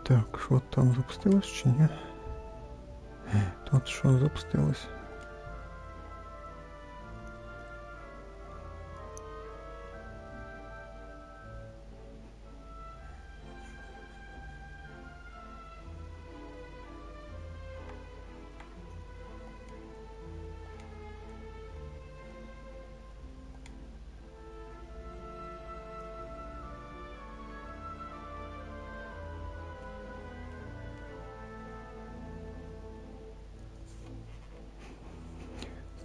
Так, що там запустилось чи ні? Тут що запустилось?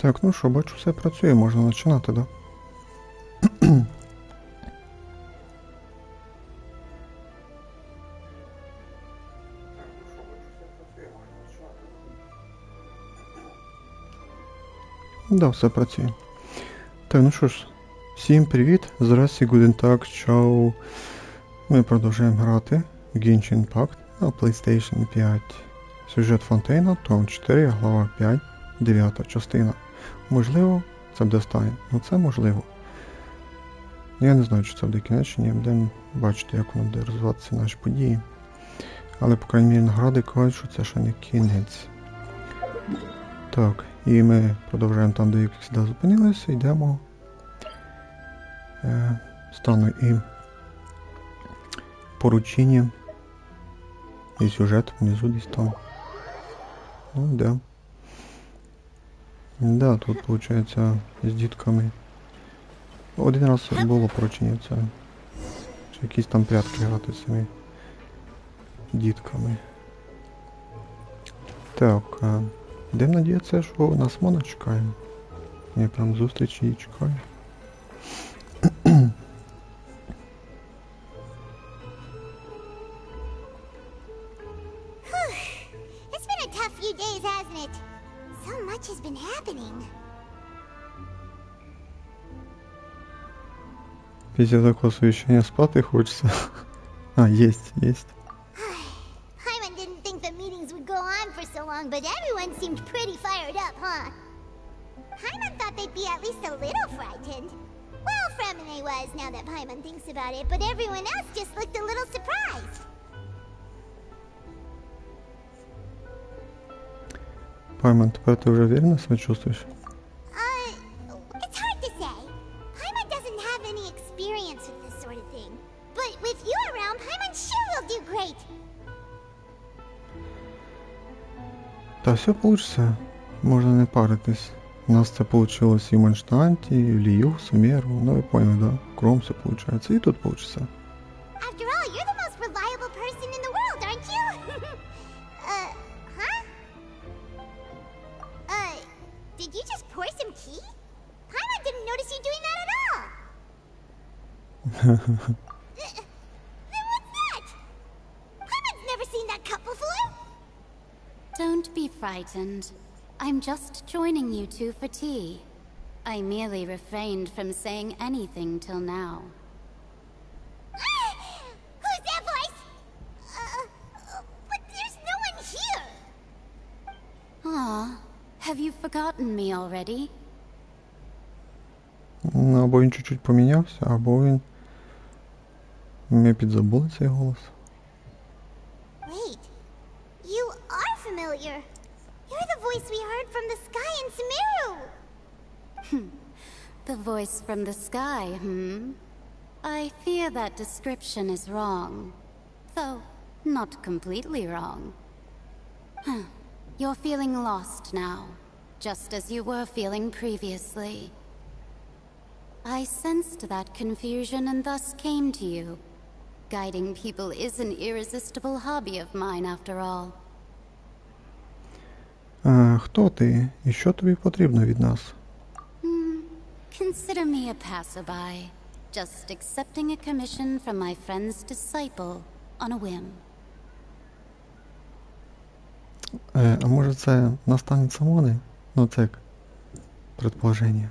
Так, ну що, бачу, все працює, можна починати, да? Да, все працює. Так, ну що ж, всім привіт, здрасте, гуден так, чао. Ми продовжуємо грати в Genshin Impact на PlayStation 5. Сюжет Фонтейна, том 4, глава 5, 9 частина. Можливо, це буде останнє. Ну це можливо. Я не знаю, чи це буде кінець, чи ні. Будемо бачити, як воно буде розвиватися наші події. Але, по крайній мірі, награди кажуть, що це ще не кінець. Так, і ми продовжуємо там, де як завжди зупинилися, йдемо. Стану і поручення. І сюжет внизу десь там. Ну, да. Да, тут, виходить, з дітками. Один раз було поручення, це чи якісь там прятки грати з цими дітками. Так, будемо надіятися, що нас Мона чекає. Я прям зустріч її чекаю. It's been a tough few days, hasn't it? So much has been happening. Після такого совещання спати хочеться. А, єсть. Paimon didn't think the meetings would go on for so long, but everyone seemed pretty fired up, huh? Paimon thought they'd be at least a little frightened. Well, Fremine was, now that Paimon thinks about it, but everyone else just looked a little surprised. Паймон, тепер ти вже вірно себе чувствуєш? It's hard to say. Paimon doesn't have any experience with this sort of thing. But with you around, Paimon sure will do great. Та все получится. Можна не паритись. У нас це вийшло і в Манштанті, і в Лію, в Сумеру. Ну ви поняли, да? Кром все получается. І тут получится. After all, you're the most reliable person in the world, aren't you? Huh? Did you just pour some tea? Paimon didn't notice you doing that at all. Then what's that? Paimon's never seen that cup before. Don't be frightened. I'm just joining you two for tea. I merely refrained from saying anything till now. Who's that voice? But there's no one here. Aw, have you forgotten me already? Ну, або він чуть-чуть помінявся, або він... Ми підзабули цей голос. Wait, you are familiar. You're the voice we heard from the sky in Sumeru. The voice from the sky, I fear that description is wrong. Though, not completely wrong. You're feeling lost now, just as you were feeling previously. I sensed that confusion and thus came to you. Guiding people is an irresistible hobby of mine, after all. Хто ти? І що тобі потрібно від нас? Consider me a passerby, just accepting a commission from my friend's disciple on a whim. А може це наставниця Мони? Ну це як предположення.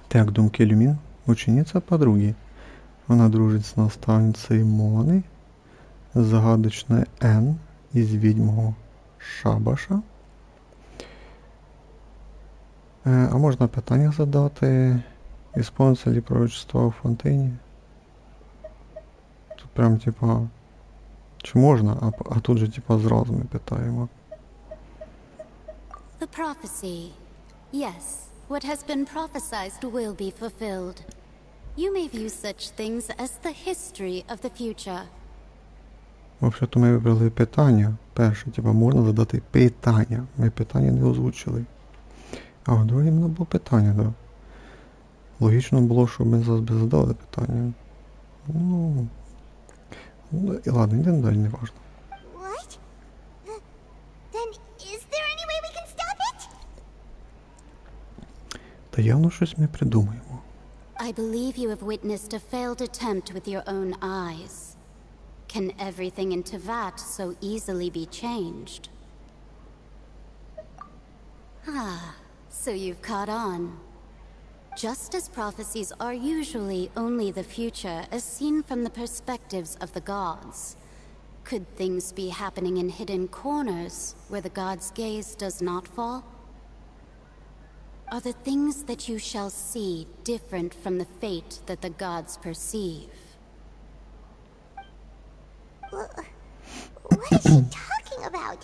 Так, думки Люмін. Учениця подруги. Вона дружить з наставницею Мони. Загадочна Н із відьмого Шабаша. А можна питання задати? Ісполниться ли пророчество у Фонтейні? прям типа, чи можна, а тут же типа зразу ми питаємо. The prophecy. Yes, what has been prophesized will be fulfilled. You may view such things as the history of the future. Взагалі-то ми вибрали питання. Перше, типа, можна задати питання. Ми питання не озвучили. А в другій мене було питання, да. Логічно було, щоб ми зараз би задали питання. Ну і ладно, йдемо далі, не важно. What? Then is there any way we can stop it? Та явно щось ми придумаємо. I believe you have witnessed a failed attempt with your own eyes. Can everything in Tevat so easily be changed? Ah, so you've caught on. Just as prophecies are usually only the future as seen from the perspectives of the gods, could things be happening in hidden corners where the gods' gaze does not fall? Are the things that you shall see different from the fate that the gods perceive? What is she talking about?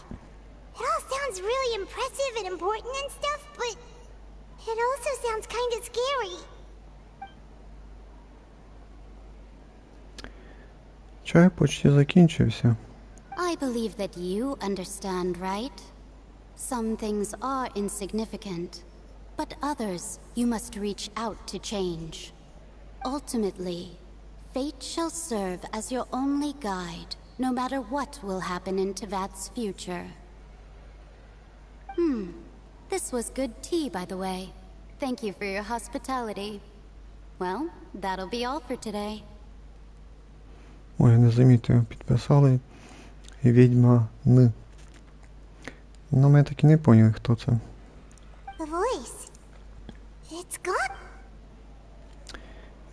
It all sounds really impressive and important and stuff, but it also sounds kind of scary. Чай почти закінчився. I believe that you understand, right? Some things are insignificant, but others you must reach out to change. Ultimately, fate shall serve as your only guide, no matter what will happen in Tevat's future. This was good tea, by the way. Thank you for your hospitality. Well, that'll be all for today. Ой, я не замітив, підписали відьма Н. Ну, ми так і не поняли, хто це. The voice. It's gone.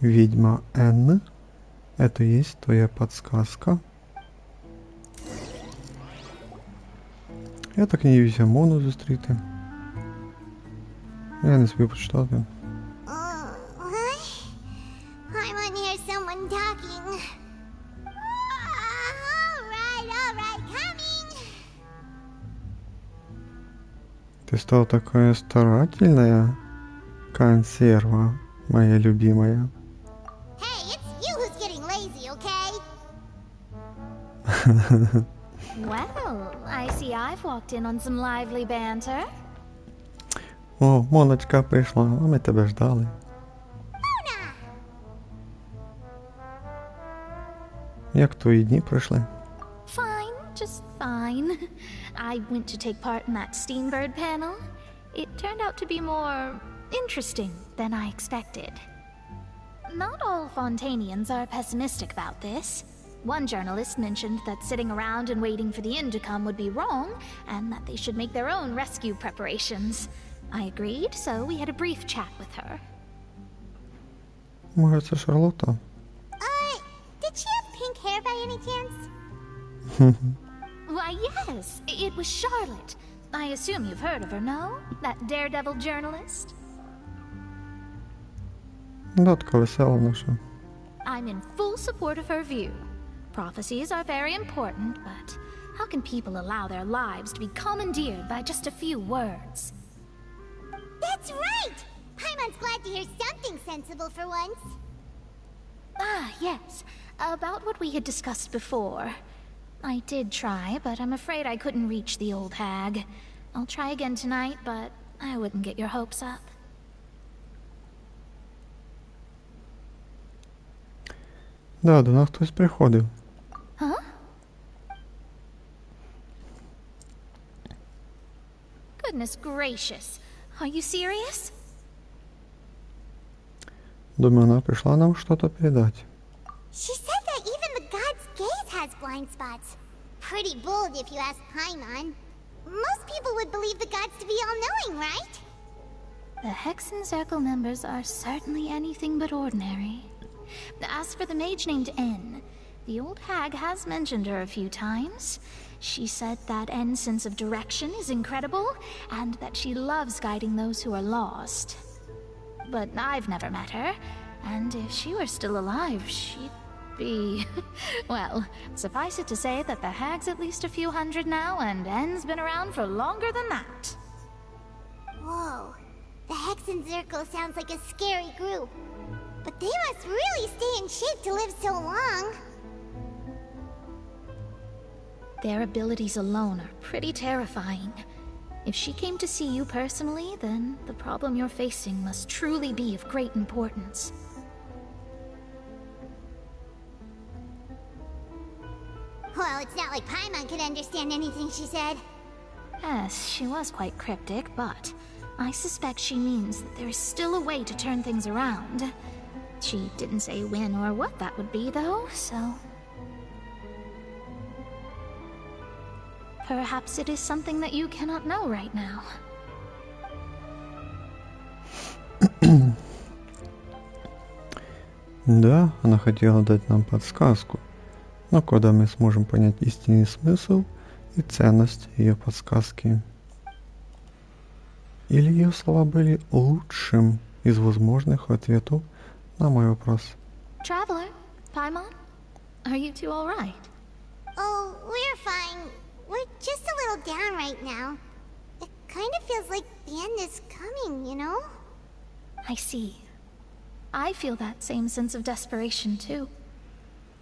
Відьма Н. Это есть твоя подсказка. Я так і не візьму мону зустріти. Я не собі почитати. What? I want to hear someone talking. All right, coming. Ты стала такая старательная, консерва, моя любимая. Hey, it's you who's getting lazy, okay? Well, I see I've walked in on some lively banter. О, Моночка прийшла, а ми тебе ждали. Mona! Як твої дні пройшли? Fine, just fine. I went to take part in that Steenbird panel. It turned out to be more interesting than I expected. Not all Fontanians are pessimistic about this. One journalist mentioned that sitting around and waiting for the end to come would be wrong, and that they should make their own rescue preparations. I agreed, so we had a brief chat with her. Може, це Шарлотта? Did she have pink hair by any chance? Why, yes, it was Charlotte. I assume you've heard of her, no? That daredevil journalist? Да, така весела наша. I'm in full support of her view. Prophecies are very important, but how can people allow their lives to be commandeered by just a few words? That's right! Paimon's glad to hear something sensible for once. Ah, yes. About what we had discussed before. I did try, but I'm afraid I couldn't reach the old hag. I'll try again tonight, but I wouldn't get your hopes up. Да, до нас хтось приходив. Huh? Goodness gracious. Are you serious? Думаю, вона прийшла нам щось передати. She said that even the god's gaze has blind spots. Pretty bold if you ask Paimon. Most people would believe the gods to be all-knowing, right? The Hexen Circle members are certainly anything but ordinary. As for the mage named N, the old hag has mentioned her a few times. She said that N's sense of direction is incredible, and that she loves guiding those who are lost. But I've never met her, and if she were still alive, she'd be. Well, suffice it to say that the hag's at least a few hundred now, and N's been around for longer than that. Whoa. The Hex and Zirko sounds like a scary group. But they must really stay in shape to live so long. Their abilities alone are pretty terrifying. If she came to see you personally, then the problem you're facing must truly be of great importance. Well, it's not like Paimon could understand anything she said. Yes, she was quite cryptic, but I suspect she means that there is still a way to turn things around. She didn't say when or what that would be, though, so... Perhaps it is something that you cannot know right now. Да, она хотела дать нам подсказку, но когда мы сможем понять истинный смысл и ценность ее подсказки? Или ее слова были лучшим из возможных ответов на мой вопрос? Traveler, Paimon, are you two all right? Oh, we're fine. We're just a little down right now. It kind of feels like the end is coming, you know? I see. I feel that same sense of desperation, too.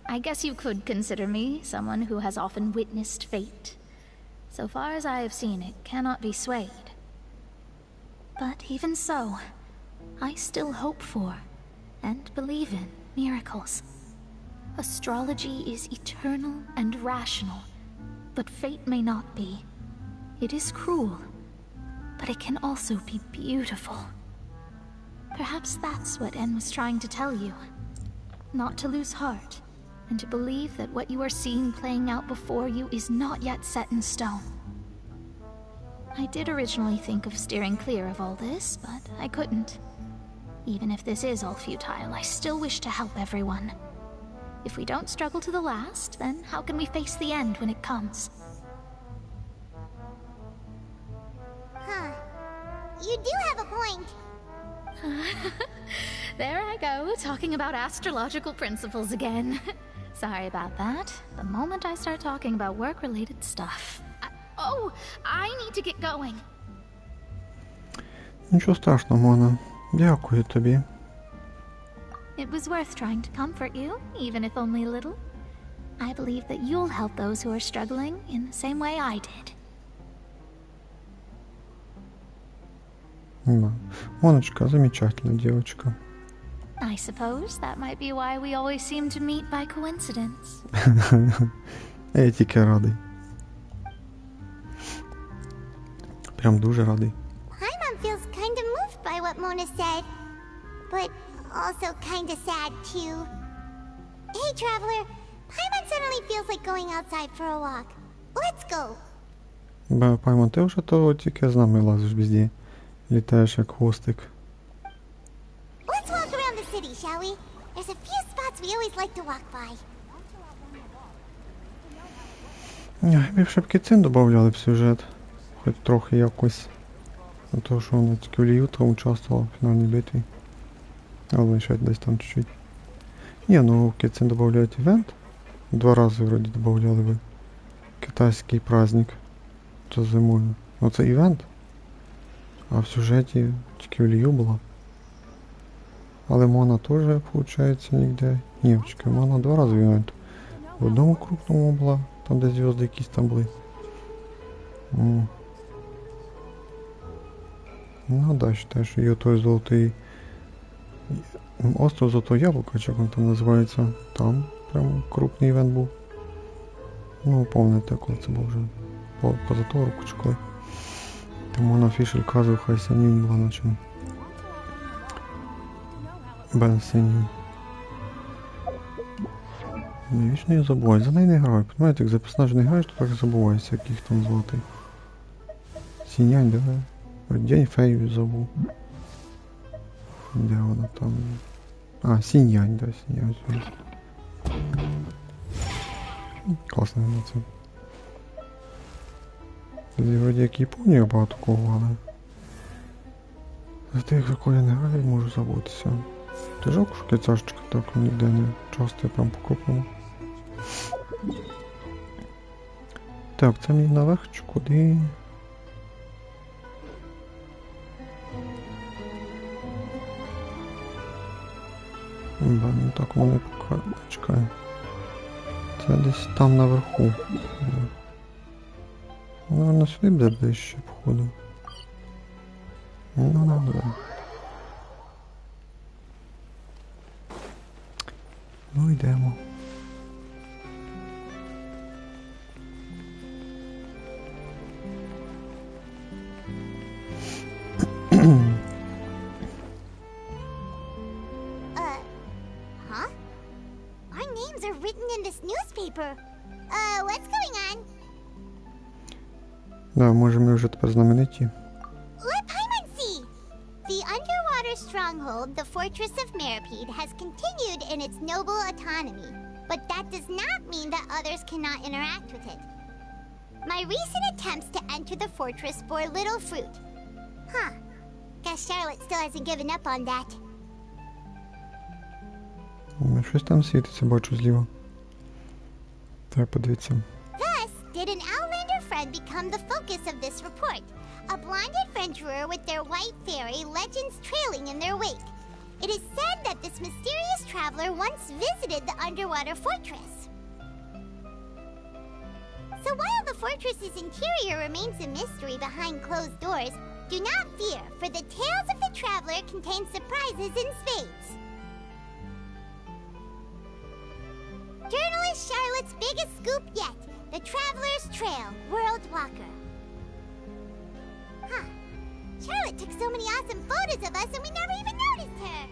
I guess you could consider me someone who has often witnessed fate. So far as I have seen, it cannot be swayed. But even so, I still hope for, and believe in, miracles. Astrology is eternal and rational, but fate may not be. It is cruel, but it can also be beautiful. Perhaps that's what N was trying to tell you. Not to lose heart, and to believe that what you are seeing playing out before you is not yet set in stone. I did originally think of steering clear of all this, but I couldn't. Even if this is all futile, I still wish to help everyone. If we don't struggle to the last, then how can we face the end when it comes? Huh. You do have a point. There I go, talking about astrological principles again. Sorry about that. The moment I start talking about work-related stuff... I need to get going. Нічого страшного, Мона. Дякую тобі. It was worth trying to comfort you, even if only a little. I believe that you'll help those who are struggling in the same way I did. Да. Моночка, замечательная девочка. I suppose that might be why we always seem to meet by coincidence. Я тільки радий. Прям дуже радий. Paimon feels kind of moved by what Mona said, but also kind of sad too. Hey, Traveler, Paimon suddenly feels like going outside for a walk. Let's go. Паймон, ти вже то тільки з нами лазиш везде. Літаєш як хвостик. Let's walk around the city, shall we? There's a few spots we always like to walk by. Якби б кіцин додавали в сюжет. Хоч трохи якось. На те, що вона тільки в Ліюта участвувала в фінальній битві. Але ще десь там чуть-чуть. Ні, ну в кіцин додають івент. 2 рази вроді додавали ви. Китайський праздник. Це зимою. Ну це івент. А в сюжеті тільки в Лію була. Але Мона теж, виходить, ніде. Ні, чекай, Мона 2 рази в івент. В одному крупному була, там де зв'язки якісь там були. Ну да, считаю, що є той золотий... Остров Золотого Яблука, чи як він там називається. Там прям крупний івент був. Ну, пам'ятаєте, коли це був вже поза того року чи коли. Тому на фішель казу хай синюнь була на чому. Бен синюнь. Не, вічно я забуваю, за неї не граю. Понимаєте, як за персонажа не граєш, то так забуваєшся, яких там золотий. Синянь, да? День фею забув. Де вона там? А, Синянь, да, Синянь. Класна анімація. Вроді як Японія багато кого, але... За тих, за кого я не граю, можу забутися. Ти жалко, що кицашечка так ніде не часто я прям покопав. Так, це мені наверх чи куди? Ну так воно не покаже. Чекай. Це десь там наверху. Наверно, сюди буде ближче, походу. Ну, да. Ну, йдемо. Huh? Our names are written in this newspaper. What's going on? Да, може ми вже тепер знамениті. Let Paimon see! The underwater stronghold, the Fortress of Meripede, has continued in its noble autonomy. But that does not mean that others cannot interact with it. My recent attempts to enter the fortress bore little fruit. Huh. Guess Charlotte still hasn't given up on that. Щось там світиться, бачу зліва. Так, подивіться. Thus, did an Outlander friend become the focus of this report. A blind adventurer with their white fairy, legends trailing in their wake. It is said that this mysterious traveler once visited the underwater fortress. So while the fortress's interior remains a mystery behind closed doors, do not fear, for the tales of the traveler contain surprises in spades. Journalist Charlotte's biggest scoop yet, the Traveler's Trail, World Walker. Huh. Charlotte took so many awesome photos of us and we never even noticed her.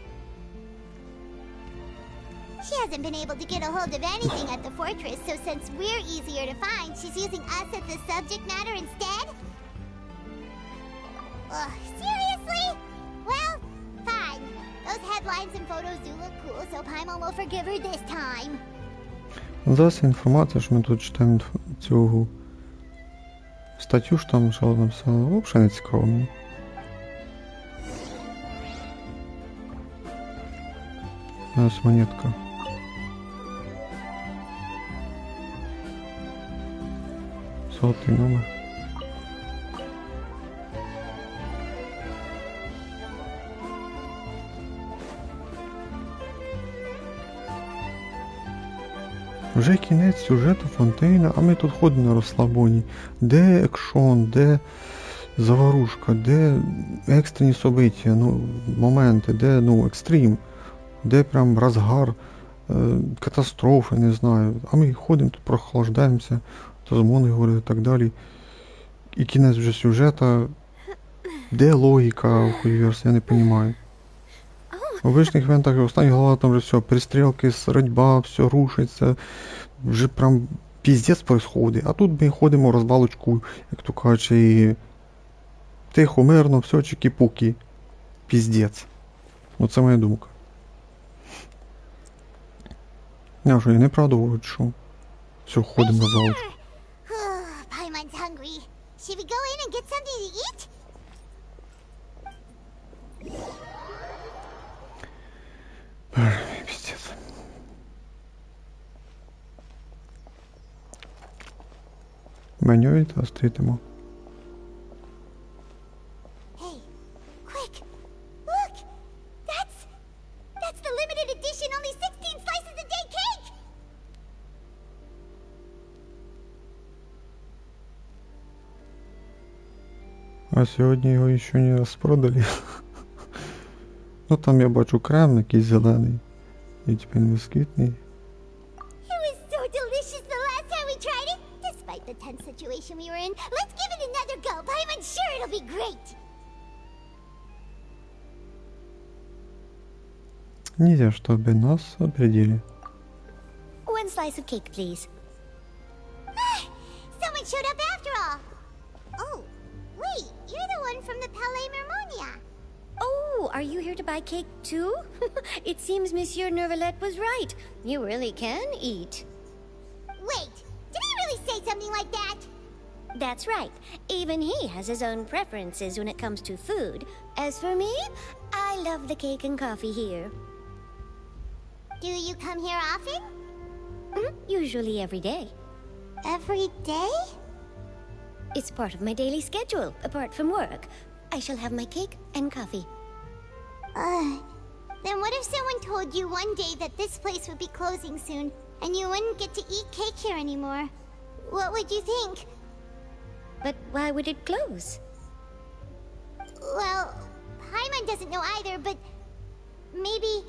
She hasn't been able to get a hold of anything at the fortress, so since we're easier to find, she's using us as the subject matter instead? Ugh, seriously? Well, fine. Those headlines and photos do look cool, so Paimon will forgive her this time. Зараз інформація, що ми тут читаємо цю статтю, що там Шарлот написала, взагалі не цікаво мені. Ось монетка. Сотий номер. Вже кінець сюжету Фонтейна, а ми тут ходимо на розслабоні. Де екшон, де заварушка, де екстрені события, ну, моменти, де, ну, екстрім, де прям розгар, катастрофи, не знаю. А ми ходимо тут, прохлаждаємося, то з Моною говорили і так далі. І кінець вже сюжета, де логіка в хуйверсі, я не розумію. У обичних івентах і останніх глава там вже все, перестрілки, сродьба, все рушиться, вже прям піздець происходить. А тут ми ходимо розбалочку, як то кажуть, і тихо, мирно, все, чики-пуки. Піздець. Оце моя думка. Я що, я неправду говорю, що все, ходимо на залочку. Paimon's hungry. Should we go in and get something to eat? Пиздец. Меню відкритимо. Hey, quick! Look! That's the limited edition only 16 slices a day cake! А сьогодні його ще не розпродали. Ну там я бачу крем якийсь зелений. І тепер бісквітний. It was so delicious the last time we tried it! Despite the tense situation we were in, let's give it another go! I'm sure it'll be great! Ни за что бы нас определили. One slice of cake, please. Someone showed up after all! Oh, wait, you're the one from the Palais Mermonia. Oh, are you here to buy cake too? It seems Monsieur Nervalette was right. You really can eat. Wait, did he really say something like that? That's right. Even he has his own preferences when it comes to food. As for me, I love the cake and coffee here. Do you come here often? Usually every day. Every day? It's part of my daily schedule, apart from work. I shall have my cake and coffee. Then what if someone told you one day that this place would be closing soon, and you wouldn't get to eat cake here anymore? What would you think? But why would it close? Well, Paimon doesn't know either, but maybe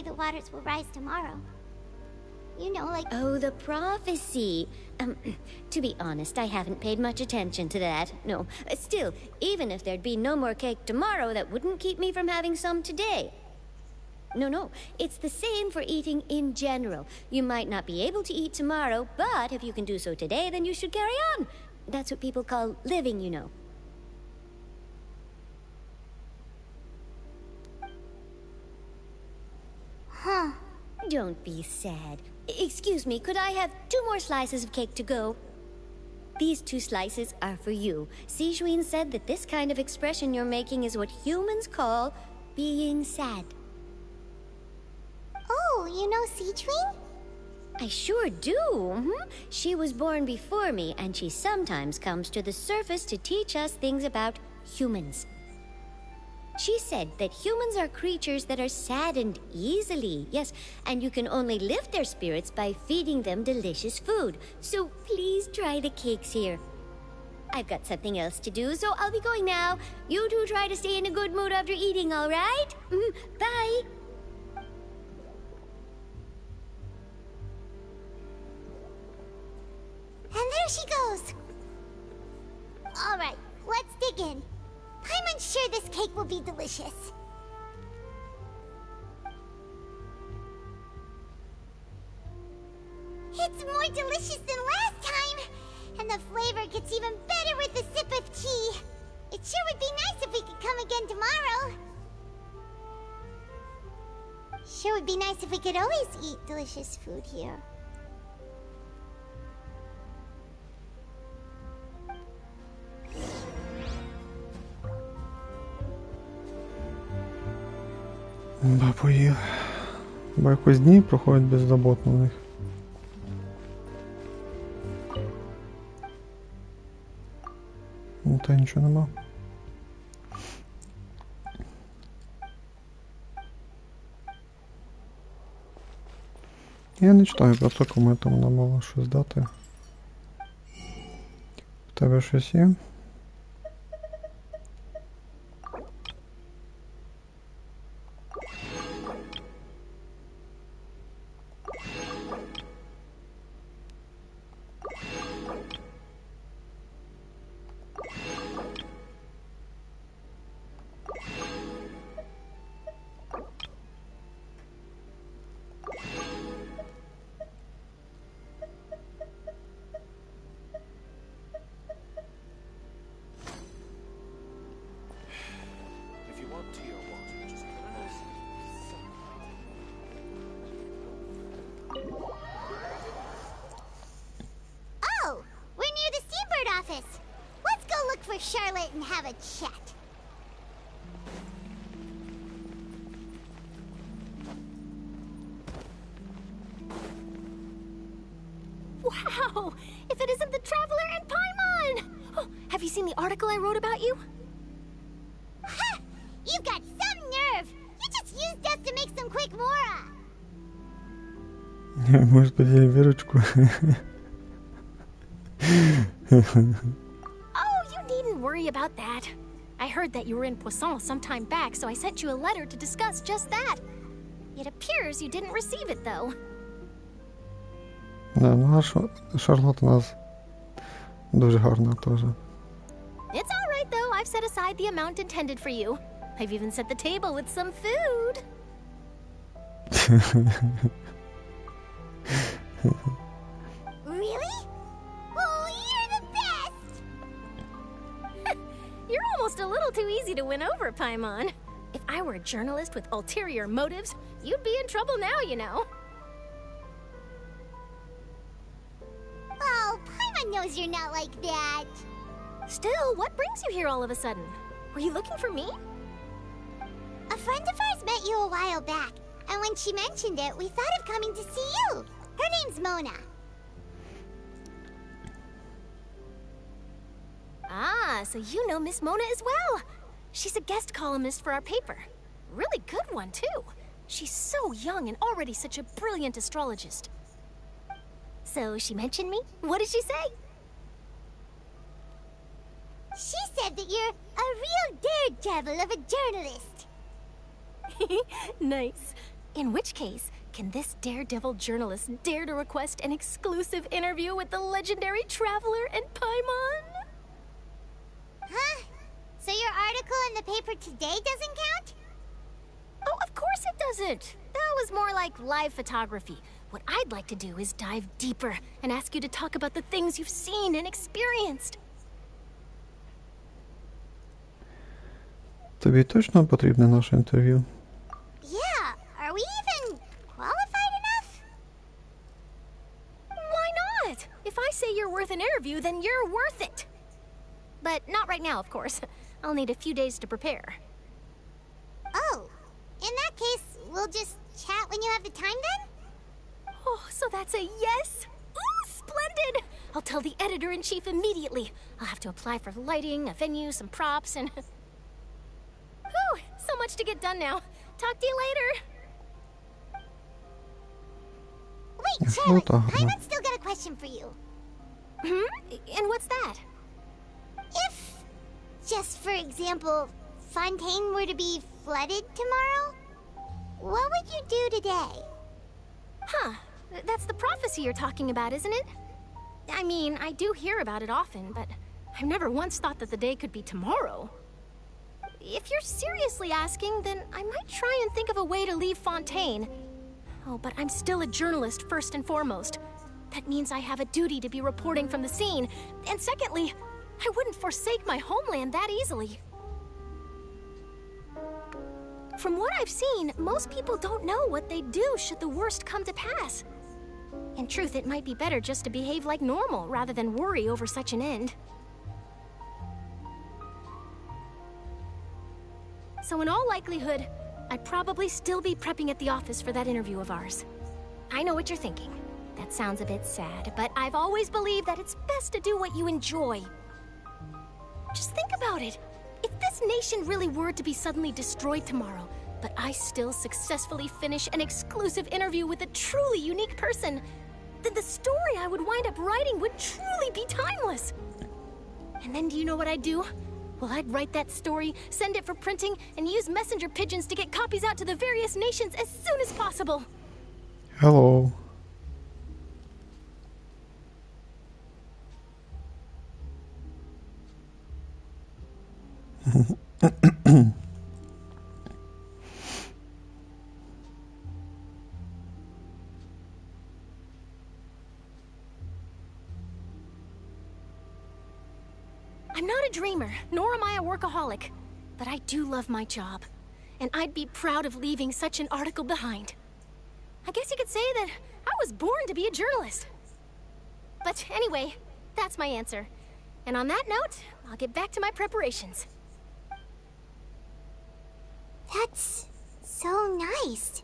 the waters will rise tomorrow. You know, like... Oh, the prophecy. To be honest, I haven't paid much attention to that. No, still, even if there'd be no more cake tomorrow, that wouldn't keep me from having some today. No, it's the same for eating in general. You might not be able to eat tomorrow, but if you can do so today, then you should carry on. That's what people call living, you know. Huh. Don't be sad. Excuse me, could I have 2 more slices of cake to go? These 2 slices are for you. Sijouin said that this kind of expression you're making is what humans call being sad. Oh, you know Sijouin? I sure do. She was born before me, and she sometimes comes to the surface to teach us things about humans. She said that humans are creatures that are saddened easily, yes, and you can only lift their spirits by feeding them delicious food. So please try the cakes here. I've got something else to do, so I'll be going now. You two try to stay in a good mood after eating, all right? Bye. And there she goes. All right, let's dig in. Paimon's sure this cake will be delicious. It's more delicious than last time, and the flavor gets even better with a sip of tea. It sure would be nice if we could come again tomorrow. Sure would be nice if we could always eat delicious food here. Да, поїли. Бо якось дні проходять беззаботно в них. Ну, та нічого нема. Я не читаю просто кому там вона мала щось дати. В тебе щось є? Oh, we're near the Steambird office. Let's go look for Charlotte and have a chat. Wow! If it isn't the Traveler and Paimon! Oh, have you seen the article I wrote about you? Ha! You've got some nerve! You just used us to make some quick mora! Может быть, я Верочку. Oh, you needn't worry about that. I heard that you were in Poisson some time back, so I sent you a letter to discuss just that. It appears you didn't receive it, though. Да, ну а Шарлот у нас дуже гарна теж. It's all right, though. I've set aside the amount intended for you. I've even set the table with some food. Really? Oh, you're the best! You're almost a little too easy to win over, Paimon. If I were a journalist with ulterior motives, you'd be in trouble now, you know. Oh, Paimon knows you're not like that. Still, what brings you here all of a sudden? Were you looking for me? A friend of ours met you a while back. And when she mentioned it, we thought of coming to see you. Her name's Mona. Ah, so you know Miss Mona as well. She's a guest columnist for our paper. Really good one, too. She's so young and already such a brilliant astrologist. So she mentioned me? What did she say? She said that you're a real daredevil of a journalist. Nice. In which case, can this daredevil journalist dare to request an exclusive interview with the legendary traveler and Paimon? Huh? So your article in the paper today doesn't count? Oh, of course it doesn't. That was more like live photography. What I'd like to do is dive deeper and ask you to talk about the things you've seen and experienced. Тобі точно потрібне наше інтерв'ю? Yeah, are we even qualified enough? Why not? If I say you're worth an interview, then you're worth it. But not right now, of course. I'll need a few days to prepare. Oh, in that case, we'll just chat when you have the time then? Oh, so that's a yes? Ooh, splendid! I'll tell the editor-in-chief immediately. I'll have to apply for lighting, a venue, some props, and... Whew, so much to get done now. Talk to you later. Wait, Charlotte, Paimon's still got a question for you. And what's that? If, just for example, Fontaine were to be flooded tomorrow, what would you do today? Huh. That's the prophecy you're talking about, isn't it? I mean, I do hear about it often, but I've never once thought that the day could be tomorrow. If you're seriously asking, then I might try and think of a way to leave Fontaine. Oh, but I'm still a journalist first and foremost. That means I have a duty to be reporting from the scene. And secondly, I wouldn't forsake my homeland that easily. From what I've seen, most people don't know what they'd do should the worst come to pass. In truth, it might be better just to behave like normal rather than worry over such an end. So in all likelihood, I'd probably still be prepping at the office for that interview of ours. I know what you're thinking. That sounds a bit sad, but I've always believed that it's best to do what you enjoy. Just think about it. If this nation really were to be suddenly destroyed tomorrow, but I still successfully finish an exclusive interview with a truly unique person, then the story I would wind up writing would truly be timeless. And then do you know what I'd do? Well, I'd write that story, send it for printing, and use messenger pigeons to get copies out to the various nations as soon as possible. Hello. I'm not a dreamer, nor am I a workaholic, but I do love my job, and I'd be proud of leaving such an article behind. I guess you could say that I was born to be a journalist. But anyway, that's my answer. And on that note, I'll get back to my preparations. That's so nice.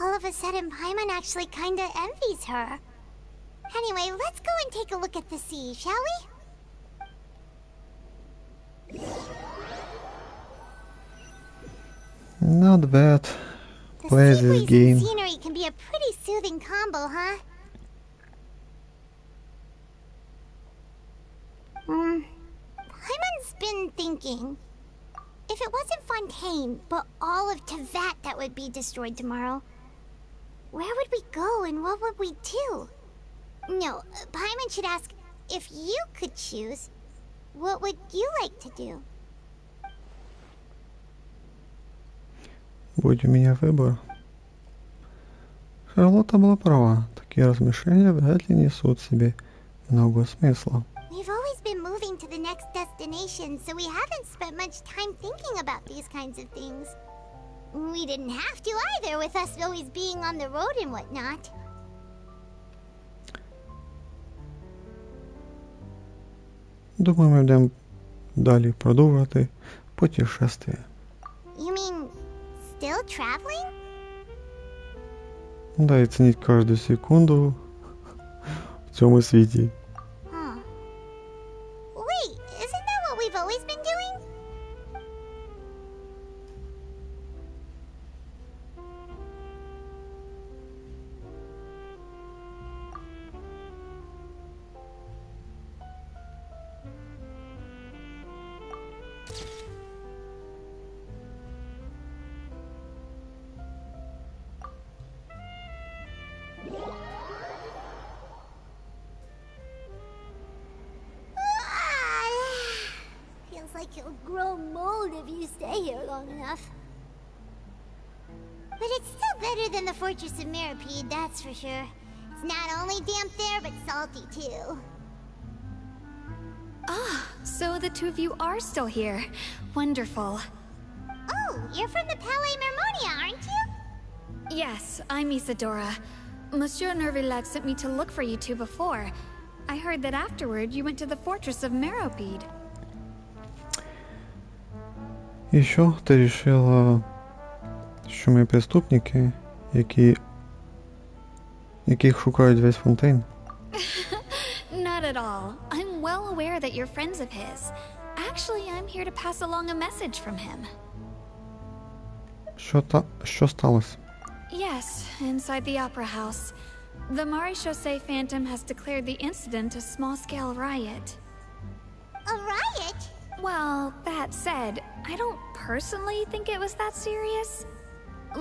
All of a sudden, Paimon actually kinda envies her. Anyway, let's go and take a look at the sea, shall we? Not bad. Play The sea this breeze game. and scenery can be a pretty soothing combo, huh? Paimon's been thinking. If it wasn't Fontaine, but all of Tevat that would be destroyed tomorrow, where would we go and what would we do? No, Paimon should ask, if you could choose, what would you like to do? Будь у меня выбор. Шарлотта была права. Такие размышления вряд ли несут в себе много смысла. We've always been moving to the next destination, so we haven't spent much time thinking about these kinds of things. We didn't have to either, with us always being on the road and whatnot. Думаю, ми будемо далі продовжувати путешествие. You mean, still traveling? Да, і цініть кожну секунду в цьому світі. Huh. Wait, isn't that what we've always been doing? Feels like you'll grow mold if you stay here long enough. But it's still better than the Fortress of Mirapede, that's for sure. It's not only damp there, but salty too. Ah, so the two of you are still here. Wonderful. Oh, you're from the Palais Mermonia, aren't you? Yes, I'm Isadora. Monsieur Nervillat sent me to look for you two before. I heard that afterward you went to the Fortress of Meropide. І що, ти рішила, що ми преступники, яких шукають весь Фонтейн? Not at all. I'm well aware that you're friends of his. Actually, I'm here to pass along a message from him. Що сталося? Yes, inside the Opera House. The Maréchaussée Phantom has declared the incident a small-scale riot. A riot? Well, that said, I don't personally think it was that serious.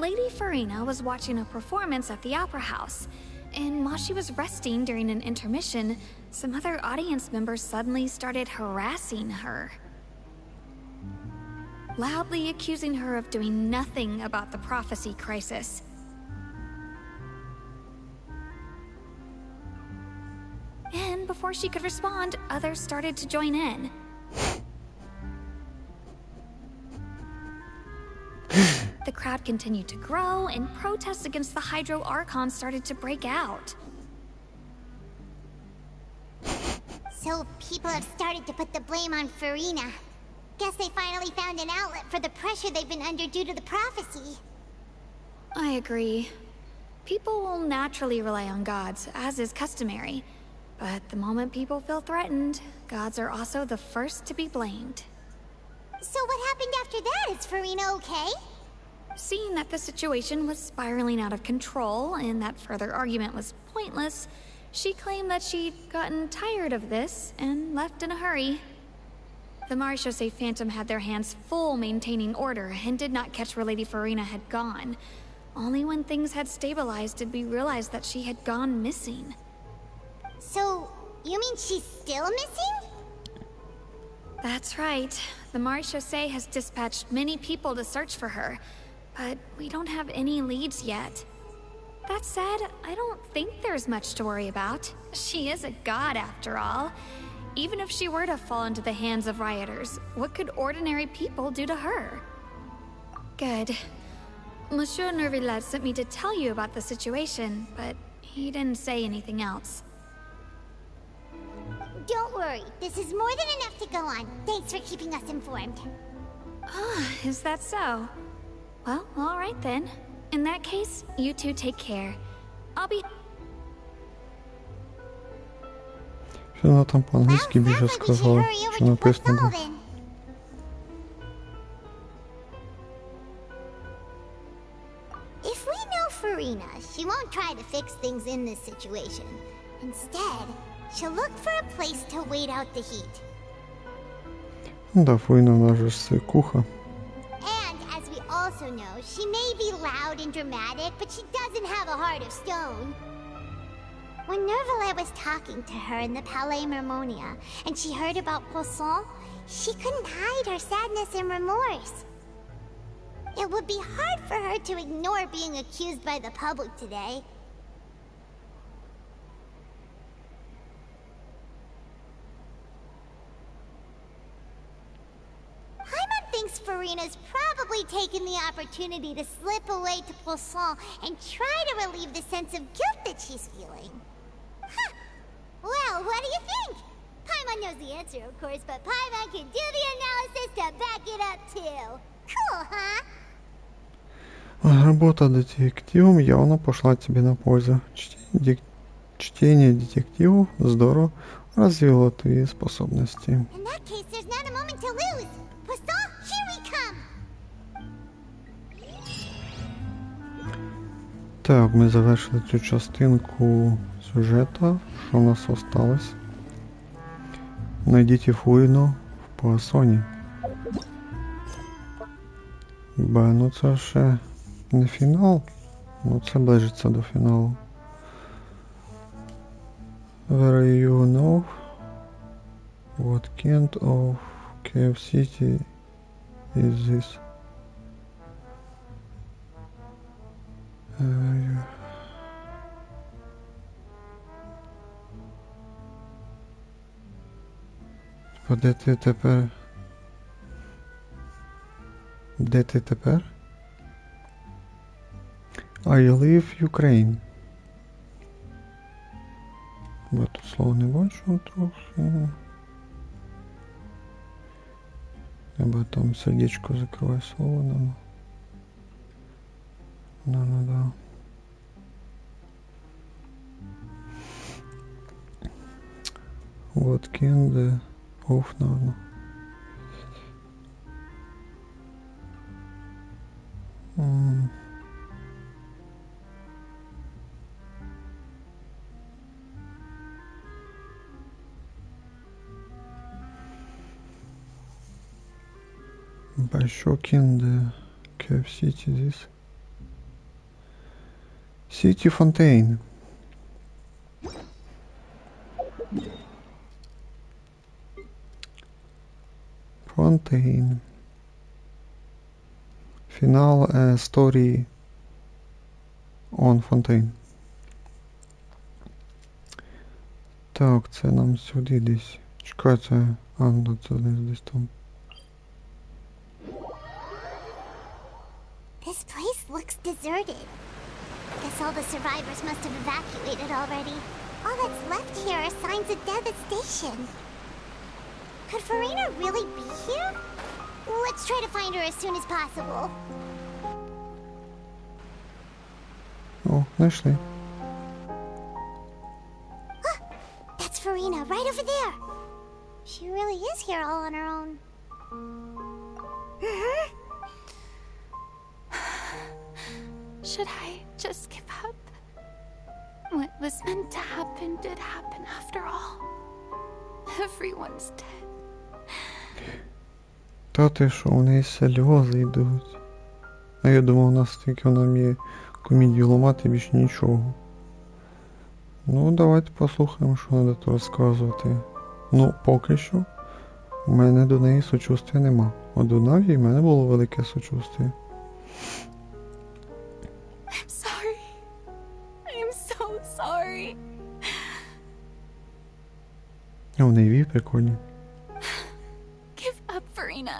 Lady Farina was watching a performance at the Opera House, and while she was resting during an intermission, some other audience members suddenly started harassing her. Loudly accusing her of doing nothing about the prophecy crisis. And before she could respond, others started to join in. The crowd continued to grow, and protests against the Hydro Archon started to break out. So people have started to put the blame on Farina. Guess they finally found an outlet for the pressure they've been under due to the prophecy. I agree. People will naturally rely on gods, as is customary. But the moment people feel threatened, gods are also the first to be blamed. So what happened after that? Is Farina okay? Seeing that the situation was spiraling out of control and that further argument was pointless, she claimed that she'd gotten tired of this and left in a hurry. The Maréchaussée Phantom had their hands full maintaining order and did not catch where Lady Farina had gone. Only when things had stabilized did we realize that she had gone missing. So, you mean she's still missing? That's right. The Maréchaussée has dispatched many people to search for her, but we don't have any leads yet. That said, I don't think there's much to worry about. She is a god after all. Even if she were to fall into the hands of rioters, what could ordinary people do to her? Good. Monsieur Nervillat sent me to tell you about the situation, but he didn't say anything else. Don't worry, this is more than enough to go on. Thanks for keeping us informed. Ah, is that so? Well, all right then. In that case, you two take care. I'll be... Що вона там по-англійськи більше сказала, що написано було? If we know Farina, she won't try to fix things in this situation. Instead, she'll look for a place to wait out the heat. Да, Фуїна, вона ж з куха. And, as we also know, she may be loud and dramatic, but she doesn't have a heart of stone. When Nervillat was talking to her in the Palais Mermonia, and she heard about Poisson, she couldn't hide her sadness and remorse. It would be hard for her to ignore being accused by the public today. Paimon thinks Farina's probably taken the opportunity to slip away to Poisson and try to relieve the sense of guilt that she's feeling. Huh. Well, what do you think? Paimon knows the answer, of course, but Paimon can do the analysis to back it up, too. Cool, huh? Работа детективом явно пошла тебе на пользу. Чтение детективов здорово развило твои способности. In that case, there's not a moment to lose. Poisson, here we come. Так, ми завершили цю частинку сюжету. Що в нас осталось? Найдіть Фуріно в Пуассоні. Ну це ще не фінал. Ну це ближиться до фіналу. Where you know what kind of cave city is this? Де ти тепер? Де ти тепер? I live Ukraine. Бо тут слово не бачу трохи. Або там сердечко закриває слово, да. Да. What can the off, наверно. By shocking the cave city this. City Fontaine. Fontaine. Фінал story on Fontaine. Так, це нам сюди десь. Чекай, це... ну це десь там. This place looks deserted. Guess all the survivors must have evacuated already. All that's left here are signs of devastation. Could Farina really be here? Let's try to find her as soon as possible. О, знайшли. That's Farina, right over there. She really is here all on her own. Should I just give up? What was meant to happen did happen after all. Everyone's dead. Та ти що, у неї сльози йдуть. А я думав, у нас тільки вона вміє комедію ламати, більш нічого. Ну, давайте послухаємо, що вона тут розказувати. Ну, поки що, у мене до неї сочувствия нема. А до Наві в мене було велике сочувствие. I'm sorry. I'm so sorry. А в неї вій прикольні. Give up, Farina.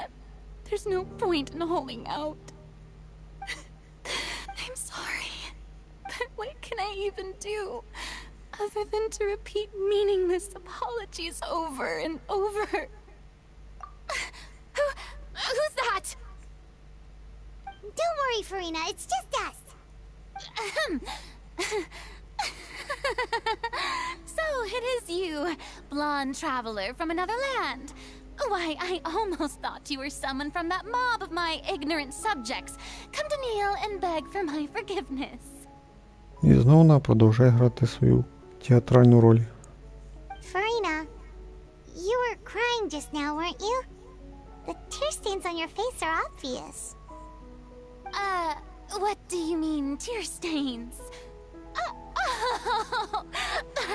There's no point in holding out. I'm sorry. But what can I even do? Other than to repeat meaningless apologies over and over. Who's that? Don't worry, Farina, it's just us. So it is you, blonde traveler from another land. Why, I almost thought you were someone from that mob of my ignorant subjects. Come to kneel and beg for my forgiveness. І знову вона продовжує грати свою театральну роль. Farina, you were crying just now, weren't you? The tear stains on your face are obvious. What do you mean, tear stains? Oh,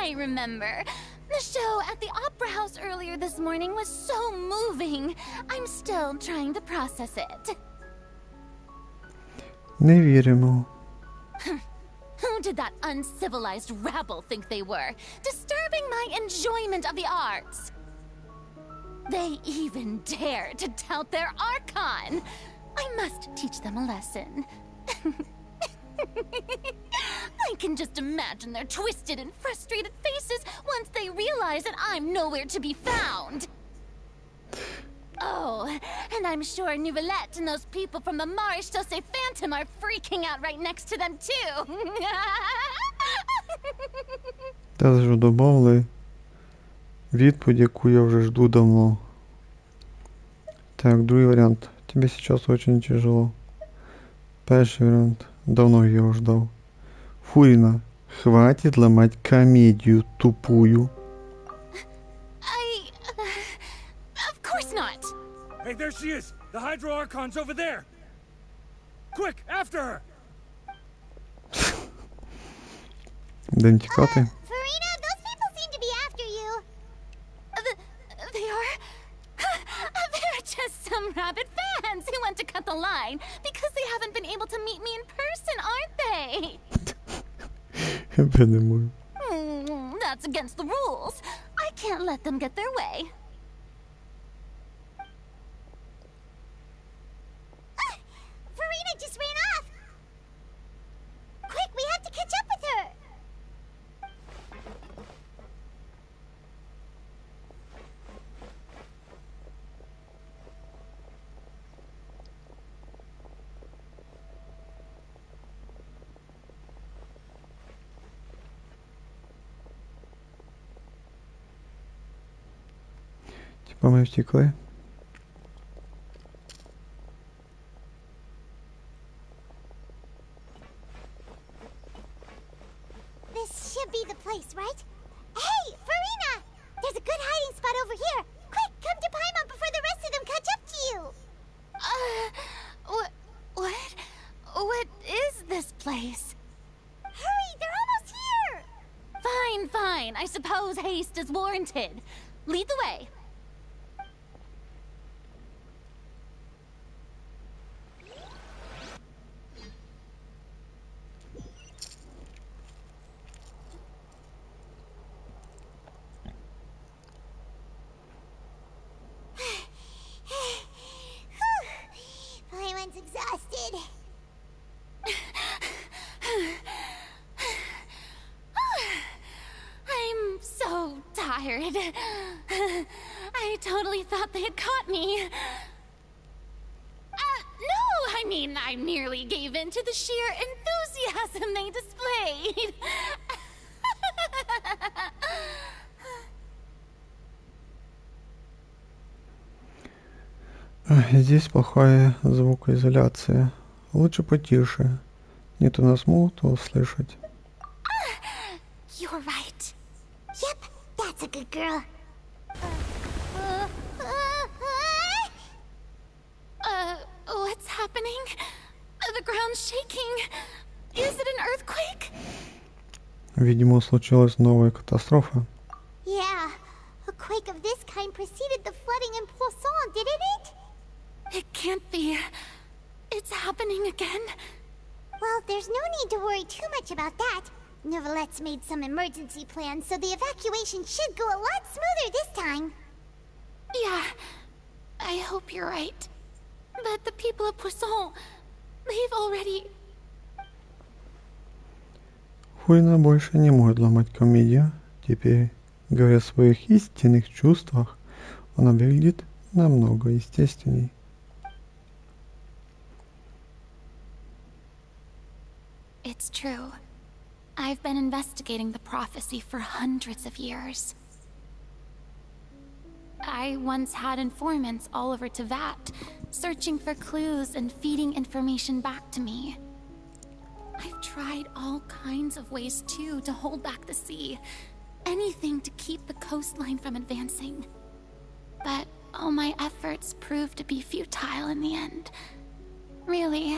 I remember. The show at the Opera House earlier this morning was so moving. I'm still trying to process it. Не віримо. Who did that uncivilized rabble think they were, disturbing my enjoyment of the arts? They even dare to tout their Archon. I must teach them a lesson. I can just imagine their twisted and frustrated faces once they realize that I'm nowhere to be found. Oh, and I'm sure Nouvellette and those people from the Marsh Chaussee Phantom are freaking out right next to them too. Та вже добавили відповідь, яку я вже жду давно. Так, другий вариант. Тебе сейчас очень тяжело. Перший вариант. Давно я его ждал. Фурина, хватит ломать комедию тупую. Of course not. Hey, there she is! The Hydro Archon's over there! Quick, after her! День тікати. Farina, those people seem to be after you. They are? They're just some rabid fans who want to cut the line because they haven't been able to meet me in person, aren't they? Я не можу. That's against the rules. I can't let them get their way. Farina just ran off. Quick, we have to catch up with her. Типа ми втекли. This should be the place, right? Hey, Farina! There's a good hiding spot over here. Quick, come to Paimon before the rest of them catch up to you. What is this place? Hurry, they're almost here. Fine. I suppose haste is warranted. Lead the way. Paimon's exhausted. I'm so tired. I totally thought they had caught me. No, I mean, I merely gave in to the sheer enthusiasm they displayed. Здесь плохая звукоизоляция. Лучше потише. Не то нас могут услышать. You're right. Yep, that's a good girl. What's happening? The ground's shaking. Is it an earthquake? Видимо, случилась новая катастрофа. Yeah, a quake of this kind preceded the flooding in Poisson, didn't it? It can't be. It's happening again. Well, there's no need to worry too much about that. Nouvellette's made some emergency plans, so the evacuation should go a lot smoother this time. Yeah, I hope you're right. But the people of Poisson, they've already... Фурина больше не может ломать комедию. Теперь, говоря о своих истинных чувствах, она выглядит намного естественней. It's true. I've been investigating the prophecy for hundreds of years. I once had informants all over Tevat, searching for clues and feeding information back to me. I've tried all kinds of ways too to hold back the sea. Anything to keep the coastline from advancing. But all my efforts proved to be futile in the end. Really,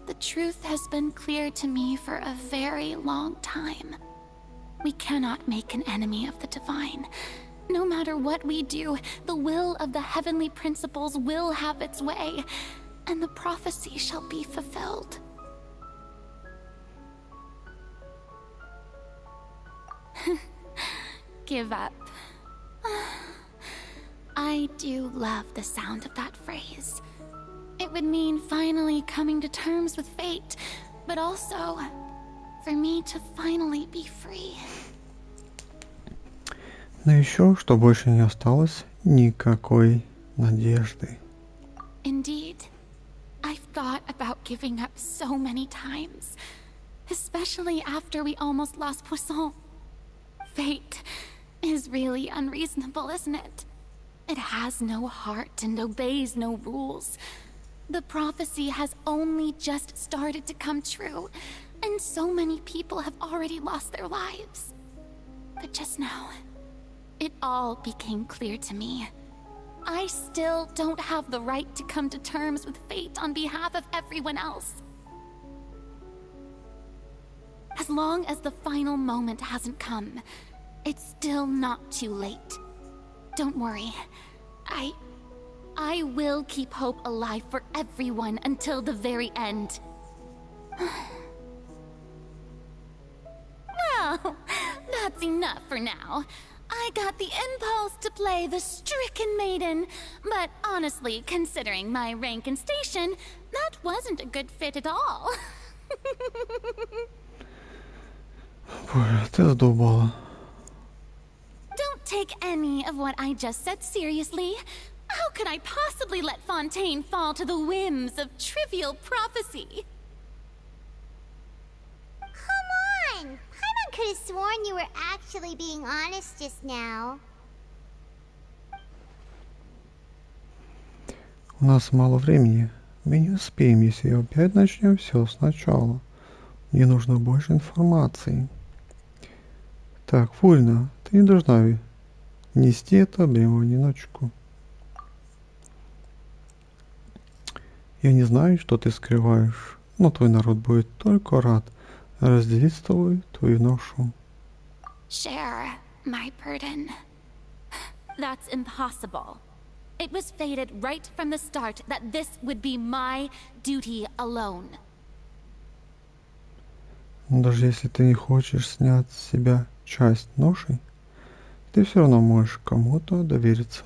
the truth has been clear to me for a very long time. We cannot make an enemy of the divine. No matter what we do, the will of the heavenly principles will have its way, and the prophecy shall be fulfilled. Give up. I do love the sound of that phrase. It would mean finally coming to terms with fate, but also for me to finally be free. Но еще, что больше не осталось никакой надежды. Indeed. I've thought about giving up so many times, especially after we almost lost Poisson. Fate is really unreasonable, isn't it? It has no heart and obeys no rules. The prophecy has only just started to come true, and so many people have already lost their lives. But just now, it all became clear to me. I still don't have the right to come to terms with fate on behalf of everyone else. As long as the final moment hasn't come, it's still not too late. Don't worry. I will keep hope alive for everyone until the very end. Well, that's enough for now. I got the impulse to play the stricken maiden, but honestly, considering my rank and station, that wasn't a good fit at all. Боже, ты задолбала. Don't take any of what I just said seriously. How could I possibly let Fontaine fall to the whims of trivial prophecy? Come on! Paimon could have sworn you were actually being honest just now. У нас мало времени. Мы не успеем, если опять начнем все сначала. Мне нужно больше информации. Так, Фурина, ты не должна нести это бремя в одиночку. Я не знаю, что ты скрываешь, но твой народ будет только рад разделить с тобой твою ношу. Share my burden. That's impossible. It was fated right from the start that this would be my duty alone. Даже если ты не хочешь снять с себя часть ноши, ты все равно можешь кому-то довериться.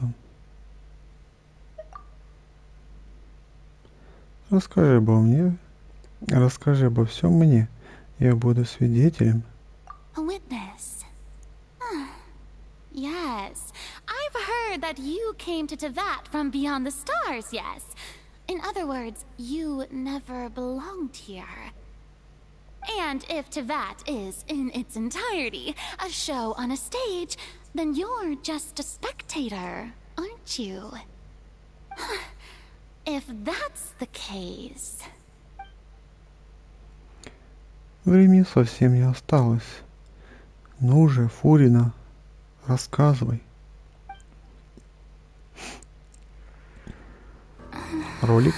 Расскажи обо всем мне. Я буду свидетелем. A witness. Yes, I've heard that you came to Tevat from beyond the stars, yes. In other words, you never belonged here. And if Tevat is, in its entirety, a show on a stage, then you're just a spectator, aren't you? If that's the case... Времени совсем не осталось. Ну же, Фурина, рассказывай. Ролик?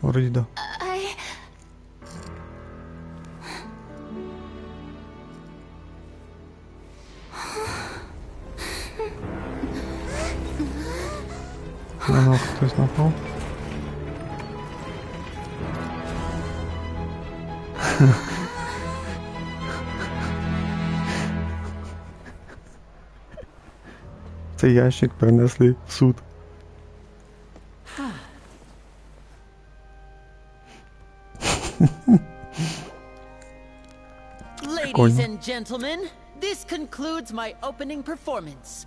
Вроде да. На нас кто-то напал. Це ящик принесли в суд. Ladies and gentlemen, this concludes my opening performance.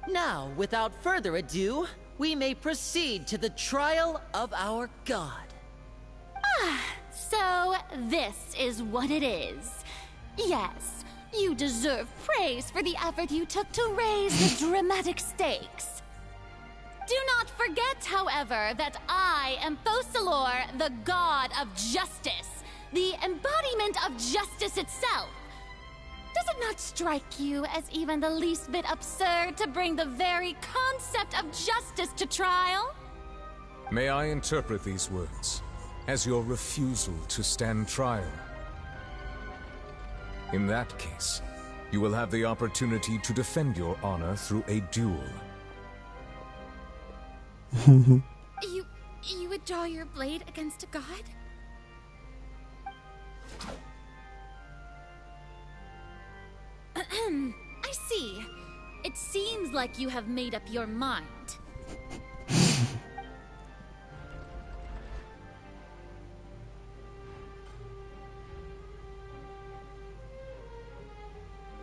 Now, without further ado, we may proceed to the trial of our god. So, this is what it is. Yes, you deserve praise for the effort you took to raise the dramatic stakes. Do not forget, however, that I am Focalor, the god of justice, the embodiment of justice itself. Does it not strike you as even the least bit absurd to bring the very concept of justice to trial? May I interpret these words as your refusal to stand trial? In that case, you will have the opportunity to defend your honor through a duel. You would draw your blade against a god? I see. It seems like you have made up your mind.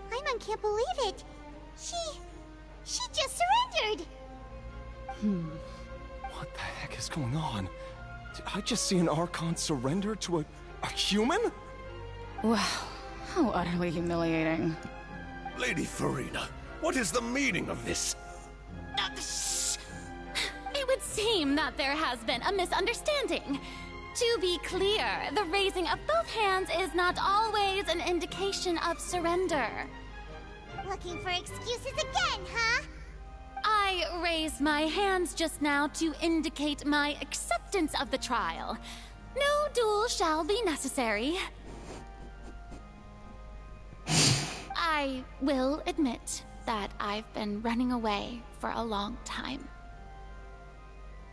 Paimon can't believe it. She just surrendered! What the heck is going on? Did I just see an Archon surrender to a human? Wow, how utterly humiliating. Lady Farina, what is the meaning of this? It would seem that there has been a misunderstanding. To be clear, the raising of both hands is not always an indication of surrender. Looking for excuses again, huh? I raised my hands just now to indicate my acceptance of the trial. No duel shall be necessary. I will admit that I've been running away for a long time.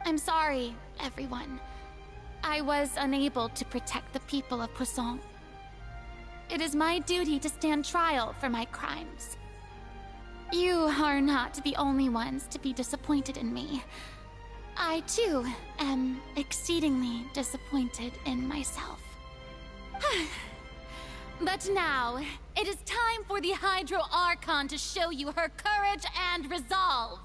I'm sorry, everyone. I was unable to protect the people of Poisson. It is my duty to stand trial for my crimes. You are not the only ones to be disappointed in me. I, too, am exceedingly disappointed in myself. But now, it is time for the Hydro Archon to show you her courage and resolve.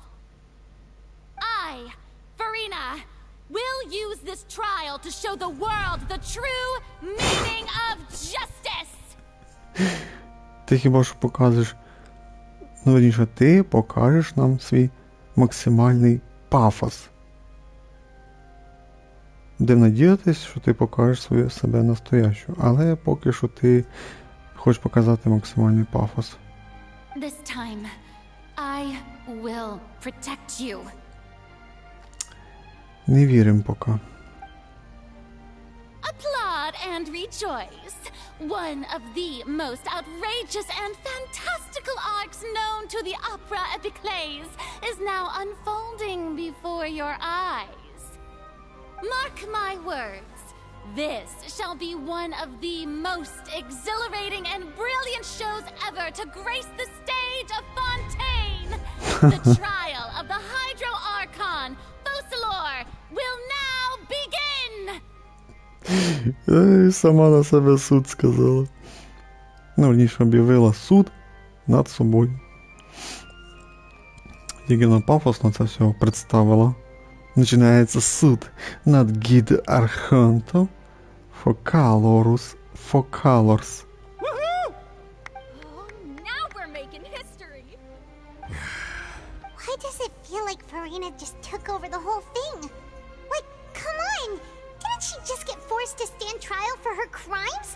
I, Farina, will use this trial to show the world the true meaning of justice! Ти хіба що покажеш, ну, верніше, ти покажеш нам свій максимальний пафос. Будемо надіятись, що ти покажеш свою себе настоящу, але поки що ти хочеш показати максимальний пафос. This time, I will protect you. Не віримо поки. Applaud and rejoice. One of the most outrageous and fantastical arcs known to the opera epiclese is now unfolding before your eyes. Mark my words, this shall be one of the most exhilarating and brilliant shows ever to grace the stage of Fontaine. The trial of the Hydro Archon, Focalor, will now begin! Сама на себе суд сказала. Ну, верніше, об'явила суд над собою. Тільки на пафосно це все представила. Починається суд над гід Архонтом Фокалорс. Now we're making history. Why does it feel like Farina just took over the whole thing? Like, come on! Didn't she just get forced to stand trial for her crimes?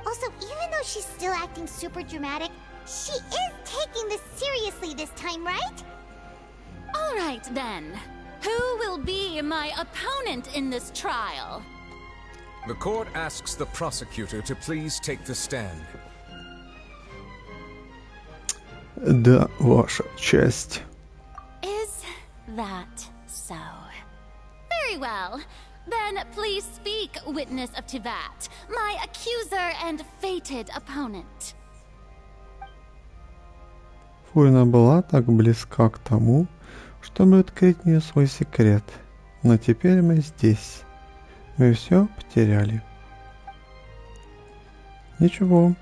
Also, even though she's still acting super dramatic, she is taking this seriously this time, right? All right, then. Who will be my opponent in this trial? The court asks the prosecutor to please take the stand. Да, ваша честь. Is that so? Very well. Then please speak, witness of Tivat, my accuser and fated opponent. Фурина была так близка к тому, чтобы открыть мне свой секрет. Но теперь мы здесь. Мы все потеряли. Ничего,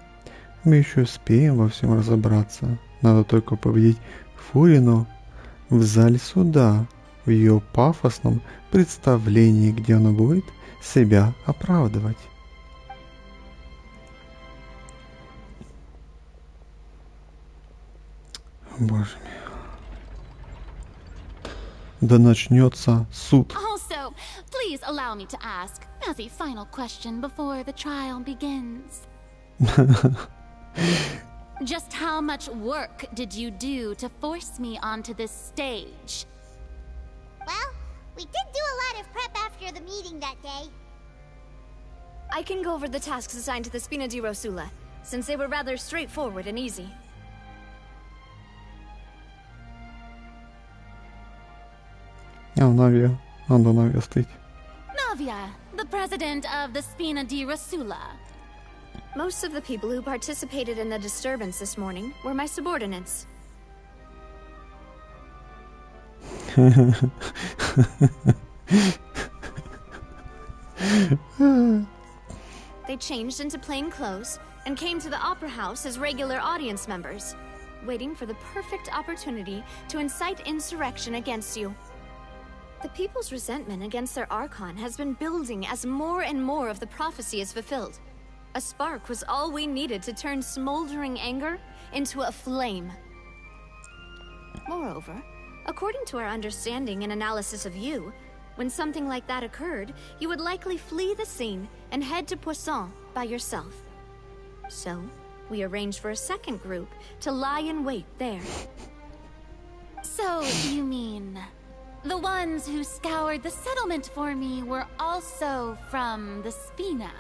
мы еще успеем во всем разобраться. Надо только победить Фурину в зале суда, в ее пафосном представлении, где она будет себя оправдывать. Боже мой. Да начнется суд. Also, please allow me to ask, as a final question before the trial begins. Just how much work did you do to force me onto this stage? Well, we did do a lot of prep after the meeting that day. I can go over the tasks assigned to the Spina di Rosula, since they were rather straightforward and easy. Навия стоит. Navia, the president of the Spina di Rosula. Most of the people who participated in the disturbance this morning were my subordinates. They changed into plain clothes and came to the opera house as regular audience members. waiting for the perfect opportunity to incite insurrection against you. The people's resentment against their Archon has been building as more and more of the prophecy is fulfilled. A spark was all we needed to turn smoldering anger into a flame. Moreover, according to our understanding and analysis of you, when something like that occurred, you would likely flee the scene and head to Poisson by yourself. So, we arranged for a second group to lie in wait there. So, you mean... the ones who scoured the settlement for me were also from the Spina?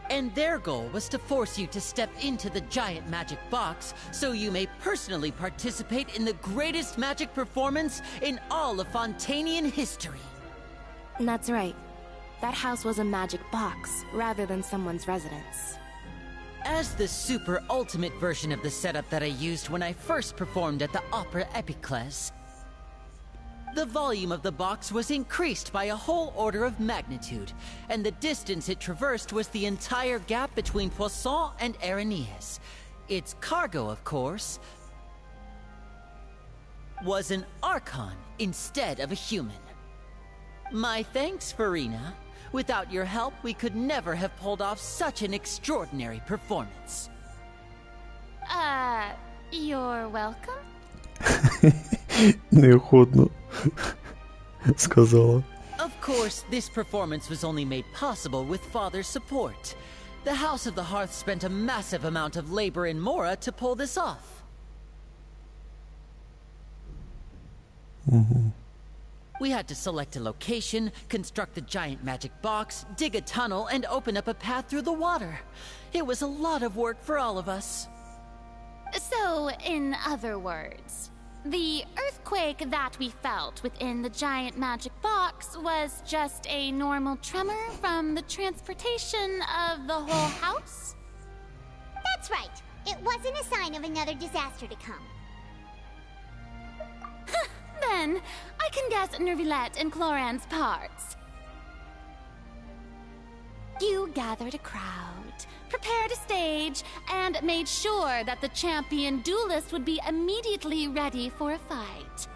And their goal was to force you to step into the giant magic box so you may personally participate in the greatest magic performance in all of Fontanian history. That's right. That house was a magic box, rather than someone's residence. As the super ultimate version of the setup that I used when I first performed at the Opera Epiclese, the volume of the box was increased by a whole order of magnitude, and the distance it traversed was the entire gap between Poisson and Aranias. Its cargo, of course, was an Archon instead of a human. My thanks, Farina. Without your help, we could never have pulled off such an extraordinary performance. You're welcome? Неохотно сказала. Of course, this performance was only made possible with Father's support. The House of the Hearth spent a massive amount of labor in Mora to pull this off. We had to select a location, construct the giant magic box, dig a tunnel, and open up a path through the water. It was a lot of work for all of us. So, in other words, the earthquake that we felt within the giant magic box was just a normal tremor from the transportation of the whole house? That's right. It wasn't a sign of another disaster to come. Then, I can guess Nervillette and Cloran's parts. You gathered a crowd, prepared a stage, and made sure that the champion duelist would be immediately ready for a fight.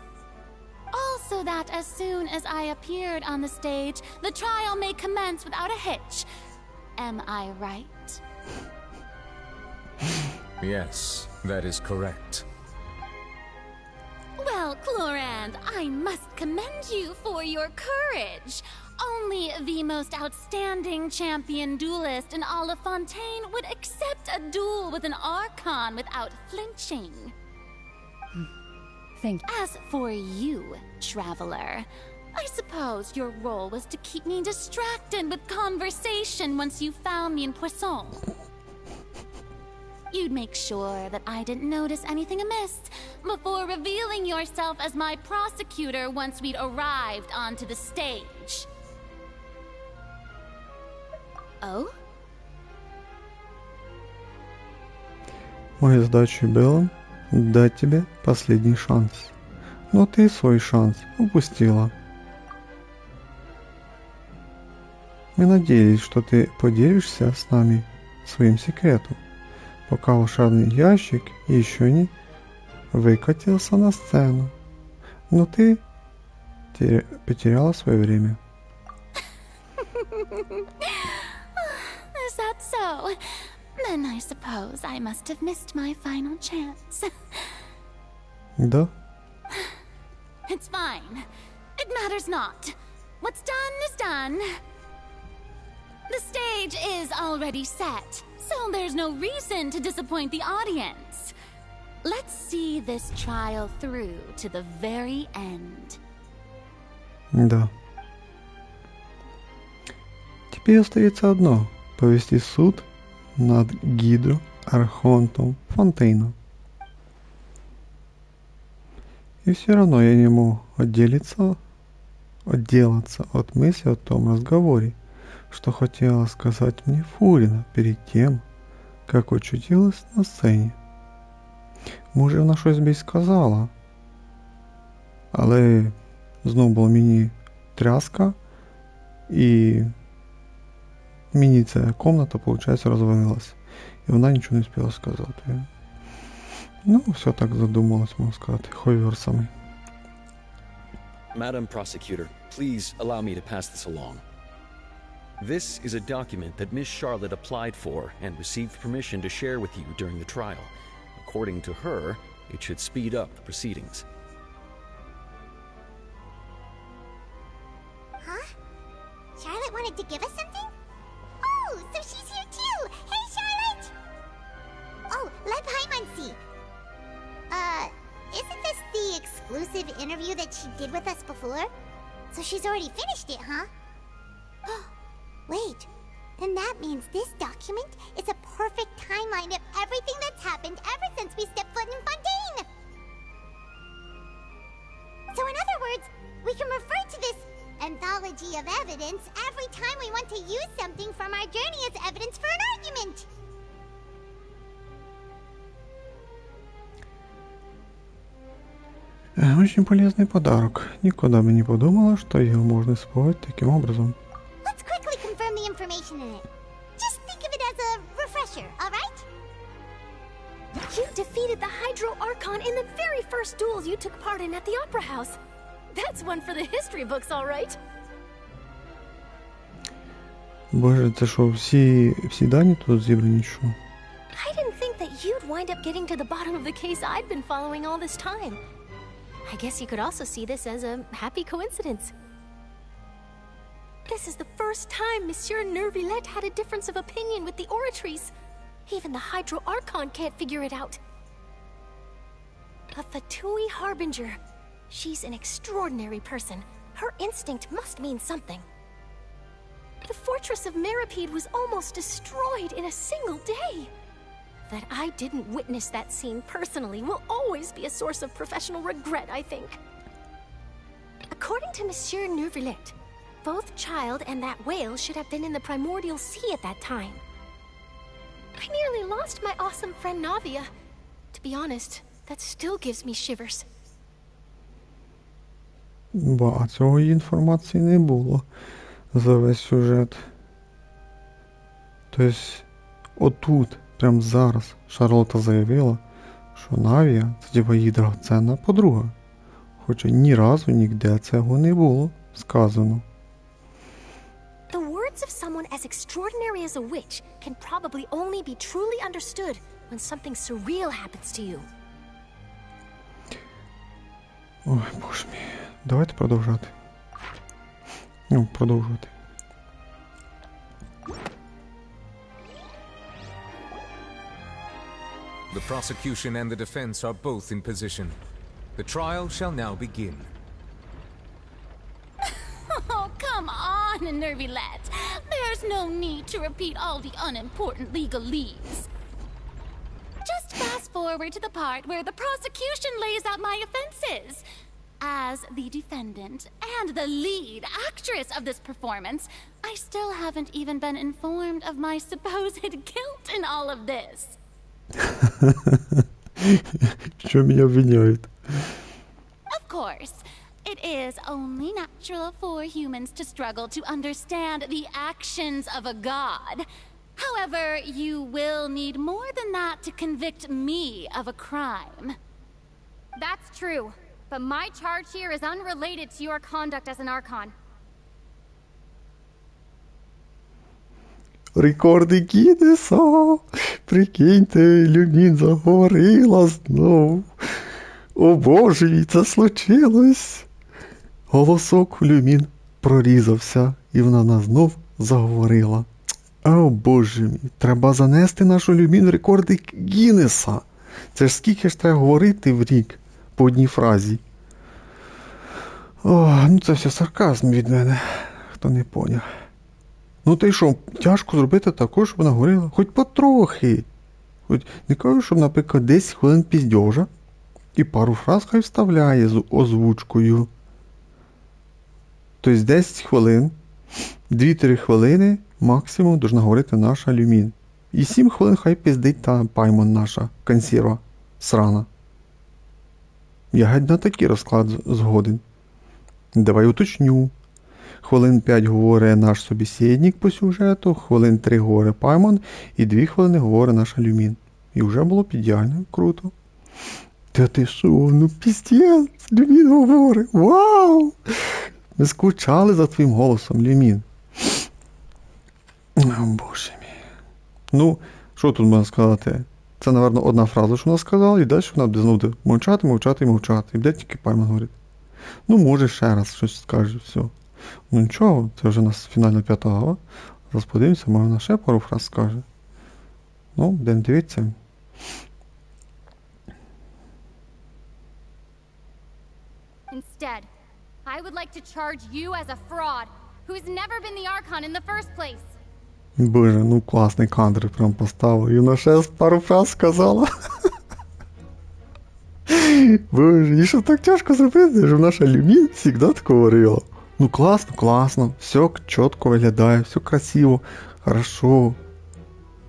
Also that as soon as I appeared on the stage, the trial may commence without a hitch. Am I right? Yes, that is correct. Well, Clorand, I must commend you for your courage. Only the most outstanding champion duelist in all of Fontaine would accept a duel with an Archon without flinching. Thank you. As for you, Traveler, I suppose your role was to keep me distracted with conversation once you found me in Poisson. You'd make sure that I didn't notice anything amiss before revealing yourself as my prosecutor once we'd arrived onto the stage. Oh? Моей задачей было дать тебе последний шанс. Но ты свой шанс упустила. Мы надеялись, что ты поделишься с нами своим секретом, пока волшебный ящик еще не выкатился на сцену. Но ты потеряла свое время. Is that so? Then I suppose I must have missed my final chance. Да. It's fine. It matters not. What's done is done. The stage is already set, so there's no reason to disappoint the audience. Let's see this trial through to the very end. Да. Теперь остается одно — повести суд над Гидро-Архонтом Фонтейном. И все равно я не мог отделаться от мысли о том разговоре, что хотела сказать мне Фурина перед тем, как очутилась на сцені. Може, вона щось би й сказала, але знов була мені тряска, і мені ця комната, виходить, розвалилась. І вона нічого не встигла сказати. Ну, все так задумалось, можна сказати, хойверсами. Madam Prosecutor, please allow me to pass this along. This is a document that Miss Charlotte applied for and received permission to share with you during the trial. According to her, it should speed up the proceedings. Huh? Charlotte wanted to give us something? Oh, so she's here too! Hey, Charlotte! Oh, let Paimon see. Isn't this the exclusive interview that she did with us before? So she's already finished it, huh? Wait, then that means this document is a perfect timeline of everything that's happened ever since we stepped foot in Fontaine! So in other words, we can refer to this anthology of evidence every time we want to use something from our journey as evidence for an argument! Очень полезный подарок. Никогда бы не подумала, что его можно использовать таким образом. Let's quickly confirm the information in it. Just think of it as a refresher, alright? You defeated the Hydro Archon in the very first duels you took part in at the Opera House. That's one for the history books, alright? Боже, це що, всі дані тут зібрані, що? I didn't think that you'd wind up getting to the bottom of the case I'd been following all this time. I guess you could also see this as a happy coincidence. This is the first time Monsieur Nervillette had a difference of opinion with the Oratrice. Even the Hydro Archon can't figure it out. A Fatui Harbinger. She's an extraordinary person. Her instinct must mean something. The fortress of Meripede was almost destroyed in a single day. That I didn't witness that scene personally will always be a source of professional regret, I think. According to Monsieur Nervillette, both Child and that whale should have been in the primordial sea at that time. I nearly lost my awesome friend Navia. To be honest, that still gives me shivers. А цього інформації не було за весь сюжет. Тобто, отут, прямо зараз, Шарлотта заявила, що Навія – це типа її драгоценна подруга. Хоча ні разу ніде цього не було сказано. The words of someone as extraordinary as a witch can probably only be truly understood when something surreal happens to you. Ой, боже мій. Давайте продовжувати. Продовжувати. The prosecution and the defense are both in position. The trial shall now begin. Oh, come on, Nervillette. There's no need to repeat all the unimportant legalese. Just fast forward to the part where the prosecution lays out my offenses. As the defendant and the lead actress of this performance, I still haven't even been informed of my supposed guilt in all of this. Что меня обвиняют? Of course, it is only natural for humans to struggle to understand the actions of a god. However, you will need more than that to convict me of a crime. That's true, but my charge here is unrelated to your conduct as an Archon. Рекорди Гіннеса! Прикиньте, Люмін заговорила знов. О боже, це случилось! Голосок у Люмін прорізався, і вона знов заговорила. О боже мій, треба занести нашу Люмін в рекорди Гіннеса. Це ж скільки ж треба говорити в рік по одній фразі. О, ну це все сарказм від мене, хто не поняв. Ну та й що, тяжко зробити також, щоб вона говорила? Хоч потрохи. Хоч не кажу, щоб, наприклад, 10 хвилин піздьожа і пару фраз хай вставляє з озвучкою. Тобто 10 хвилин, 2-3 хвилини максимум должна говорити наша Люмін. І 7 хвилин хай пиздить та Паймон наша консерва срана. Я геть на такий розклад згоден. Давай уточню. Хвилин 5 говорить наш собеседник по сюжету, хвилин 3 говорить Паймон і 2 хвилини говорить наша Люмін. І вже було б ідеально, круто. Та ти що, ну піздець, Люмін говорить, вау! Ми скучали за твоїм голосом, Люмін. О, боже мій. Ну, що тут можна сказати? Це, напевно, одна фраза, що вона сказала, і далі вона буде знову мовчати, мовчати і мовчати. І буде тільки Паймон говорить. Ну, може, ще раз щось скаже, все. Ну нічого, це вже у нас фінальна 5 глава. Зараз подивимося, може вона ще пару фраз скаже. Ну, будемо дивитися. Instead, I would like to charge you as a fraud, who's never been the Archon in the first place. Боже, ну класний кадр прям поставив. І вона ще пару фраз сказала. Боже, і що так тяжко зробити, що наша Люмін завжди так говорила. Ну класно, класно, все чітко виглядає, все красиво, хорошо,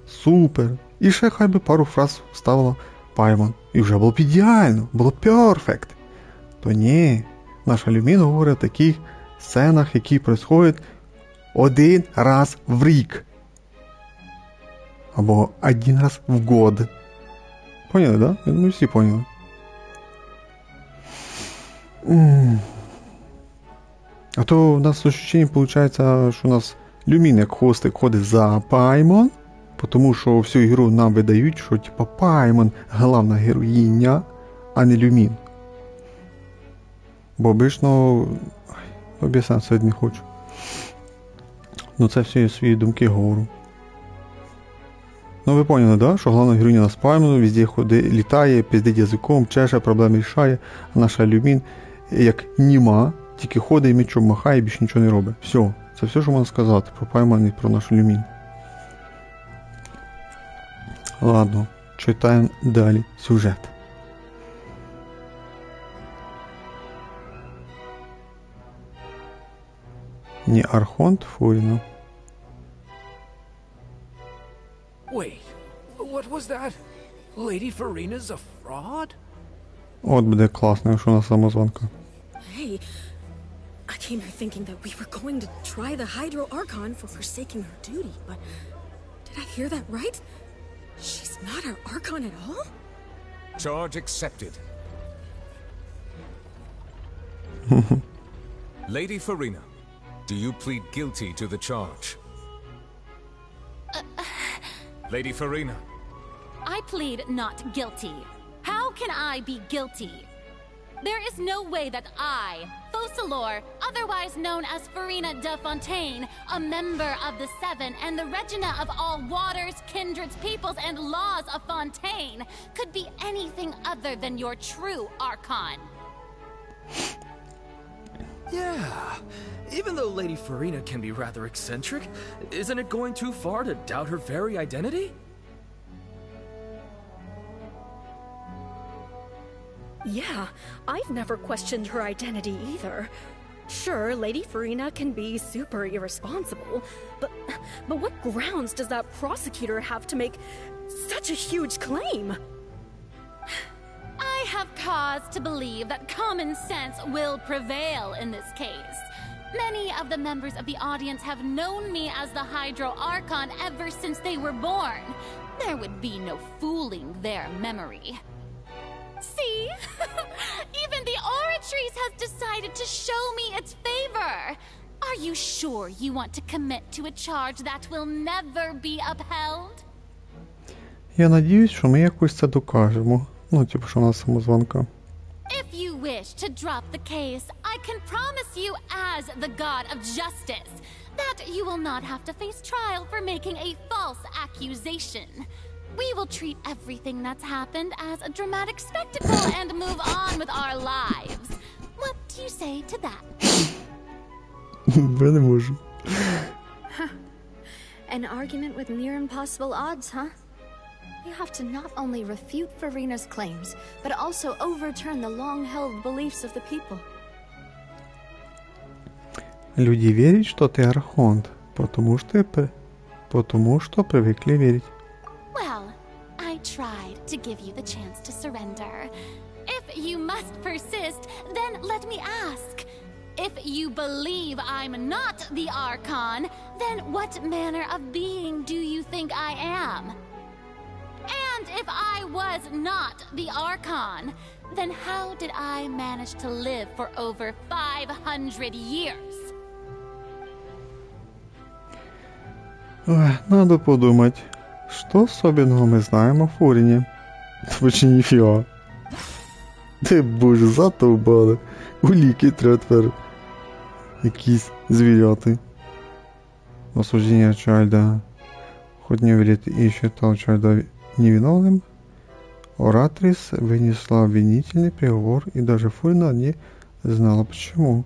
супер. І ще хай би пару фраз вставила Паймон. І вже було б ідеально, було перфект. То ні, наша Люмін говорить о таких сценах, які происходять один раз в рік. Або один раз в год. Поняли, да? Я думаю, всі поняли. А то у нас ощущение получается, що у нас Люмін як хвостик ходить за Паймон, тому що всю ігру нам видають, що типа Паймон головна героїня, а не Люмін. Бо обично... об'ясняти це не хочу. Ну це всі свої думки говорю. Ну ви поняли, да? Що головна героїня нас Паймону, везде ходить, літає, пиздить язиком, чеше, проблеми рішає, а наша Люмін як німа, тільки ходить і мечом махає і більше нічого не робить. Все. Це все, що можна сказати про Паймон і про нашу Люмін. Ладно, читаємо далі сюжет. Не Архонт Фуріна. Wait, what was that? Lady Farina's a fraud? От буде класно, якщо вона самозванка. Hey, I came here thinking that we were going to try the Hydro Archon for forsaking her duty, but did I hear that right? She's not our Archon at all? Charge accepted. Lady Farina, do you plead guilty to the charge? Lady Farina. I plead not guilty. How can I be guilty? There is no way that I, Focalor, otherwise known as Farina de Fontaine, a member of the Seven and the Regina of all waters, kindreds, peoples, and laws of Fontaine, could be anything other than your true Archon. Yeah, even though Lady Farina can be rather eccentric, isn't it going too far to doubt her very identity? Yeah, I've never questioned her identity either. Sure, Lady Farina can be super irresponsible, but what grounds does that prosecutor have to make such a huge claim? I have cause to believe that common sense will prevail in this case. Many of the members of the audience have known me as the Hydro Archon ever since they were born. There would be no fooling their memory. See? Even the Oratrice has decided to show me its favor. Are you sure you want to commit to a charge that will never be upheld? Я надіюсь, що ми якось це докажемо. Ну, типу, що вона самозванка. If you wish to drop the case, I can promise you as the God of Justice that you will not have to face trial for making a false accusation. We will treat everything that's happened as a dramatic spectacle and move on with our lives. What do you say to that? Я не можу. An argument with near impossible odds, huh? You have to not only refute Farina's claims, but also overturn the long-held beliefs of the people. Люди верят, что ты Архонт, потому что привыкли верить. Well, I tried to give you the chance to surrender. If you must persist, then let me ask. If you believe I'm not the Archon, then what manner of being do you think I am? And If I was not the Archon, then how did I manage to live for over 500 years? Ой, надо подумать, что особенного мы знаем о Фурине. Вообще нифига. Ти боже, затовбали. Уліки тепер. Якісь звіряти. Осуждение Чайльда. Хоть не верит и считал Чайльда невиновным, Оратрис вынесла обвинительный приговор, и даже Фурина не знала почему.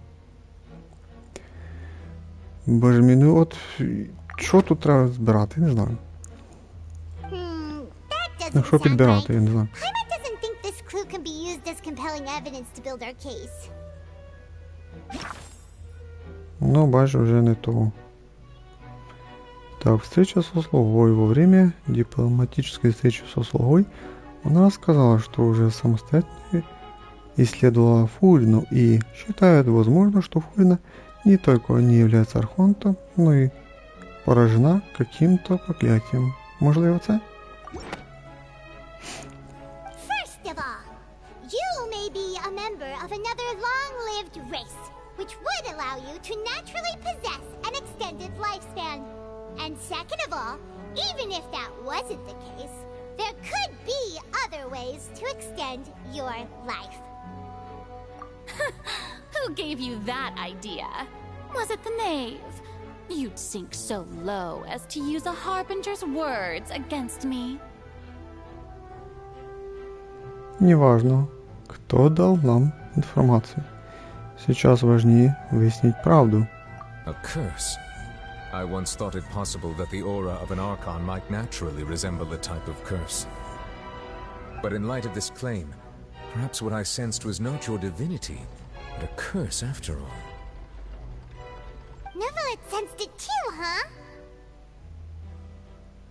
Боже мій, ну от що тут треба збирати, не знаю. Ну що підбирати, я не знаю. Paimon doesn't think this clue can be used as compelling evidence to build our case. Ну, бачу, уже не то. Так, встреча со слугой. Во время дипломатической встречи со слугой она рассказала, что уже самостоятельно исследовала Фурину и считает возможно, что Фурина не только не является архонтом, но и поражена каким-то проклятием. Можливо, це? First of all, you may be a member of another long-lived race, which would allow you to naturally possess an extended lifespan. And second of all, even if that wasn't the case, there could be other ways to extend your life. Who gave you that idea? Was it the knave? You'd sink so low as to use a harbinger's words against me. Неважно, кто дал нам информацию. Сейчас важнее выяснить правду. A curse. I once thought it possible that the aura of an Archon might naturally resemble the type of curse. But in light of this claim, perhaps what I sensed was not your divinity, but a curse after all. Neverlet sensed it too, huh?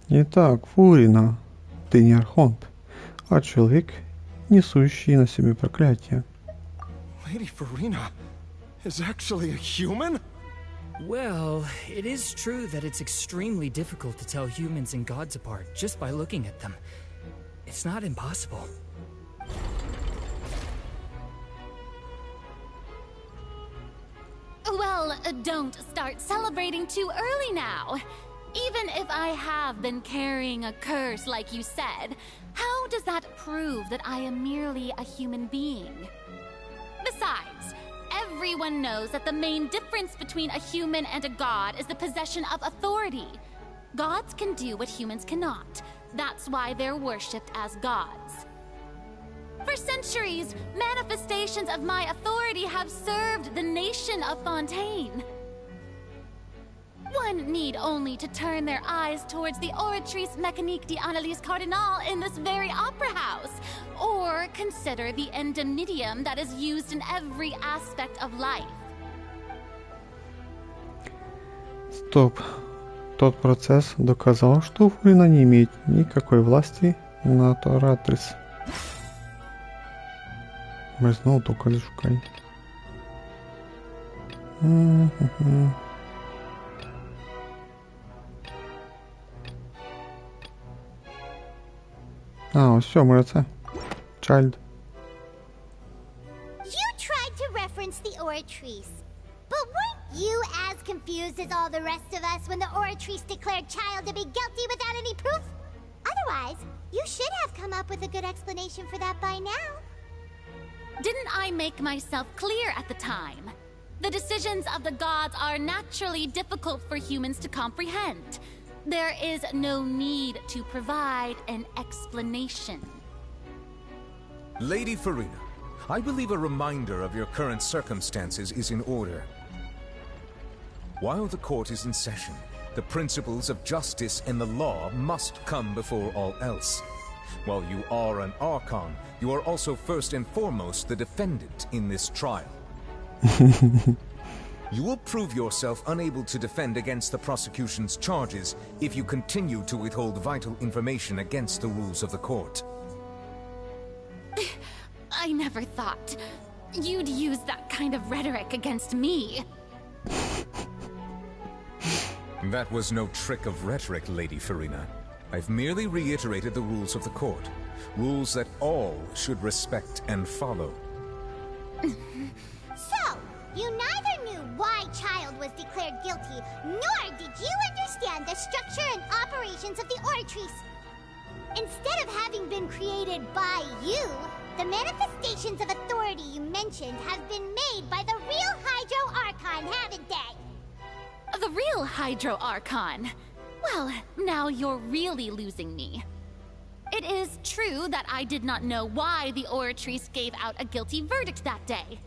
Итак, Фурина, ты не архонт, а человек, несущий на себе проклятие. Lady Farina is actually a human? Well, it is true that it's extremely difficult to tell humans and gods apart just by looking at them. It's not impossible. Well, don't start celebrating too early now. Even if I have been carrying a curse like you said, how does that prove that I am merely a human being? Besides, everyone knows that the main difference between a human and a god is the possession of authority. Gods can do what humans cannot. That's why they're worshipped as gods. For centuries, manifestations of my authority have served the nation of Fontaine. One need only to turn their eyes towards the Oratrice Mécanique d'Analyse Cardinal in this very opera house, or consider the endemnitium that is used in every aspect of life. Стоп. Тот процесс доказал, что Фурина не имеет никакой власти над Оратрис. Мы снова только лишь шукаем. А, все, мы это. Child. You tried to reference the Oratrice, but weren't you as confused as all the rest of us when the Oratrice declared Child to be guilty without any proof? Otherwise, you should have come up with a good explanation for that by now. Didn't I make myself clear at the time? The decisions of the gods are naturally difficult for humans to comprehend. There is no need to provide an explanation. Lady Farina, I believe a reminder of your current circumstances is in order. While the court is in session, the principles of justice and the law must come before all else. While you are an Archon, you are also first and foremost the defendant in this trial. You will prove yourself unable to defend against the prosecution's charges if you continue to withhold vital information against the rules of the court. I never thought you'd use that kind of rhetoric against me. That was no trick of rhetoric, Lady Farina. I've merely reiterated the rules of the court. Rules that all should respect and follow. So, you neither knew why Child was declared guilty, nor did you understand the structure and operations of the Oratrice. Instead of having been created by you, the manifestations of authority you mentioned have been made by the real Hydro Archon, haven't they? The real Hydro Archon? Well, now you're really losing me. It is true that I did not know why the Oratrice gave out a guilty verdict that day.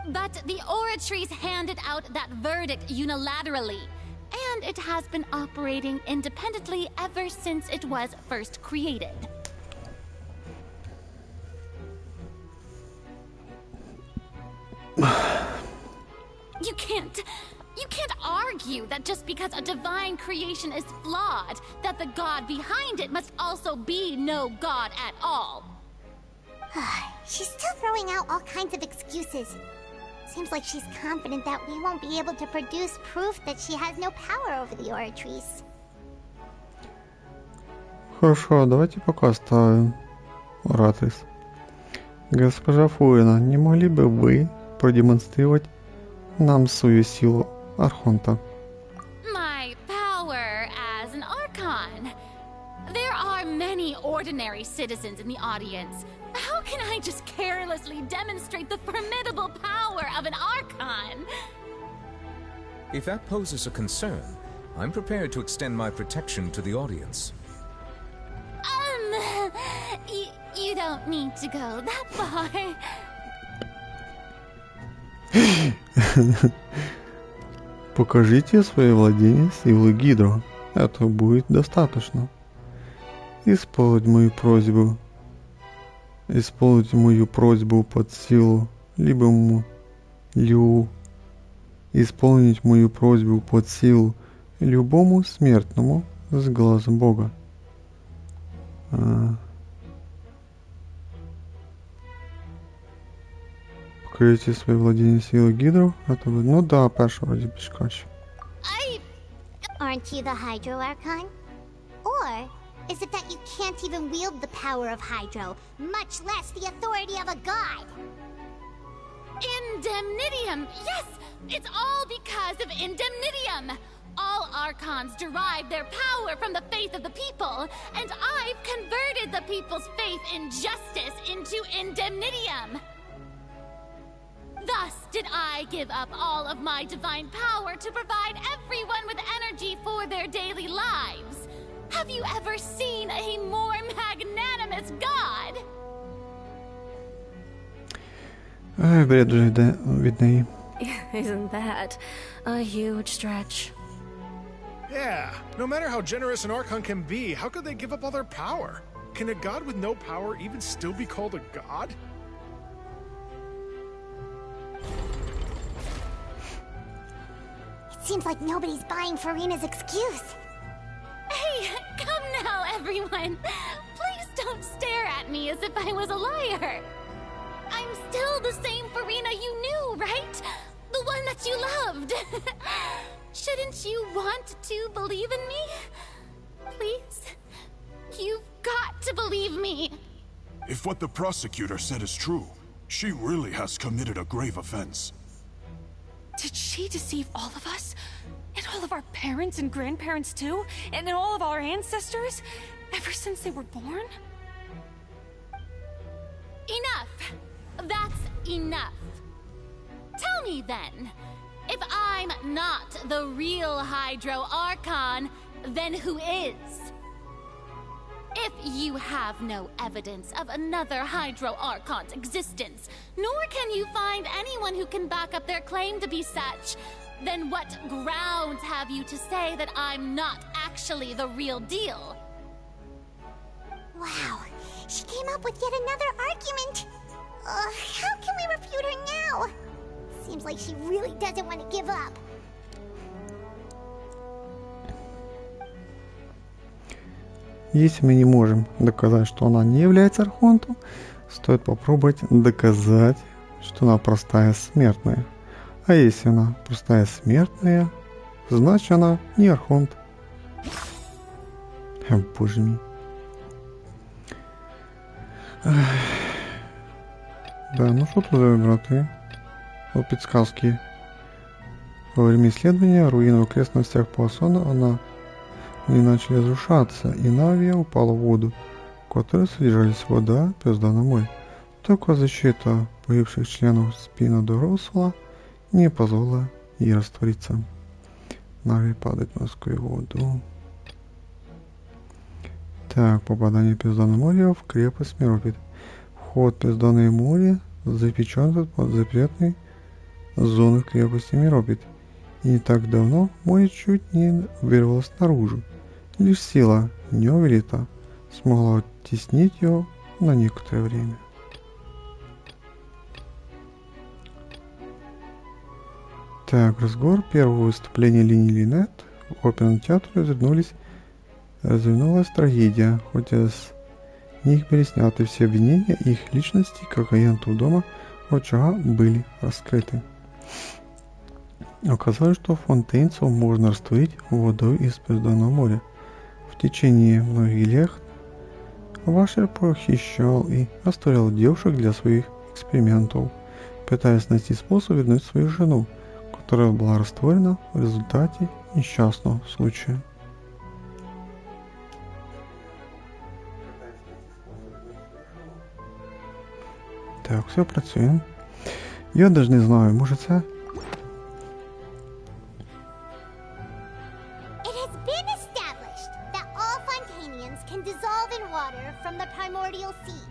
But the Oratrice handed out that verdict unilaterally, and it has been operating independently ever since it was first created. You can't argue that just because a divine creation is flawed, that the god behind it must also be no god at all. She's still throwing out all kinds of excuses. Seems like she's confident that we won't be able to produce proof that she has no power over the Oratrice. Хорошо, давайте пока оставим Oratrice. Госпожа Фурина, не могли бы вы продемонстрировать нам свою силу Архонта? My power as an Archon. There are many ordinary citizens in the audience. How can I just carelessly demonstrate the formidable power of an Archon? If that poses a concern, I'm prepared to extend my protection to the audience. You don't need to go that far. Покажите свое владение силой Гидро. Это будет достаточно. Исполнить мою просьбу под силу исполнить мою просьбу под силу любому смертному с глазом Бога. Покажите свое владение силой Гидро. Это будет, ну да, перше вроде більш краще. Aren't you the Hydro Archon? Or is it that you can't even wield the power of Hydro, much less the authority of a god? Indemnitium! Yes! It's all because of Indemnitium! All Archons derive their power from the faith of the people, and I've converted the people's faith in justice into Indemnitium! Thus did I give up all of my divine power to provide everyone with energy for their daily lives. Have you ever seen a more magnanimous god? Бред уже від неї. Isn't that a huge stretch? Yeah, no matter how generous an Archon can be, how could they give up all their power? Can a god with no power even still be called a god? It seems like nobody's buying Furina's excuse. Hey, come now, everyone. Please don't stare at me as if I was a liar. I'm still the same Furina you knew, right? The one that you loved. Shouldn't you want to believe in me? Please? You've got to believe me. If what the prosecutor said is true, she really has committed a grave offense. Did she deceive all of us? And all of our parents and grandparents too? And all of our ancestors? Ever since they were born? Enough! That's enough. Tell me then, if I'm not the real Hydro Archon, then who is? If you have no evidence of another Hydro Archon's existence, nor can you find anyone who can back up their claim to be such, then what grounds have you to say that I'm not actually the real deal? Wow, she came up with yet another argument. How can we refute her now? Seems like she really doesn't want to give up. Если мы не можем доказать, что она не является Архонтом, стоит попробовать доказать, что она простая смертная. А если она простая смертная, значит она не Архонт. Боже мій. Да, ну что тут выбрать? Вот подсказки. Во время исследования руин в окрестностях Пуассона они начали разрушаться, и Навия упала в воду, в которой содержались вода, пизда на море. Только защита погибших членов спина Доросла не позволила ей раствориться. Навия падает в морскую воду. Так, попадание в Пизданое море в крепость Меропит. Вход в Пизданое море запечатан под запретной зоной крепости Меропит. И не так давно море чуть не вырвалось наружу. Лишь сила Неоверита смогла оттеснить его на некоторое время. Так, разговор первого выступления Линии Линет в оперном театре развернулась трагедия, хоть из них были сняты все обвинения, их личности, как агентов дома Очага, были раскрыты. Оказалось, что фонтейнцев можно растворить водой из Пизданого моря. В течение многих лет Вашер похищал и растворял девушек для своих экспериментов, пытаясь найти способ вернуть свою жену, которая была растворена в результате несчастного случая. Так, все працює. Я даже не знаю, може це? It has been established that all Fontanians can dissolve in water from the primordial sea.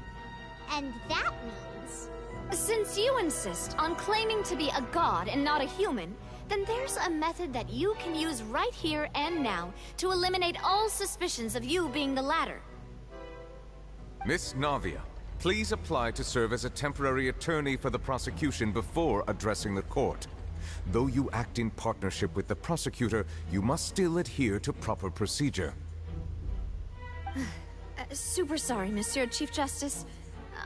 And that means... Since you insist on claiming to be a god and not a human, then there's a method that you can use right here and now to eliminate all suspicions of you being the latter. Miss Navia, please apply to serve as a temporary attorney for the prosecution before addressing the court. Though you act in partnership with the prosecutor, you must still adhere to proper procedure. Super sorry, Monsieur Chief Justice.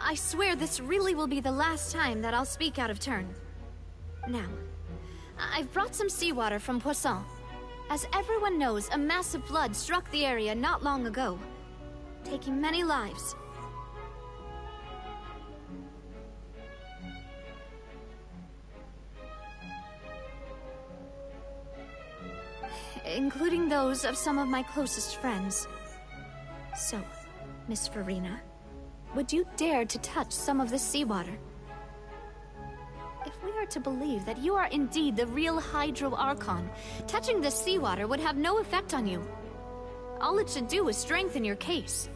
I swear this really will be the last time that I'll speak out of turn. Now, I've brought some seawater from Poisson. As everyone knows, a massive flood struck the area not long ago, taking many lives. Including those of some of my closest friends. So, Miss Farina, would you dare to touch some of this seawater? If we are to believe that you are indeed the real Hydro Archon, touching this seawater would have no effect on you. All it should do is strengthen your case.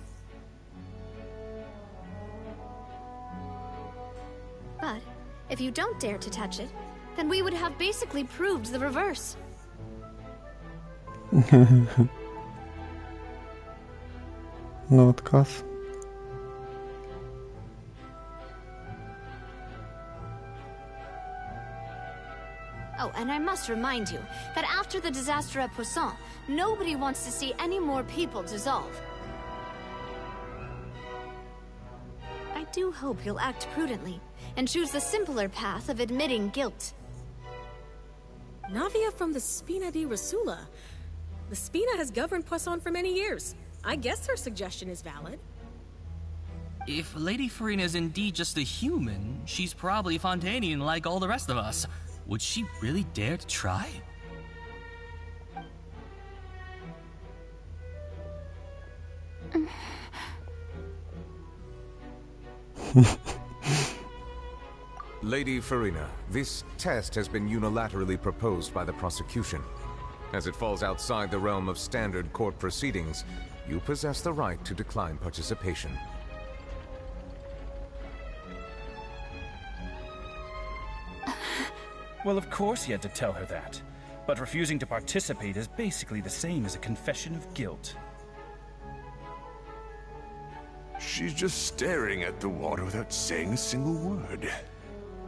But, if you don't dare to touch it, then we would have basically proved the reverse. No отказ. Oh, and I must remind you that after the disaster at Poisson, nobody wants to see any more people dissolve. I do hope you'll act prudently and choose the simpler path of admitting guilt. Navia from the Spina di Rasula. The Spina has governed Poisson for many years. I guess her suggestion is valid. If Lady Farina is indeed just a human, she's probably Fontanian like all the rest of us. Would she really dare to try? Lady Farina, this test has been unilaterally proposed by the prosecution. As it falls outside the realm of standard court proceedings, you possess the right to decline participation. Well, of course he had to tell her that. But refusing to participate is basically the same as a confession of guilt. She's just staring at the water without saying a single word.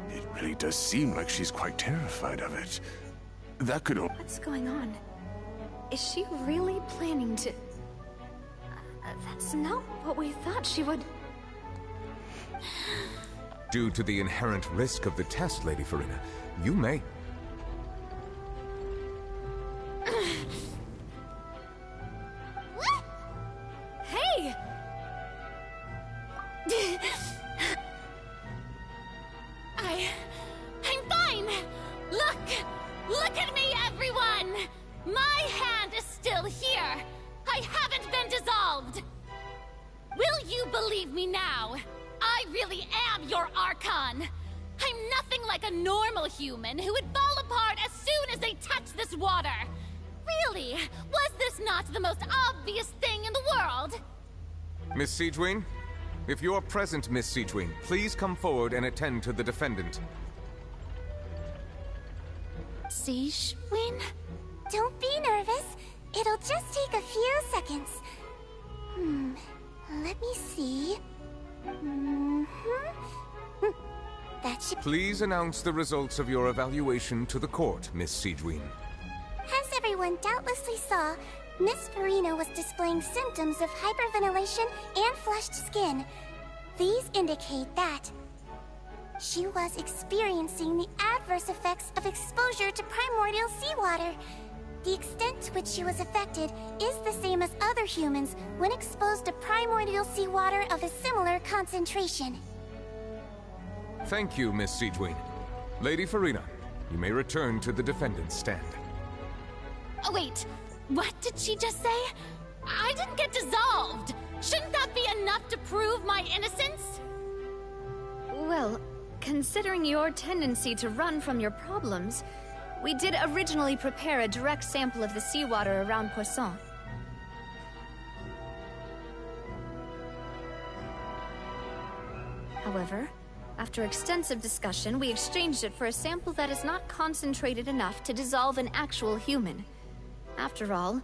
It really does seem like she's quite terrified of it. That could... What's going on? Is she really planning to... that's not what we thought she would... Due to the inherent risk of the test, Lady Farina, you may... What? okay! I'm fine! Look at me, everyone! My hand is still here! I haven't been dissolved! Will you believe me now? I really am your Archon! I'm nothing like a normal human who would fall apart as soon as they touch this water! Really? Was this not the most obvious thing in the world? Miss Siegewin? If you are present, Miss Siegewin, please come forward and attend to the defendant. Siegewin? Don't be nervous. It'll just take a few seconds. Let me see. That should... Please announce the results of your evaluation to the court, Miss Siegewin. As everyone doubtlessly saw, Miss Farina was displaying symptoms of hyperventilation and flushed skin. These indicate that she was experiencing the adverse effects of exposure to primordial seawater. The extent to which she was affected is the same as other humans when exposed to primordial seawater of a similar concentration. Thank you, Miss Siegewin. Lady Farina, you may return to the defendant's stand. Oh, wait. What did she just say? I didn't get dissolved! Shouldn't that be enough to prove my innocence? Well, considering your tendency to run from your problems, we did originally prepare a direct sample of the seawater around Poisson. However, after extensive discussion, we exchanged it for a sample that is not concentrated enough to dissolve an actual human. After all,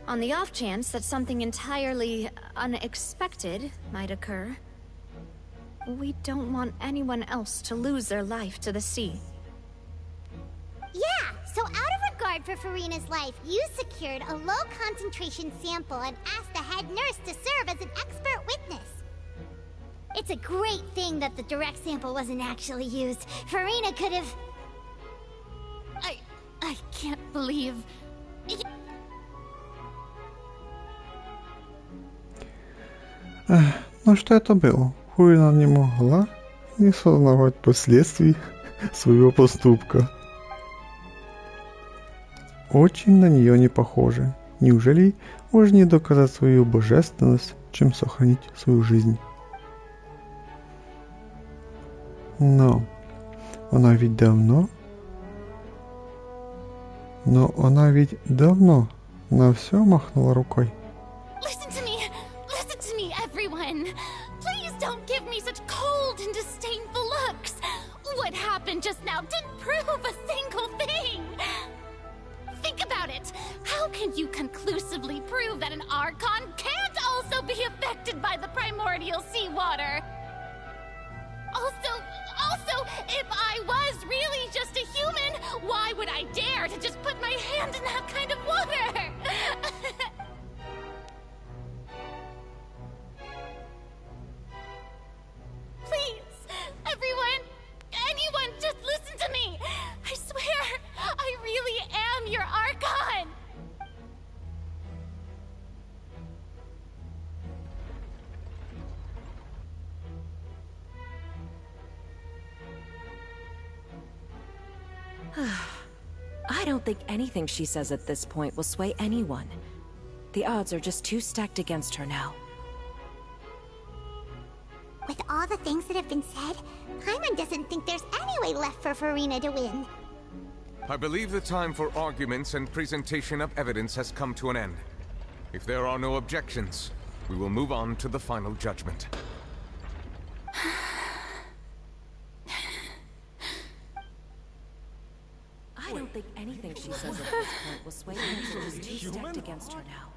on the off chance that something entirely unexpected might occur, we don't want anyone else to lose their life to the sea. Yeah, so out of regard for Farina's life, you secured a low-concentration sample and asked the head nurse to serve as an expert witness. It's a great thing that the direct sample wasn't actually used. Farina could have... I can't believe... Ну что это было? Фурина не могла не сознавать последствий своего поступка. Очень на нее не похоже. Неужели важнее доказать свою божественность, чем сохранить свою жизнь? Но она ведь давно на все махнула рукой. Listen to me, everyone. Please don't give me such cold and disdainful looks. What happened just now didn't prove a single thing. Think about it. How can you conclusively prove that an Archon can't also be affected by the primordial seawater? Also, if I was really just a human, why would I dare to just put my hand in that kind of water? Please, everyone, anyone, just listen to me. I swear, I really am your Archon. I don't think anything she says at this point will sway anyone. The odds are just too stacked against her now. With all the things that have been said, Paimon doesn't think there's any way left for Farina to win. I believe the time for arguments and presentation of evidence has come to an end. If there are no objections, we will move on to the final judgment. I don't think anything she says at this point will sway anyone. She's too stacked against her now.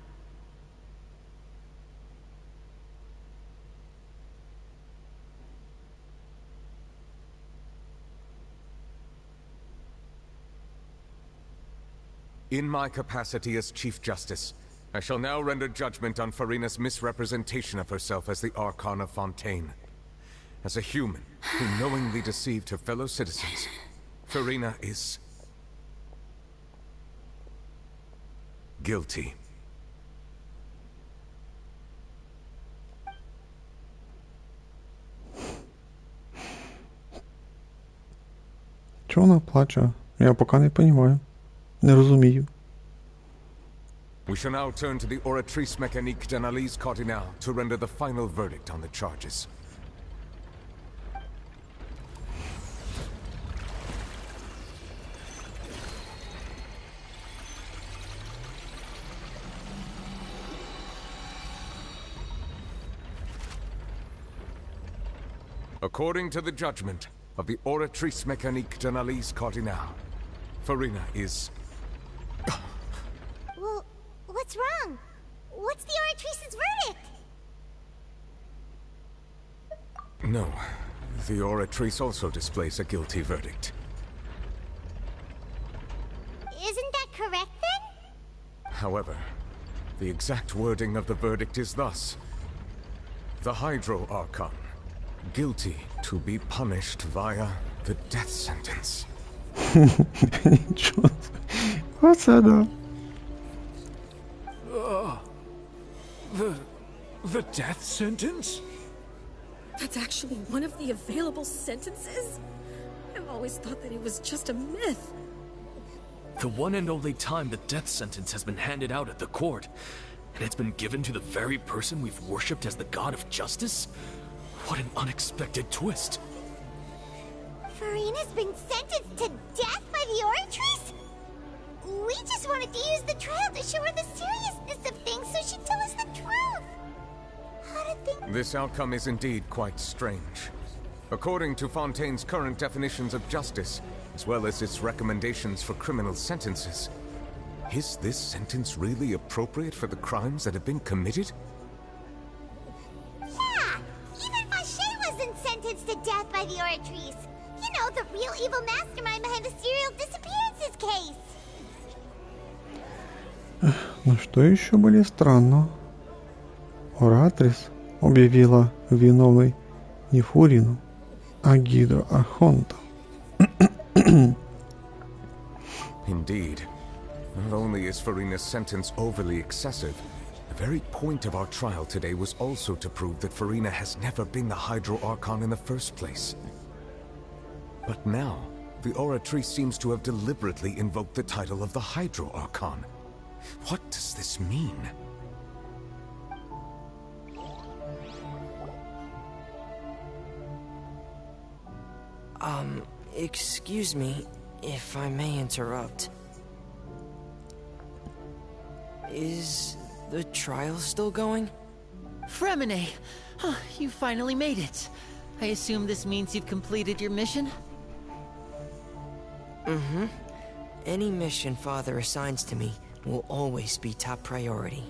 In my capacity as Chief Justice, I shall now render judgment on Farina's misrepresentation of herself as the Archon of Fontaine. As a human who knowingly deceived her fellow citizens, Farina is... guilty. Чого вона плаче? Я поки не розумію. Не розумію. We shall now turn to the oratrice mécanique d'analyse cardinale to render the final verdict on the charges. According to the judgment of the oratrice mécanique d'analyse cardinale, Farina is... Well, what's wrong? What's the oratrice's verdict? No. The oratrice also displays a guilty verdict. Isn't that correct then? However, the exact wording of the verdict is thus. The Hydro Archon, guilty to be punished via the death sentence. What's that? The death sentence? That's actually one of the available sentences? I've always thought that it was just a myth. The one and only time the death sentence has been handed out at the court, and it's been given to the very person we've worshipped as the god of justice? What an unexpected twist. Farina's been sentenced to death by the oratrice? We just wanted to use the trial to show her the seriousness of things so she'd tell us the truth. How did things... This outcome is indeed quite strange. According to Fontaine's current definitions of justice, as well as its recommendations for criminal sentences, is this sentence really appropriate for the crimes that have been committed? Yeah! Even Fache wasn't sentenced to death by the oratrice. You know, the real evil mastermind behind the serial disappearances case. Но что еще более странно, Оратрис объявила виновной не Фурину, а Гидро Архонта. Indeed. Not only is Farina's sentence overly excessive, the very point of our trial today was also to prove that Farina has never been the Hydro Archon in the first place. But now, the oratrice seems to have deliberately invoked the title of the Hydro Archon. What does this mean? Excuse me, if I may interrupt. Is the trial still going? Fremine! You finally made it. I assume this means you've completed your mission? Mm-hmm. Any mission Father assigns to me will always be top priority.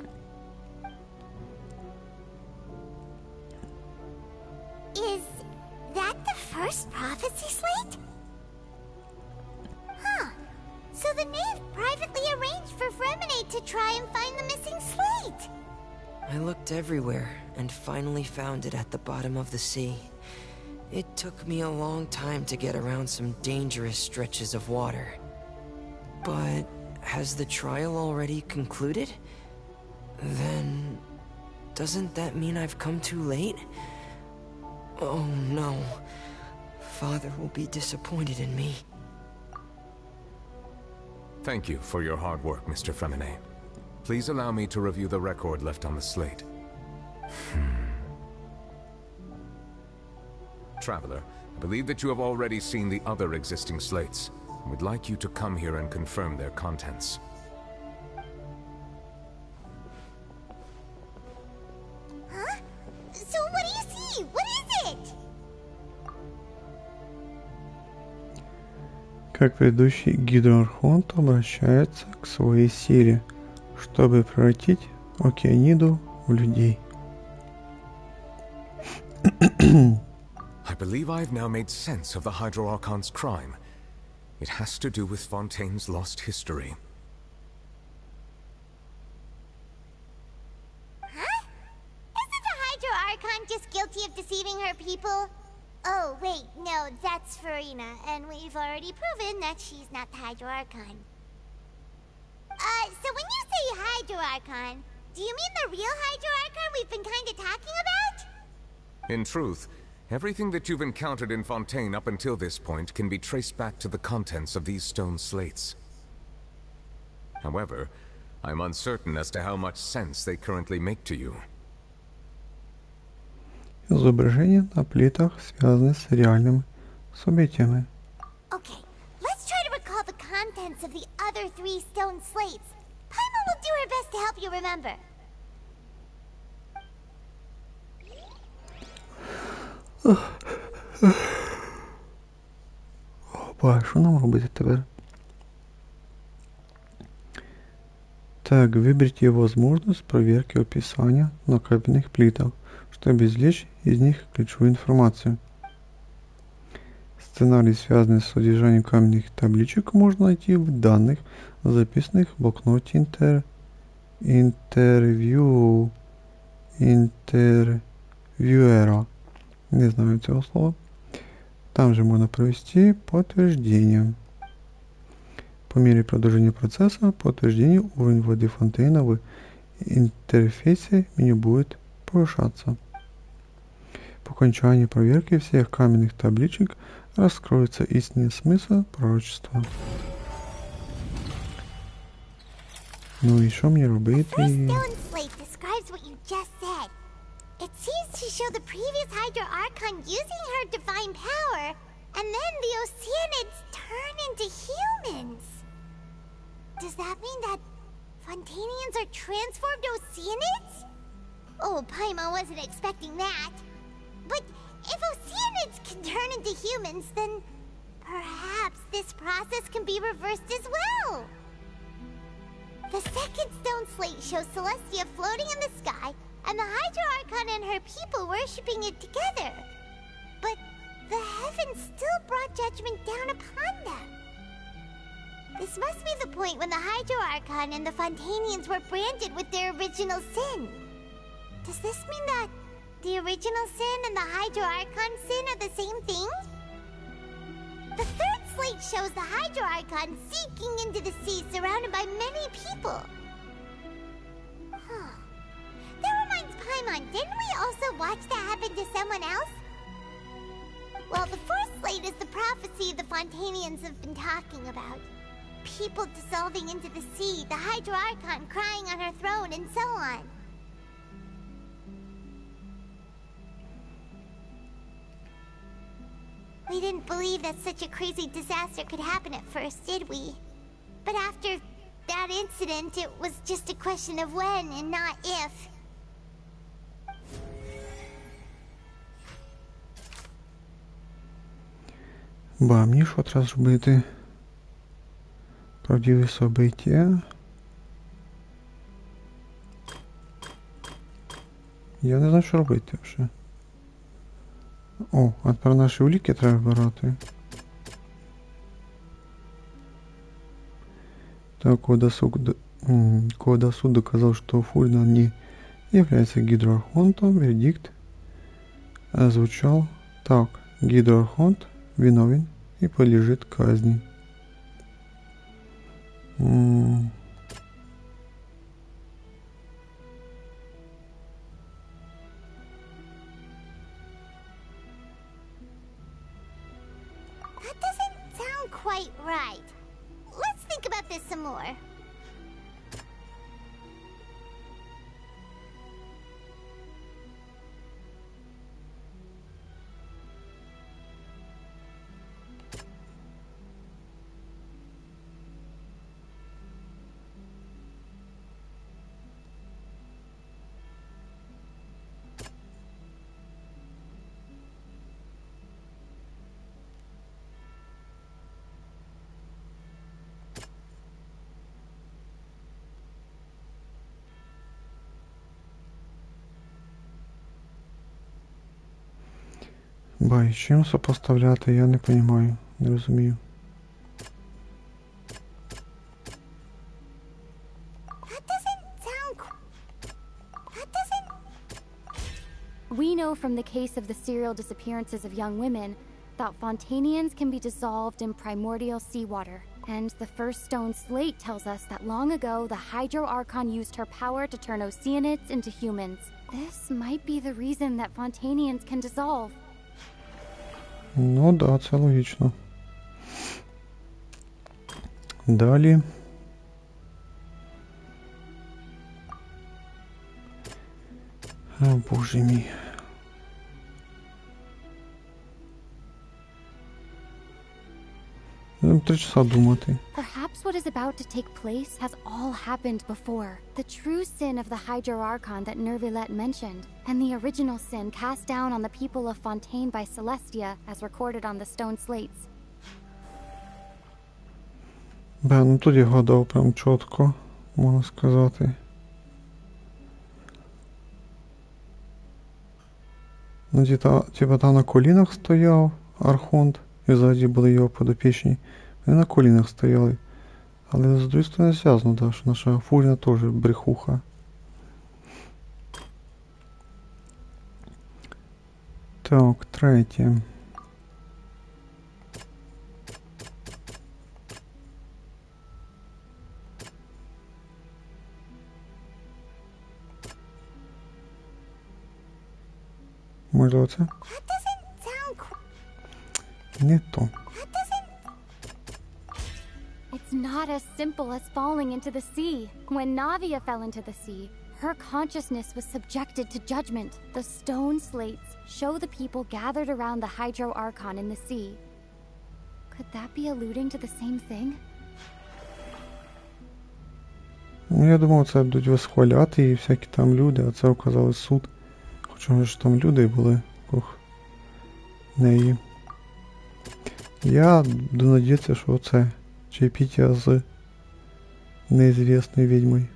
Is that the first prophecy slate? Huh. So the knave privately arranged for Fremine to try and find the missing slate. I looked everywhere and finally found it at the bottom of the sea. It took me a long time to get around some dangerous stretches of water. But has the trial already concluded? Then doesn't that mean I've come too late? Oh no. Father will be disappointed in me. Thank you for your hard work, Mr. Fremine. Please allow me to review the record left on the slate. Traveler, I believe that you have already seen the other existing slates. I would like you to come here and confirm their contents. Huh? So what do you see? What is it? Как ведущий Гидроархонт обращается к своей силе, чтобы превратить Океаниду в людей. I believe I have now made sense of the Hydro Archon's crime. It has to do with Fontaine's lost history. Huh? Isn't the Hydro Archon just guilty of deceiving her people? Oh, wait, no, that's Farina, and we've already proven that she's not the Hydro Archon. So when you say Hydro Archon, do you mean the real Hydro Archon we've been kinda talking about? In truth, Everything that you've encountered in Fontaine up until this point can be traced back to the contents of these stone slates. However, I'm uncertain as to how much sense they currently make to you. Изображения на плитах связаны с реальными событиями. Okay, let's try to recall the contents of the other 3 stone slates. Paimon will do her best to help you remember. Опа, що нам робити тепер? Так, выберите возможность проверки описания на каменных плитах, чтобы извлечь из них ключевую информацию. Сценарий, связанный с содержанием каменных табличек, можно найти в данных, записанных в блокноте интервьюера. Не знаю этого слова. Там же можно провести подтверждение. По мере продолжения процесса подтверждения уровень воды фонтейна в интерфейсе меню будет повышаться. По окончании проверки всех каменных табличек раскроется истинный смысл пророчества. Ну и что мне робити? It seems to show the previous Hydra Archon using her divine power, and then the Oceanids turn into humans. Does that mean that Fontanians are transformed Oceanids? Oh, Paimon wasn't expecting that. But if Oceanids can turn into humans, then perhaps this process can be reversed as well. The second stone slate shows Celestia floating in the sky, and the Hydra Archon and her people worshipping it together. But the heavens still brought judgment down upon them. This must be the point when the Hydra Archon and the Fontanians were branded with their original sin. Does this mean that the original sin and the Hydra Archon sin are the same thing? The third slate shows the Hydra Archon seeking into the sea surrounded by many people. That reminds Paimon, didn't we also watch that happen to someone else? Well, the fourth slate is the prophecy the Fontanians have been talking about. People dissolving into the sea, the Hydra Archon crying on her throne, and so on. We didn't believe that such a crazy disaster could happen at first, did we? But after that incident, it was just a question of when and not if. Ба, мені що треба зробити? Правдиві события. Я не знаю, що робити вже. О, а тепер наші уліки треба вибирати. Так, когда суд доказал, что Фульна не является гидроархонтом, вердикт звучал так. Гидроархонт виновен и подлежит казни. That doesn't sound quite right. Let's think about this some more. Ба, і з чим сопоставляти, я не розумію, не розумію. We know from the case of the serial disappearances of young women that Fontanians can be dissolved in primordial seawater. And the first stone slate tells us that long ago, the Hydro Archon used her power to turn Oceanids into humans. This might be the reason that Fontanians can dissolve. Ну да, це логічно. Далі. О, боже мій. Будемо 3 часа думати. Perhaps what is about to take place has all happened before. The true sin of the Hydro Archon that Nervilet mentioned, and the original sin cast down on the people of Fontaine by Celestia, as recorded on the stone slates. Бе, ну тут я гадав прям чітко, можна сказати. Ну, типа там на колінах стояв Архонт, і ззаді були його подопічні. Вони на колінах стояли. Але з другої сторони зв'язано, да, що наша Фурія теж брехуха. Так, третє. Можливо це? Не то. It's not as simple as falling into the sea. When Navia fell into the sea, her consciousness was subjected to judgment. The stone slates show the people gathered around the Hydro Archon in the sea. Could that be alluding to the same thing? Ну, я думав, це будуть восхваляти і всякі там люди, а це оказалось суд. Хоча ж там люди були кох неї. Я буду надіятися, що це чаепітія з неізвісною відьмою.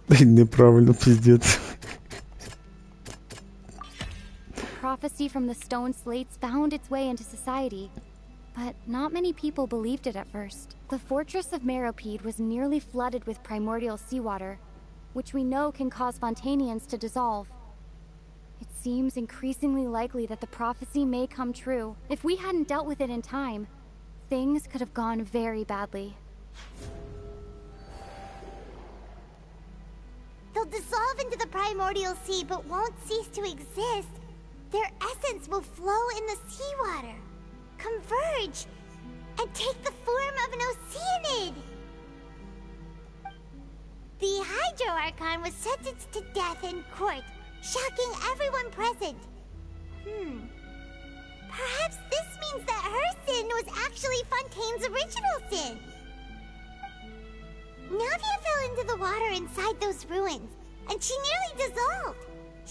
Неправильно, піздець. Prophecy from the stone slates found its way into society, but not many people believed it at first. The fortress of Meropide was nearly flooded with primordial seawater, which we know can cause Fontainians to dissolve. It seems increasingly likely that the prophecy may come true. If we hadn't dealt with it in time, things could have gone very badly. They'll dissolve into the primordial sea but won't cease to exist. Their essence will flow in the seawater, converge, and take the form of an Oceanid. The Hydro Archon was sentenced to death in court, shocking everyone present. Perhaps this means that her sin was actually Fontaine's original sin. Navia fell into the water inside those ruins, and she nearly dissolved.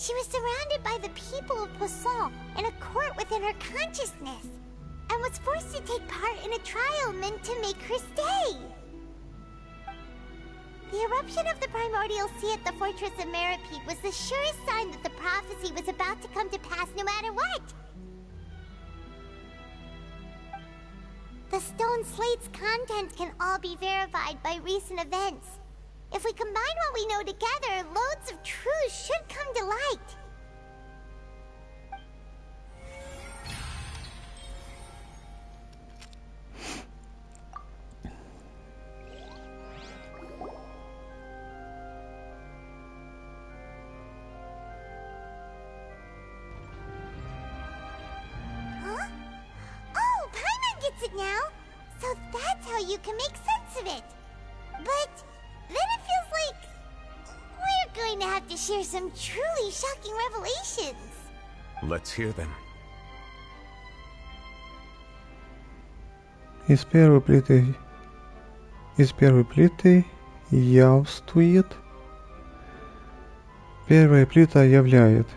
She was surrounded by the people of Poisson in a court within her consciousness, and was forced to take part in a trial meant to make her stay. The eruption of the primordial sea at the fortress of Meropide was the surest sign that the prophecy was about to come to pass no matter what. The stone slate's content can all be verified by recent events. If we combine what we know together, loads of truth should come to light. Now, so that's how you can make sense of it. But then it feels like we're going to have to share some truly shocking revelations. Let's hear them. Из первой плиты явствует. Первая плита являет,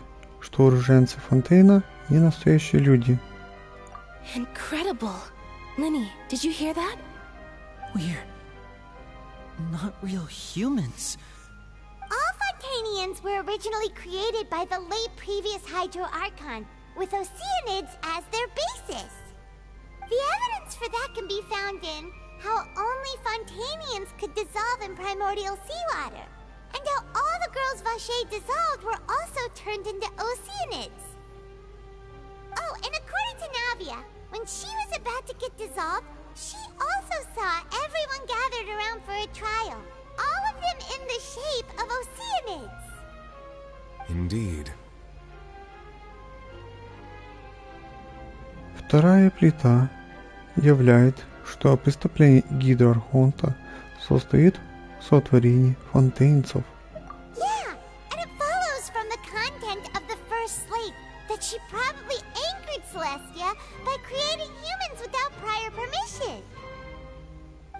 что уроженцы Фонтейна не настоящие люди. Incredible. Linny, did you hear that? We're not real humans. All Fontainians were originally created by the late previous Hydro Archon, with Oceanids as their basis. The evidence for that can be found in how only Fontainians could dissolve in primordial seawater, and how all the girls Vacher dissolved were also turned into Oceanids. Oh, and according to Navia, when she was about to get dissolved, she also saw everyone gathered around for a trial, all of them in the shape of Oceanids. Indeed. Вторая плита являет, что преступление Гидроархонта состоит в сотворении фонтейнцев. Yeah, and it follows from the content of the first slate that she probably angered Celestia by creating humans without prior permission.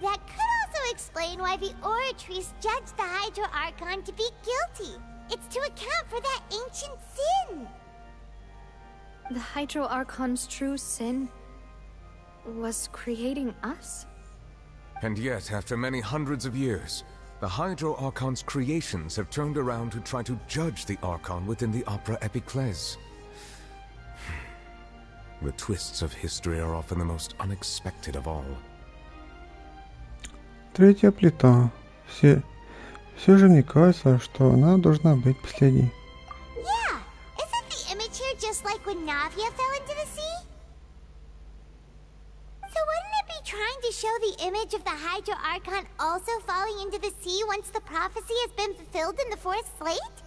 That could also explain why the Oratrice judged the Hydro Archon to be guilty. It's to account for that ancient sin. The Hydro Archon's true sin was creating us? And yet, after many hundreds of years, the Hydro Archon's creations have turned around to try to judge the Archon within the Opera Epiclese. The twists of history are often the most unexpected of all. Третья плита. Все же мне кажется, что она должна быть последней. Yeah, isn't the image here just like when Navia fell into the sea? So wouldn't it be trying to show the image of the Hydro Archon also falling into the sea once the prophecy has been fulfilled in the fourth slate?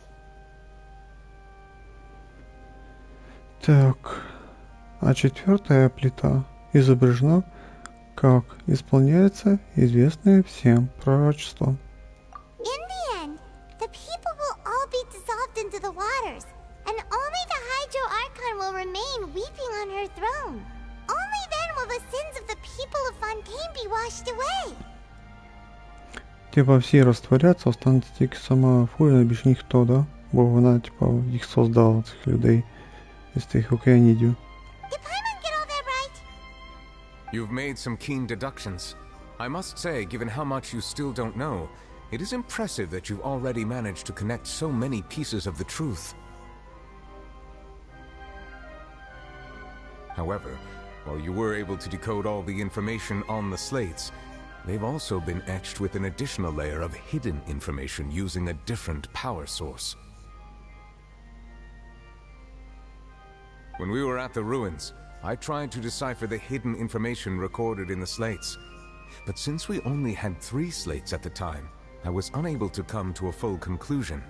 Так, а четвертая плита изображена, как исполняется известное всем пророчество. In the end, the people will all be dissolved into the waters, and only the Hydro Archon will remain weeping on her throne. Only then will the sins of the people of Fontaine be washed away. Типа всі растворяться, останеться тільки сама Фурія, більш ніхто, да? Бо вона, типа, їх создала, цих людей, із тих океанідів. You've made some keen deductions. I must say, given how much you still don't know, it is impressive that you've already managed to connect so many pieces of the truth. However, while you were able to decode all the information on the slates, they've also been etched with an additional layer of hidden information using a different power source. When we were at the ruins, I tried to decipher the hidden information recorded in the slates. But since we only had 3 slates at the time, I was unable to come to a full conclusion.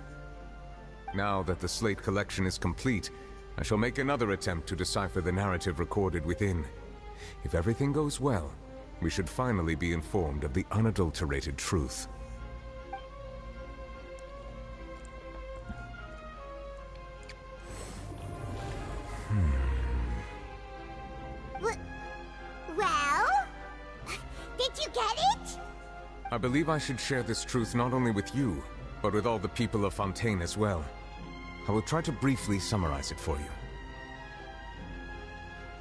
Now that the slate collection is complete, I shall make another attempt to decipher the narrative recorded within. If everything goes well, we should finally be informed of the unadulterated truth. Well? Did you get it? I believe I should share this truth not only with you, but with all the people of Fontaine as well. I will try to briefly summarize it for you.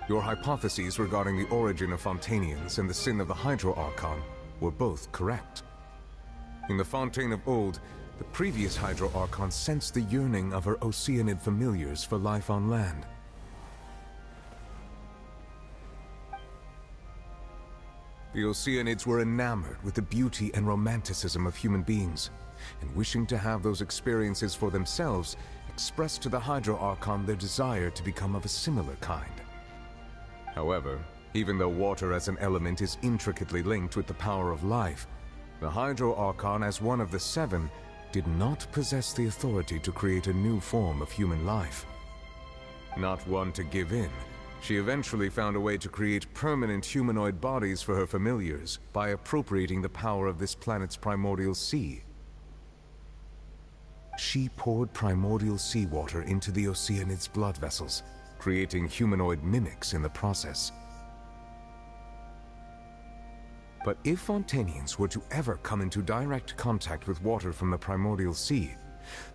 Your hypotheses regarding the origin of Fontainians and the sin of the Hydro Archon were both correct. In the Fontaine of old, the previous Hydro Archon sensed the yearning of her Oceanid familiars for life on land. The Oceanids were enamored with the beauty and romanticism of human beings, and wishing to have those experiences for themselves, expressed to the Hydro Archon their desire to become of a similar kind. However, even though water as an element is intricately linked with the power of life, the Hydro Archon, as one of the 7, did not possess the authority to create a new form of human life. Not one to give in, she eventually found a way to create permanent humanoid bodies for her familiars by appropriating the power of this planet's primordial sea. She poured primordial seawater into the Oceanids' blood vessels, creating humanoid mimics in the process. But if Fontainians were to ever come into direct contact with water from the primordial sea,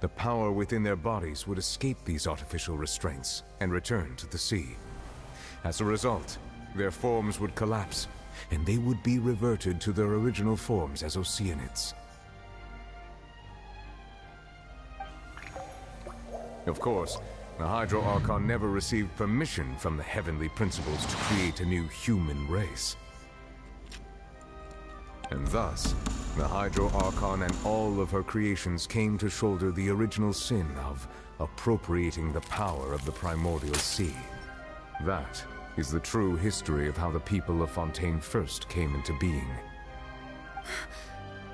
the power within their bodies would escape these artificial restraints and return to the sea. As a result, their forms would collapse, and they would be reverted to their original forms as Oceanids. Of course, the Hydro Archon never received permission from the heavenly principles to create a new human race. And thus, the Hydro Archon and all of her creations came to shoulder the original sin of appropriating the power of the primordial sea. That is the true history of how the people of Fontaine first came into being.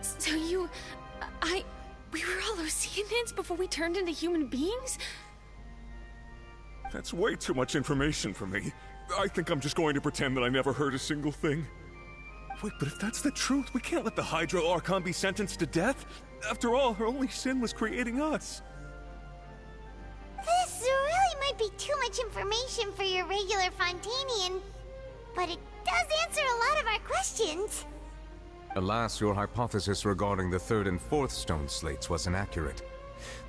So we were all Oceanids before we turned into human beings? That's way too much information for me. I think I'm just going to pretend that I never heard a single thing. Wait, but if that's the truth, we can't let the Hydro Archon be sentenced to death. After all, her only sin was creating us. This really might be too much information for your regular Fontanian, but it does answer a lot of our questions. Alas, your hypothesis regarding the third and fourth stone slates was inaccurate.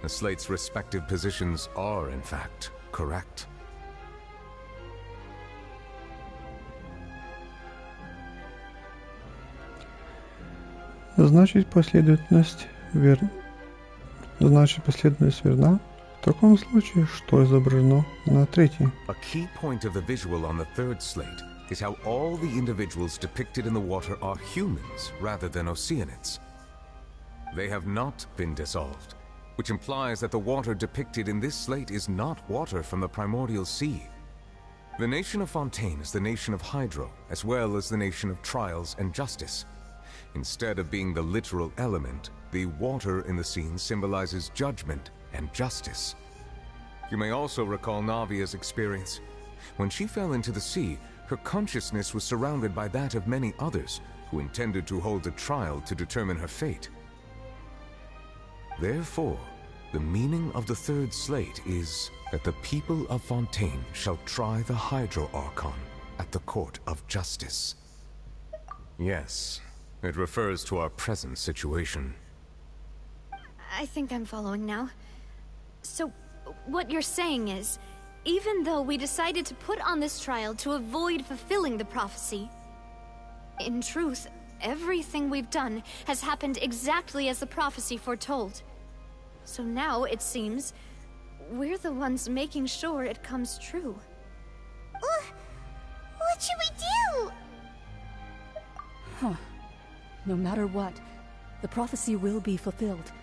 The slates' respective positions are, in fact, correct. Значит, последовательность верна. В таком случае, что изображено на третьей? A key point of the visual on the third slate is how all the individuals depicted in the water are humans rather than Oceanids. They have not been dissolved, which implies that the water depicted in this slate is not water from the primordial sea. The nation of Fontaine is the nation of Hydro, as well as the nation of Trials and Justice. Instead of being the literal element, the water in the scene symbolizes judgment and justice. You may also recall Navia's experience. When she fell into the sea, her consciousness was surrounded by that of many others who intended to hold a trial to determine her fate. Therefore, the meaning of the third slate is that the people of Fontaine shall try the Hydro Archon at the court of justice. Yes, it refers to our present situation. I think I'm following now. So, what you're saying is, even though we decided to put on this trial to avoid fulfilling the prophecy, in truth, everything we've done has happened exactly as the prophecy foretold. So now, it seems, we're the ones making sure it comes true. What should we do? Huh. No matter what, the prophecy will be fulfilled.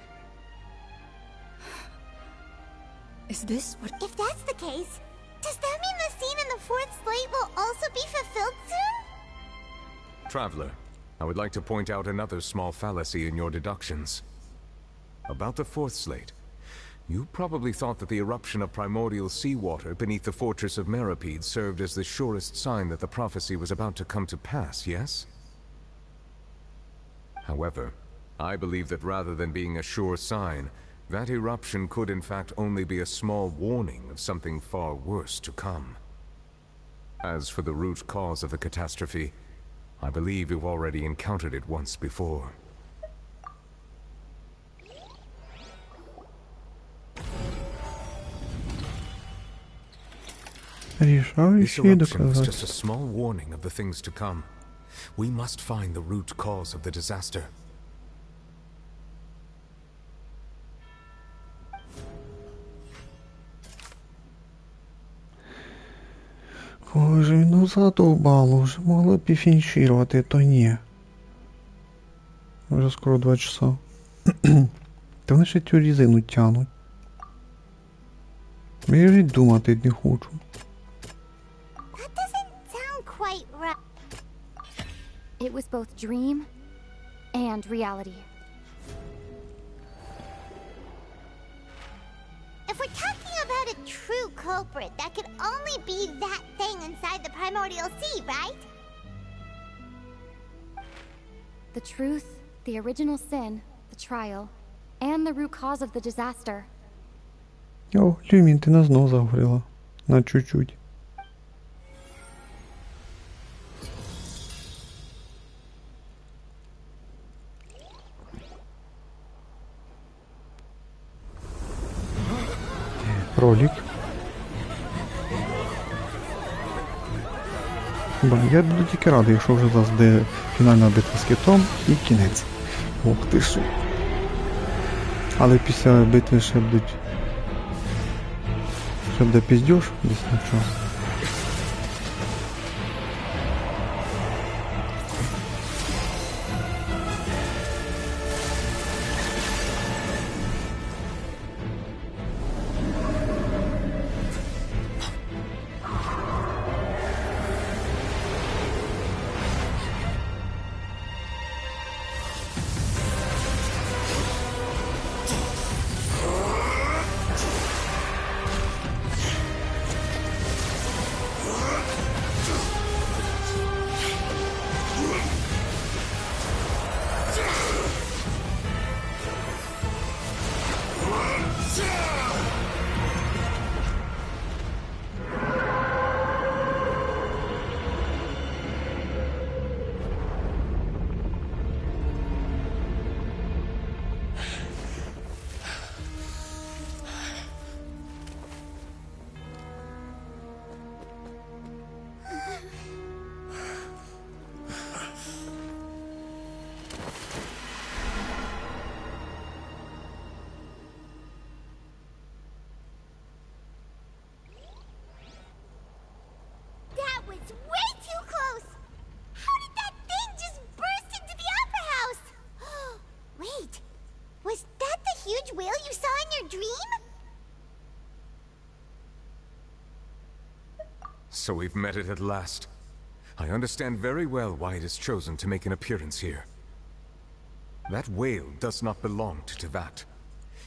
Is this what— If that's the case, does that mean the scene in the fourth slate will also be fulfilled soon? Traveler, I would like to point out another small fallacy in your deductions. About the fourth slate, you probably thought that the eruption of primordial seawater beneath the fortress of Meripede served as the surest sign that the prophecy was about to come to pass, yes? However, I believe that rather than being a sure sign, that eruption could in fact only be a small warning of something far worse to come. As for the root cause of the catastrophe, I believe you've already encountered it once before. This eruption was just a small warning of the things to come. We must find the root cause of the disaster. Боже, ну задолбало, уже могла бы финишировать, это не. Уже скоро 2 часа. Та вони ще цю різину тянуть. Я вже думати не хочу. That doesn't sound quite right. It was both dream and reality. If we're talking about a true culprit, that could only be that thing inside the primordial sea, right? The truth, the original sin, the trial, and the root cause of the disaster. О, Люмін, ти нас знов загоріла. На чуть-чуть. Кролик. Я буду тільки радий, якщо вже завжди фінальна битва з китом і кінець. Ох ти шо. Але після битви ще будуть... Ще буде піздюш десь на час. So we've met it at last. I understand very well why it has chosen to make an appearance here. That whale does not belong to Tevat.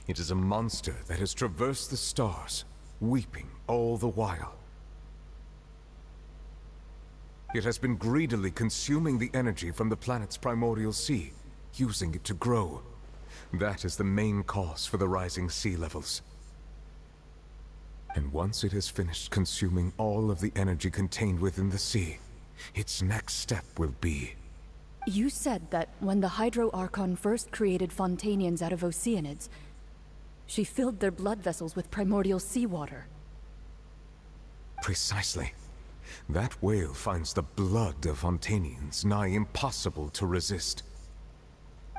It is a monster that has traversed the stars, weeping all the while. It has been greedily consuming the energy from the planet's primordial sea, using it to grow. That is the main cause for the rising sea levels. And once it has finished consuming all of the energy contained within the sea, its next step will be... You said that when the Hydro Archon first created Fontanians out of Oceanids, she filled their blood vessels with primordial seawater. Precisely. That whale finds the blood of Fontanians nigh impossible to resist.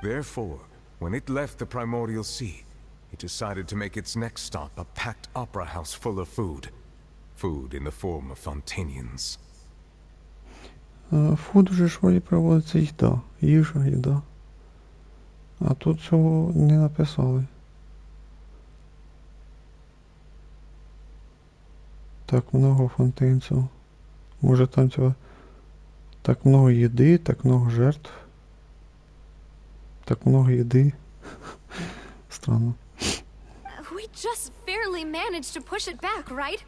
Therefore, when it left the primordial sea, it decided to make its next stop a packed opera house full of food. Food in the form of Fontanians. Фуд вже ж вроді проводиться їда. Їда. А тут цього не написали. Так много фонтейнців. Може там цього... Так много їди, так много жертв. Так много їди. Странно. We just barely managed to push it back, right?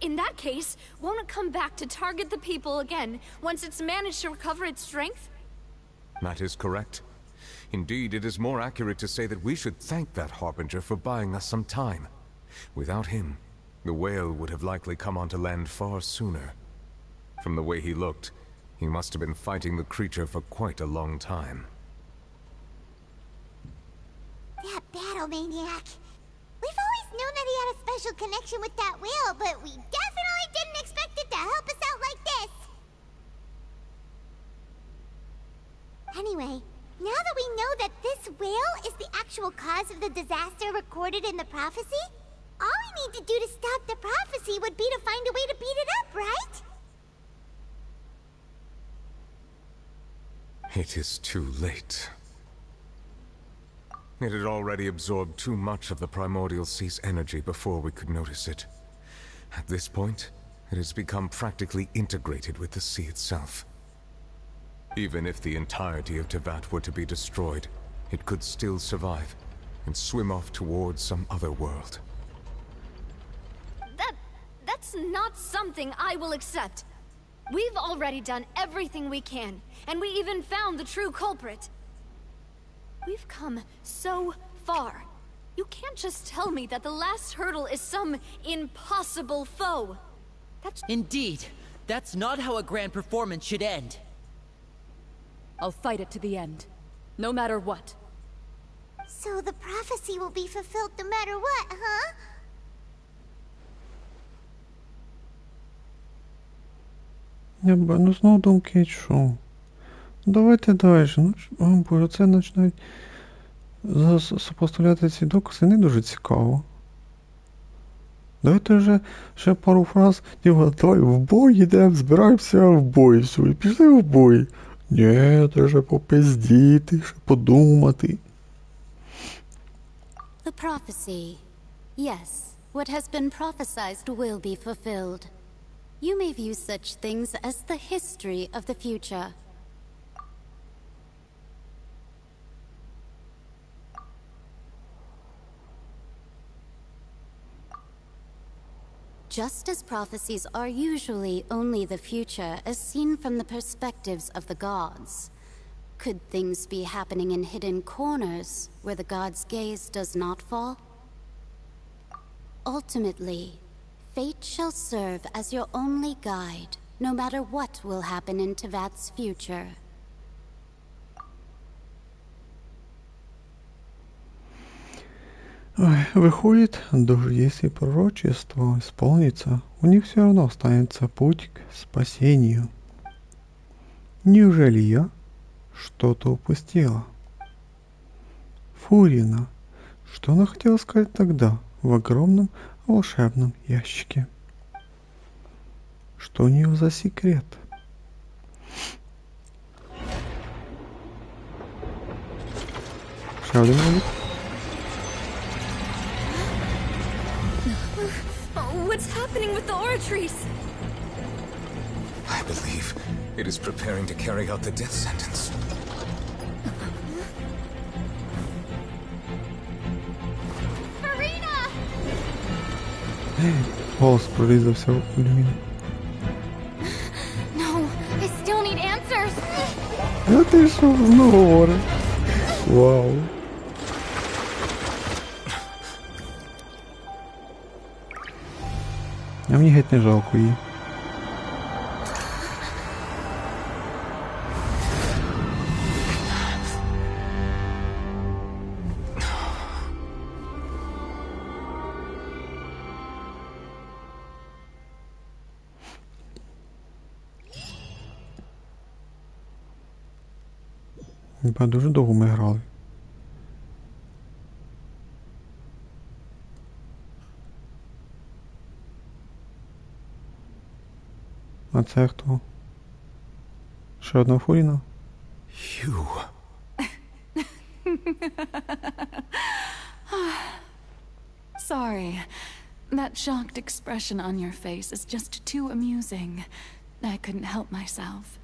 In that case, won't it come back to target the people again once it's managed to recover its strength? That is correct. Indeed, it is more accurate to say that we should thank that Harbinger for buying us some time. Without him, the whale would have likely come onto land far sooner. From the way he looked, he must have been fighting the creature for quite a long time. That battle maniac. We've always known that he had a special connection with that whale, but we definitely didn't expect it to help us out like this. Anyway, now that we know that this whale is the actual cause of the disaster recorded in the prophecy, all we need to do to stop the prophecy would be to find a way to beat it up, right? It is too late. It had already absorbed too much of the primordial sea's energy before we could notice it. At this point, it has become practically integrated with the sea itself. Even if the entirety of Tevat were to be destroyed, it could still survive and swim off towards some other world. That's not something I will accept. We've already done everything we can, and we even found the true culprit. We've come so far. You can't just tell me that the last hurdle is some impossible foe. Indeed, that's not how a grand performance should end. I'll fight it to the end, no matter what. So the prophecy will be fulfilled no matter what, huh? Ну знов думки що? Давайте далі. Ну, боже, це починають сопоставляти ці докази не дуже цікаво. Давайте вже ще пару фраз, давай в бой йдемо, збираємося в бой, все, і пішли в бой. Ні, треба ще попиздіти, ще подумати. The prophecy. Yes, what has been prophesied will be fulfilled. You may view such things as the history of the future. Just as prophecies are usually only the future as seen from the perspectives of the gods, could things be happening in hidden corners where the gods' gaze does not fall? Ultimately, fate shall serve as your only guide, no matter what will happen in Tevat's future. Ой, выходит, даже если пророчество исполнится, у них все равно останется путь к спасению. Неужели я что-то упустила? Фурина, что она хотела сказать тогда в огромном волшебном ящике? Что у нее за секрет? Шауден. What's happening with the oratories? I believe it is preparing to carry out the death sentence. Farina! Голос прорезался у меня. No, I still need answers. Да ты шо, ну говори. Вау. А мені геть не жалко її. Дуже довго ми грали. А це хто? Ще одна Фуріна? You. Sorry. That shocked expression on your face is just too amusing. I couldn't help myself.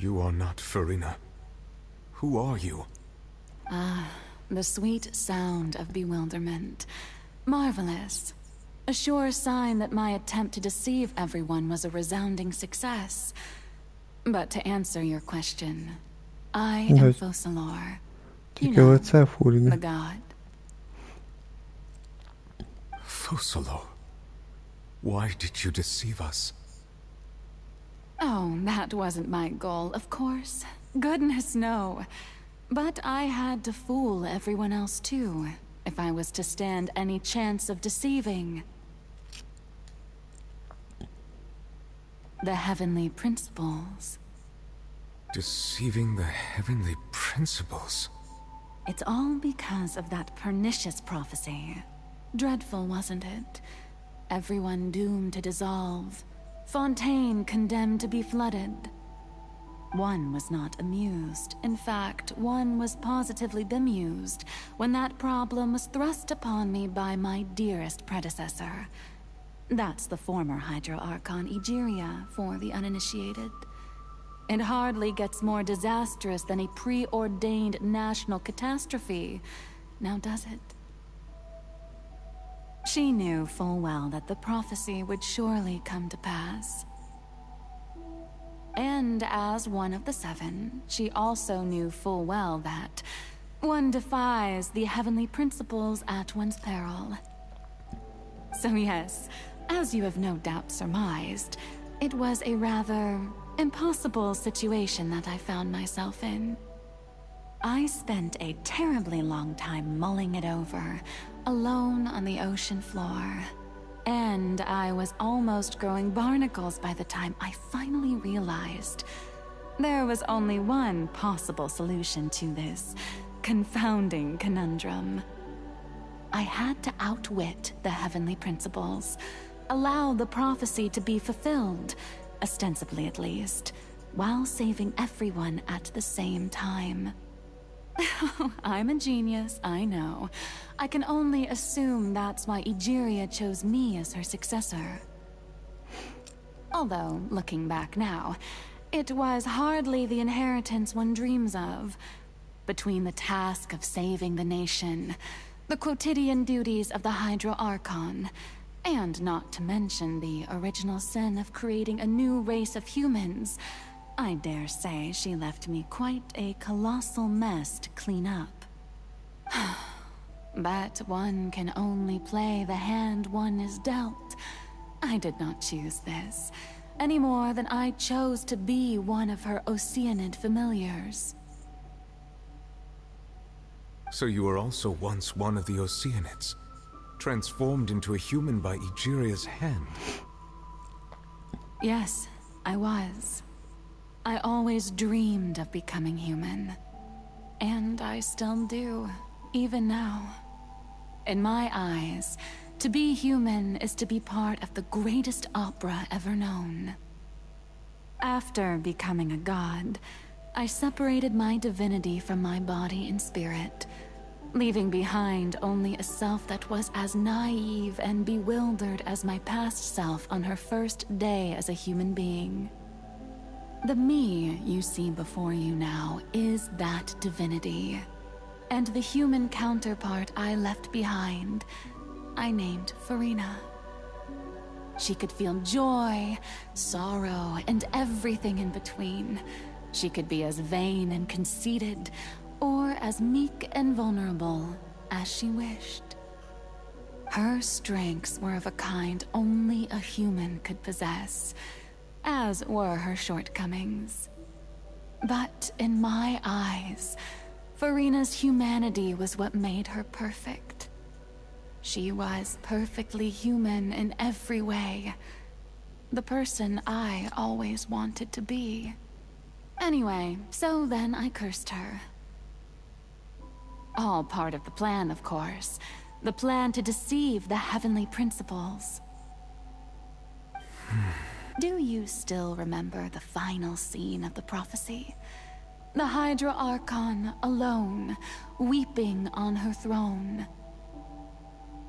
You are not Farina. Who are you? Ah, the sweet sound of bewilderment. Marvelous. A sure sign that my attempt to deceive everyone was a resounding success. But to answer your question, I am Focalor. You know, the god. Focalor. Why did you deceive us? Oh, that wasn't my goal, of course. Goodness, no. But I had to fool everyone else too, if I was to stand any chance of deceiving. The heavenly principles. Deceiving the heavenly principles? It's all because of that pernicious prophecy. Dreadful, wasn't it? Everyone doomed to dissolve. Fontaine condemned to be flooded. One was not amused. In fact, one was positively bemused when that problem was thrust upon me by my dearest predecessor. That's the former Hydro Archon Egeria, for the uninitiated. It hardly gets more disastrous than a preordained national catastrophe, now does it? She knew full well that the prophecy would surely come to pass. And as one of the seven, she also knew full well that one defies the heavenly principles at one's peril. So yes, as you have no doubt surmised, it was a rather impossible situation that I found myself in. I spent a terribly long time mulling it over, alone on the ocean floor. And I was almost growing barnacles by the time I finally realized there was only one possible solution to this confounding conundrum. I had to outwit the heavenly principles, allow the prophecy to be fulfilled, ostensibly at least, while saving everyone at the same time. I'm a genius, I know. I can only assume that's why Egeria chose me as her successor. Although, looking back now, it was hardly the inheritance one dreams of. Between the task of saving the nation, the quotidian duties of the Hydro Archon, and not to mention the original sin of creating a new race of humans, I dare say she left me quite a colossal mess to clean up. But one can only play the hand one is dealt. I did not choose this, any more than I chose to be one of her Oceanid familiars. So you were also once one of the Oceanids, transformed into a human by Egeria's hand. Yes, I was. I always dreamed of becoming human. And I still do, even now. In my eyes, to be human is to be part of the greatest opera ever known. After becoming a god, I separated my divinity from my body and spirit, leaving behind only a self that was as naive and bewildered as my past self on her first day as a human being. The me you see before you now is that divinity, and the human counterpart I left behind, I named Farina. She could feel joy, sorrow, and everything in between. She could be as vain and conceited, or as meek and vulnerable as she wished. Her strengths were of a kind only a human could possess, as were her shortcomings. But in my eyes, Farina's humanity was what made her perfect. She was perfectly human in every way. The person I always wanted to be. Anyway, so then I cursed her. All part of the plan, of course. The plan to deceive the heavenly principles. Do you still remember the final scene of the prophecy? The Hydra Archon alone, weeping on her throne.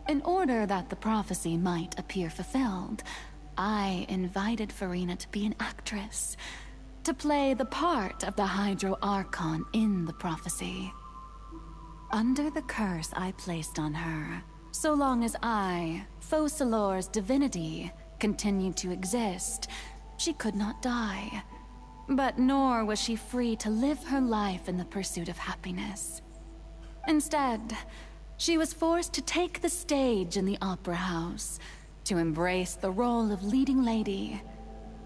In order that the prophecy might appear fulfilled, I invited Farina to be an actress, to play the part of the Hydra Archon in the prophecy. Under the curse I placed on her, so long as I, Focalor's divinity, continued to exist, she could not die. But nor was she free to live her life in the pursuit of happiness. Instead, she was forced to take the stage in the opera house, to embrace the role of leading lady,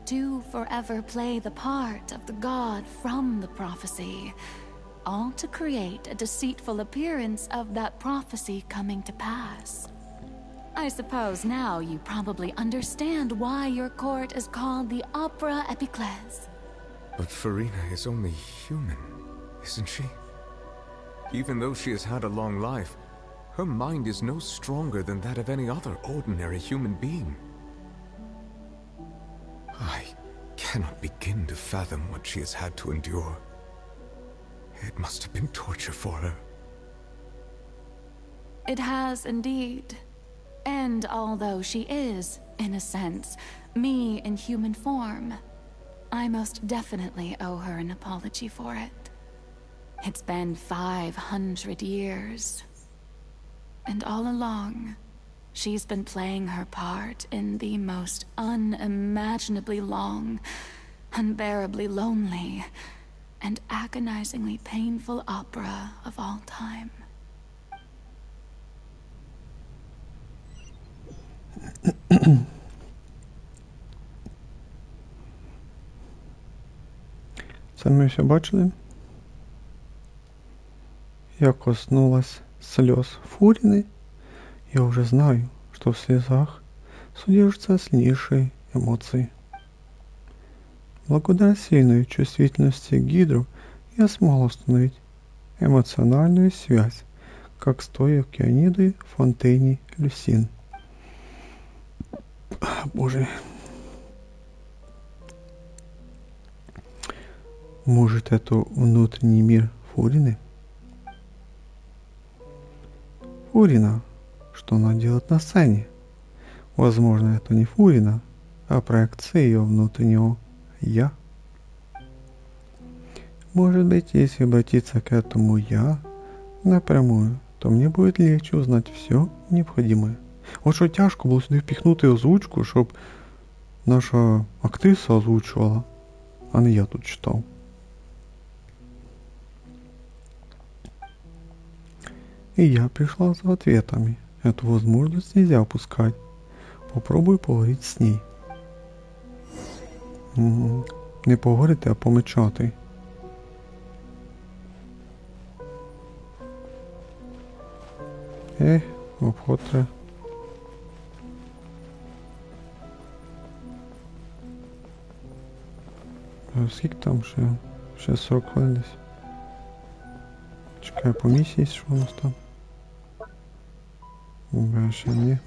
to forever play the part of the god from the prophecy, all to create a deceitful appearance of that prophecy coming to pass. I suppose now you probably understand why your court is called the Opera Epiclese. But Farina is only human, isn't she? Even though she has had a long life, her mind is no stronger than that of any other ordinary human being. I cannot begin to fathom what she has had to endure. It must have been torture for her. It has indeed. And although she is, in a sense, me in human form, I most definitely owe her an apology for it. It's been 500 years. And all along, she's been playing her part in the most unimaginably long, unbearably lonely, and agonizingly painful opera of all time. Це ми все бачили. Я коснулась слез Фурины. Я уже знаю, что в слезах содержатся сильнейшие эмоции. Благодаря сильной чувствительности Гидру я смогла установить эмоциональную связь, как с той океанидой в фонтейне Люсин. Боже. Может, это внутренний мир Фурины? Фурина, что она делает на сцене? Возможно, это не Фурина, а проекция ее внутреннего «я». Может быть, если обратиться к этому «я» напрямую, то мне будет легче узнать все необхідне. От що тяжко було сюди впихнути озвучку, щоб наша актриса озвучувала, а не я тут читав. И я пришла за ответами. Эту возможность нельзя упускать. Попробуй поговорити з ней. Не поговорити, а помечати. Обход треба. Скільки там ще? Ще 40 хвилин десь. Чекаю по місії, що у нас там. Ще ні.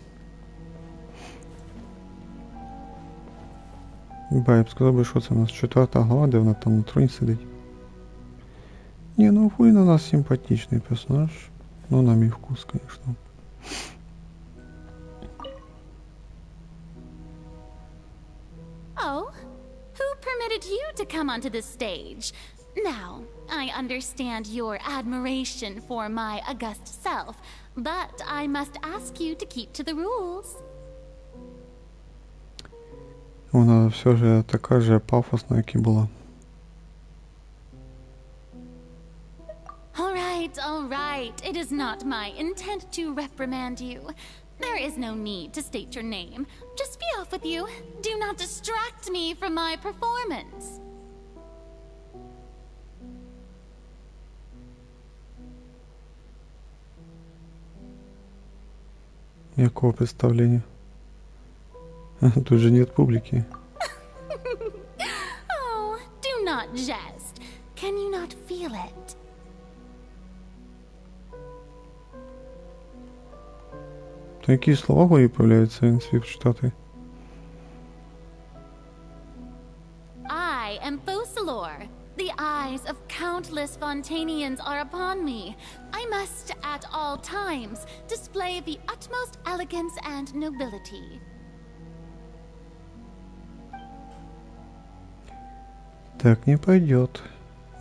Я б сказав би, що це у нас 4 глава, де вона там на троні сидить. Ні, ну Фуріна у нас симпатичний персонаж. Ну, на мій вкус, конечно. Oh, who permitted you to come onto the stage? Now, I understand your admiration for my august self, but I must ask you to keep to the rules. Вона все же така же пафосна, як і була. All right. It is not my intent to reprimand you. There is no need to state your name. Just be off with you. Do not distract me from my performance. Якого представления? Тут же нет публики. Oh, do not jest. Can you not feel it? То які слова голові появляються, він свій читати? I am Focalor. The eyes of countless Fontanians are upon me. I must, at all times, display the utmost elegance and nobility. Так не пойдет.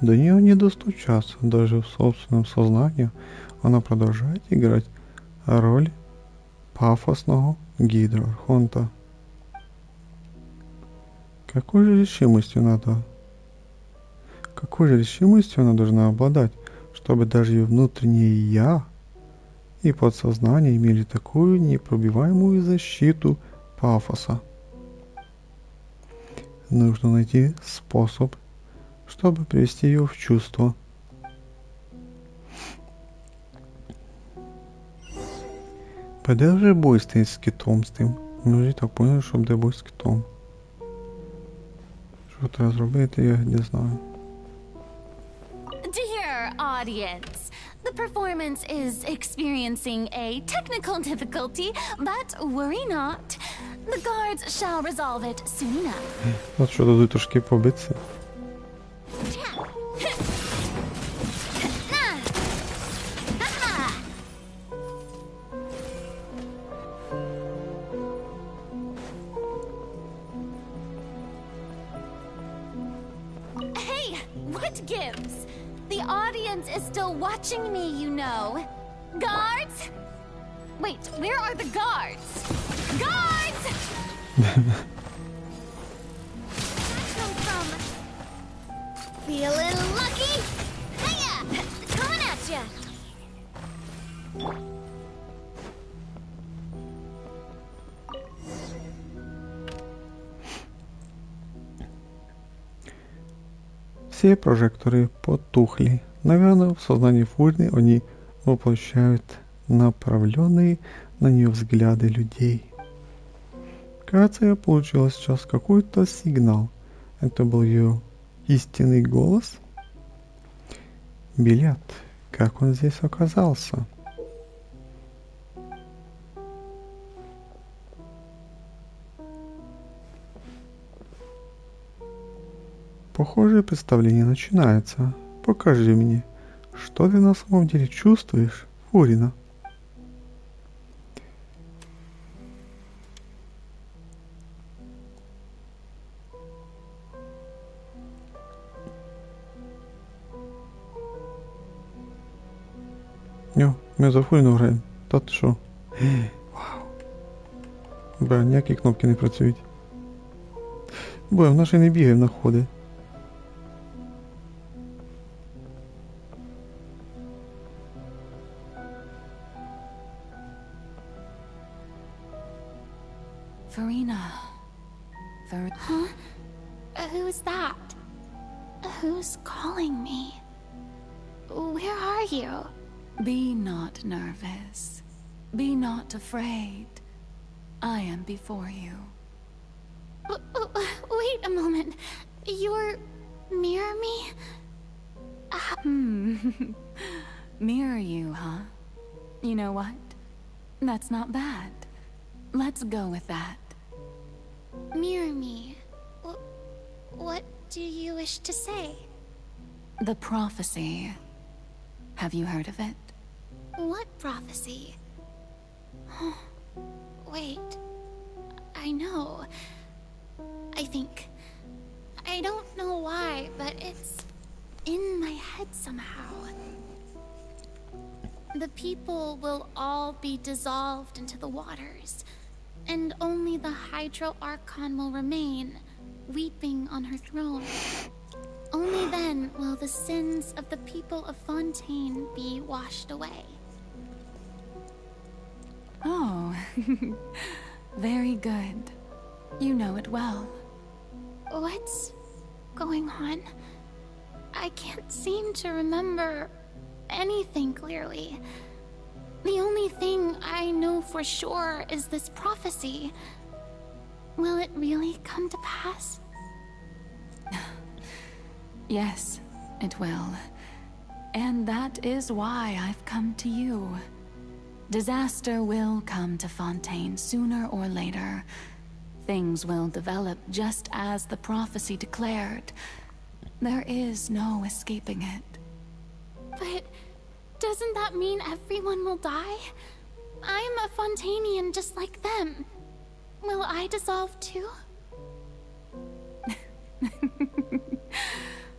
До нее не достучаться. Даже в собственном сознании она продолжает играть роль пафосного гидроархонта. Какой же решимостью она должна обладать, чтобы даже ее внутреннее «я» и подсознание имели такую непробиваемую защиту пафоса? Нужно найти способ, чтобы привести ее в чувство. Де вже бой стоїть з китом з тим? Ми вже так поняли, що буде бой з китом. Що треба зробити, я не знаю. Dear audience, the performance is experiencing a technical difficulty, but worry not. The guards shall resolve it soon enough. От що дадуть трошки побитися. Hey, what gives? The audience is still watching me, you know. Guards? Wait, where are the guards? Guards! Feeling lucky? Hiya! Coming at ya! Все прожекторы потухли. Наверное, в сознании Фурины они воплощают направленные на нее взгляды людей. Кажется, я получила сейчас какой-то сигнал. Это был ее истинный голос? Билет. Как он здесь оказался? Похоже, представление начинается. Покажи мне, что ты на самом деле чувствуешь, Фурина. Ми за Фурину граємо. Та ти що? Вау. Бля, ніякі кнопки не працюють. Бо вона ще й не бігає на ходи. Farina. Huh? Who's that? Who's calling me? Where are you? Be not nervous. Be not afraid. I am before you. Wait a moment. You're... mirror me? Mirror you, huh? You know what? That's not bad. Let's go with that. Mirror me. What do you wish to say? The prophecy. Have you heard of it? What prophecy? Wait. I know. I think. I don't know why, but it's in my head somehow. The people will all be dissolved into the waters, and only the Hydro Archon will remain, weeping on her throne. Only then will the sins of the people of Fontaine be washed away. Oh, very good. You know it well. What's going on? I can't seem to remember anything clearly. The only thing I know for sure is this prophecy. Will it really come to pass? Yes, it will. And that is why I've come to you. Disaster will come to Fontaine sooner or later. Things will develop just as the prophecy declared. There is no escaping it. But doesn't that mean everyone will die? I'm a Fontainian just like them. Will I dissolve too?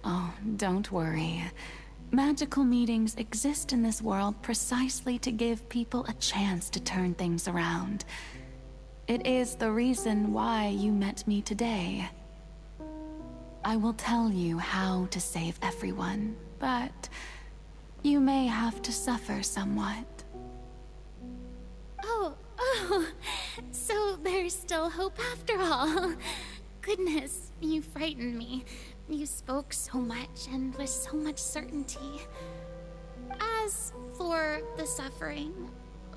Oh, don't worry. Magical meetings exist in this world precisely to give people a chance to turn things around. It is the reason why you met me today. I will tell you how to save everyone, but you may have to suffer somewhat. Oh, so there's still hope after all. Goodness, you frightened me. You spoke so much and with so much certainty. As for the suffering,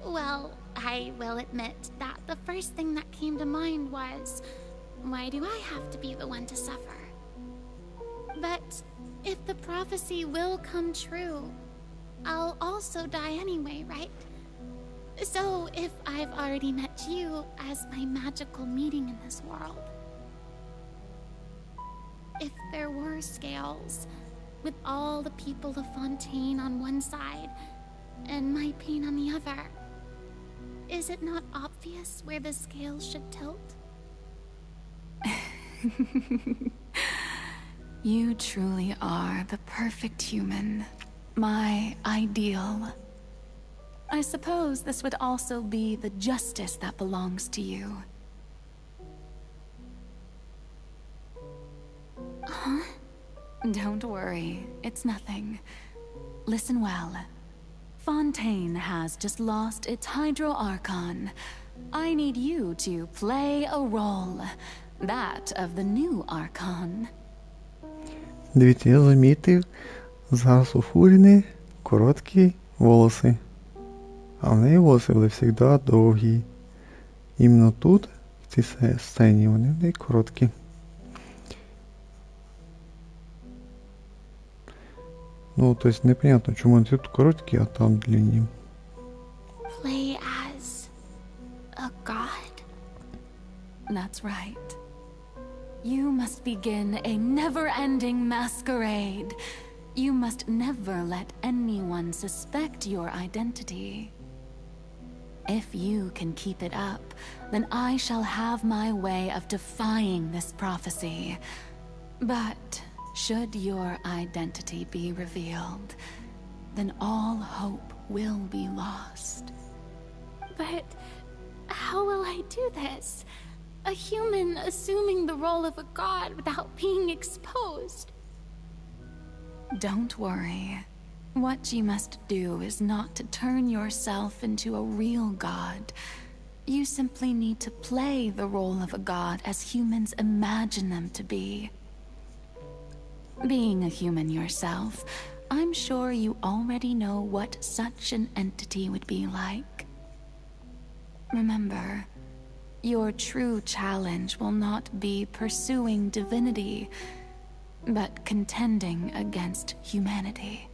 well, I will admit that the first thing that came to mind was, why do I have to be the one to suffer? But if the prophecy will come true, I'll also die anyway, right? So if I've already met you as my magical meeting in this world, if there were scales, with all the people of Fontaine on one side, and my pain on the other, is it not obvious where the scales should tilt? You truly are the perfect human. My ideal. I suppose this would also be the justice that belongs to you. Huh? Don't worry, it's nothing. Listen well. Fontaine has just lost its Hydro Archon. I need you to play a role. That of the new Archon. Дивіться, я замітив, зараз у Фуріни короткі волоси. А в неї волоси були завжди довгі. Іменно тут, в цій сцені, вони в неї короткі. Ну, то есть непонятно, чому вони тут короткі, а там длинні. Play as a god? That's right. You must begin a never-ending masquerade. You must never let anyone suspect your identity. If you can keep it up, then I shall have my way of defying this prophecy. But should your identity be revealed, then all hope will be lost. But how will I do this? A human assuming the role of a god without being exposed. Don't worry. What you must do is not to turn yourself into a real god, You simply need to play the role of a god as humans imagine them to be. Being a human yourself, I'm sure you already know what such an entity would be like. Remember, your true challenge will not be pursuing divinity, but contending against humanity.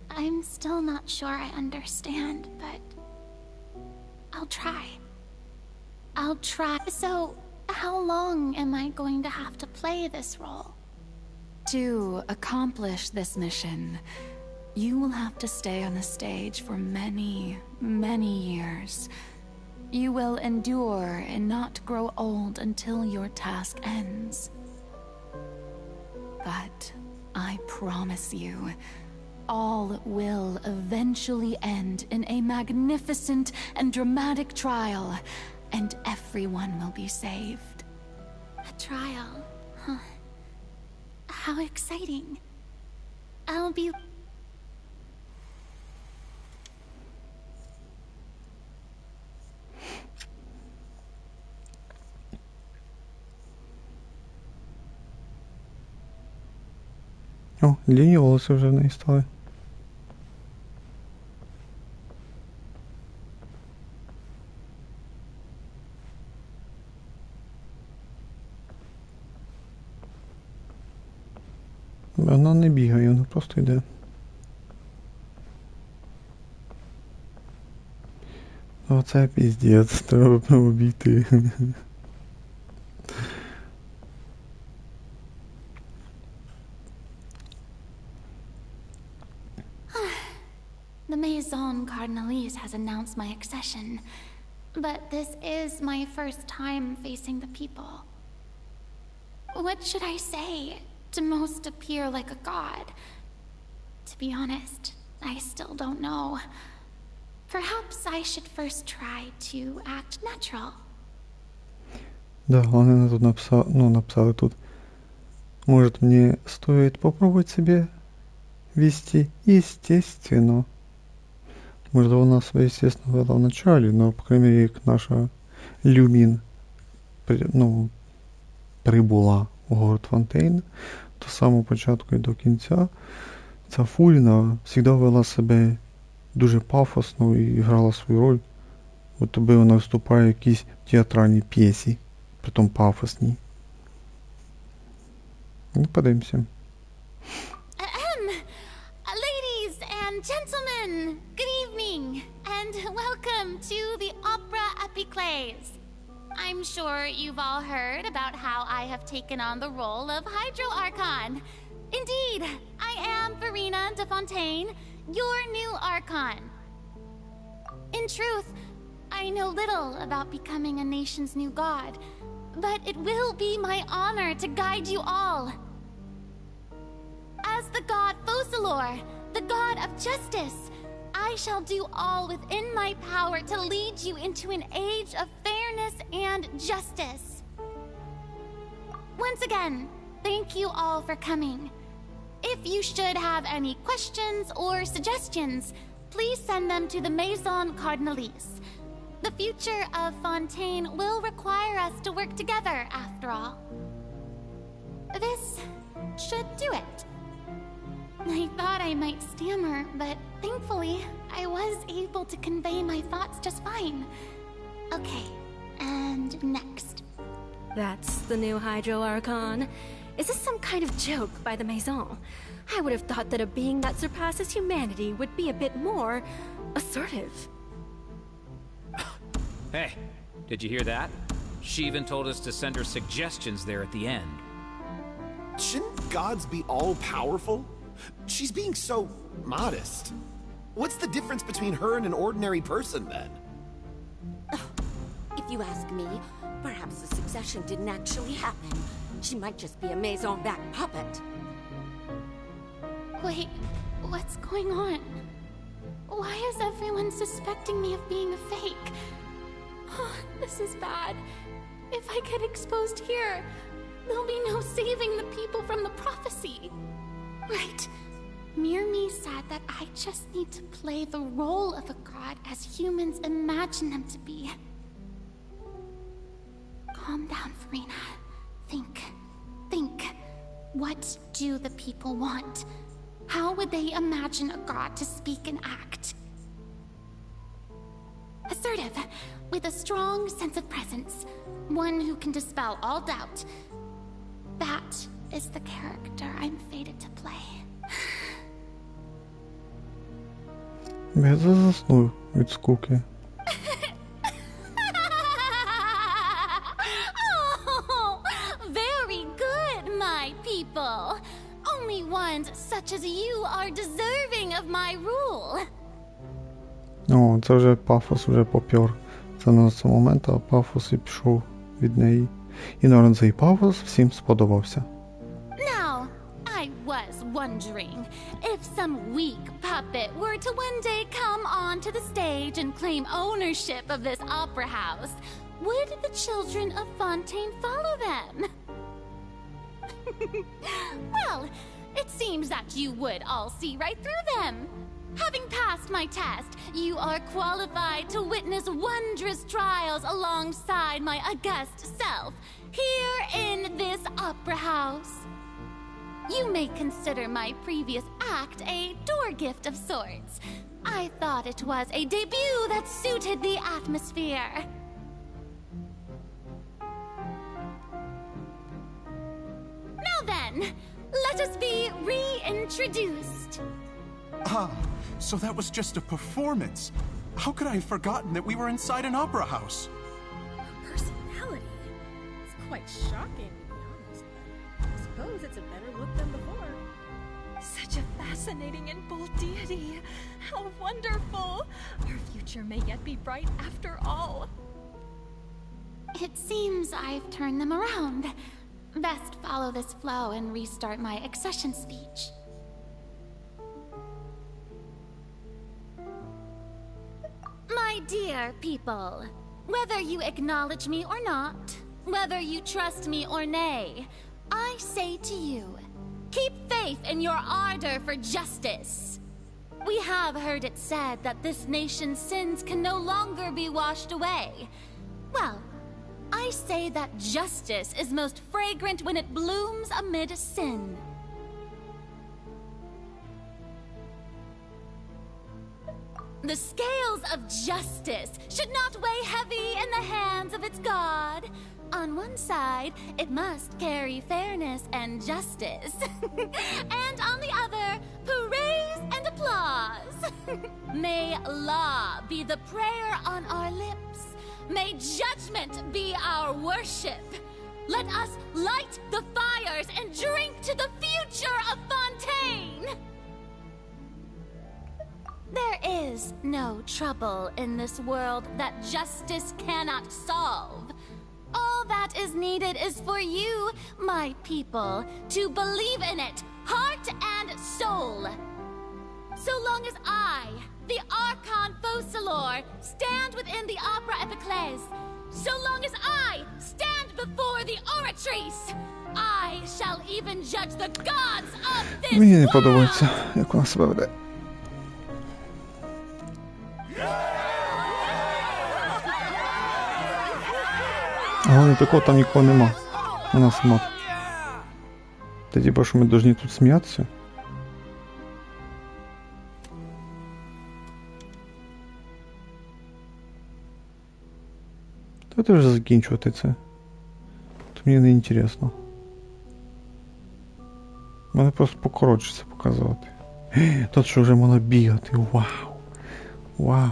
I'm still not sure I understand, but I'll try. I'll try. So, how long am I going to have to play this role? To accomplish this mission, you will have to stay on the stage for many, many years. You will endure and not grow old until your task ends. But I promise you, all will eventually end in a magnificent and dramatic trial, and everyone will be saved. A trial, huh? How exciting. I'll be... О, длинні волоси вже в неї стали. Вона не бігає, вона просто йде. Оце піздець, треба обійти. The Maison Cardinalise has announced my accession, but this is my first time facing the people. What should I say to most appear like a god? To be honest, I still don't know. Perhaps I should first try to act natural. Да, главное тут написали тут. Может, мне стоит попробовать себя вести естественно. Может, она себя естественно вела в начале, но, по крайней мере, як наша Люмін прибула у город Фонтейн, то з самого початку і до кінця ця Фуріна завжди вела себе дуже пафосно і грала свою роль. От тобі вона виступає в якійсь театральній п'єсі, притом пафосній. Ну, подивимося. Ladies and gentlemen, good evening, and welcome to the Opera Epiclese. I'm sure you've all heard about how I have taken on the role of Hydro Archon. Indeed, I am Verena de Fontaine, your new Archon. In truth, I know little about becoming a nation's new god, but it will be my honor to guide you all. As the god Focalor, the god of justice, I shall do all within my power to lead you into an age of fairness and justice. Once again, thank you all for coming. If you should have any questions or suggestions, please send them to the Maison Cardinalise. The future of Fontaine will require us to work together, after all. This should do it. I thought I might stammer, but thankfully, I was able to convey my thoughts just fine. Okay, and next. That's the new Hydro Archon. Is this some kind of joke by the Maison? I would have thought that a being that surpasses humanity would be a bit more assertive. Hey, did you hear that? She even told us to send her suggestions there at the end. Shouldn't gods be all-powerful? She's being so modest. What's the difference between her and an ordinary person, then? If you ask me, perhaps the succession didn't actually happen. She might just be a Maison-back puppet. Wait, what's going on? Why is everyone suspecting me of being a fake? Oh, this is bad. If I get exposed here, there'll be no saving the people from the prophecy. Right. Mirmi said that I just need to play the role of a god as humans imagine them to be. Calm down, Farina. Think. What do the people want? How would they imagine a god to speak and act? Assertive, with a strong sense of presence. One who can dispel all doubt. That is the character I'm fated to play. Я засну від скуки. Oh, very good, my people. Only ones such as you are deserving of my rule. О, це вже пафос вже попер. Це на цей момент, а пафос і пішов від неї. І, наверное, цей пафос всім сподобався. Now, I was wondering if some weak puppet were to one day come onto the stage and claim ownership of this opera house, would the children of Fontaine follow them? Well, it seems that you would all see right through them. Having passed my test, you are qualified to witness wondrous trials alongside my august self, here in this opera house. You may consider my previous act a door gift of sorts. I thought it was a debut that suited the atmosphere. Now then, let us be reintroduced. Ah, so that was just a performance. How could I have forgotten that we were inside an opera house? Her personality. It's quite shocking, to be honest, but I suppose it's a better look than before. Such a fascinating and bold deity. How wonderful. Our future may yet be bright after all. It seems I've turned them around. Best follow this flow and restart my accession speech. My dear people, whether you acknowledge me or not, whether you trust me or nay, I say to you, keep faith in your ardor for justice. We have heard it said that this nation's sins can no longer be washed away. Well, I say that justice is most fragrant when it blooms amid sin. The scales of justice should not weigh heavy in the hands of its God. On one side, it must carry fairness and justice. And on the other, praise and applause. May law be the prayer on our lips. May judgment be our worship. Let us light the fires and drink to the future of Fontaine. There is no trouble in this world that justice cannot solve. All that is needed is for you, my people, to believe in it, heart and soul. So long as I, the Archon Focalor, stand within the Opera Epiclese, so long as I stand before the Oratrice, I shall even judge the gods of this Мені не подобається, як вона себе веде. Головне такого там нікого нема. Вона сама. Та типа, що ми повинні тут сміятися? Давайте вже закінчувати це. То мені не інтересно. Мене просто покоротше це показувати. Тут що вже можна бігати. Вау. Вау.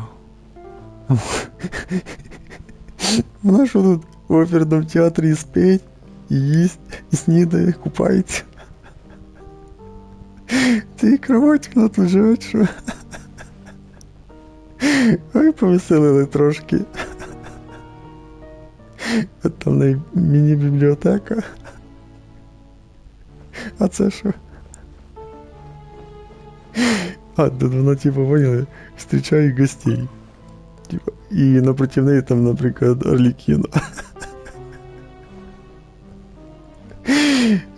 Вона що тут в оперному театрі і спить, і їсть, і снідає, купається. Ти кровать вона тут живе, що? Ой, повеселили трошки. А там в міні-бібліотека. А це що? А, тут вона, типу, поняли, встречає гостей. Типа, і напроти неї там, наприклад, Орлікіно.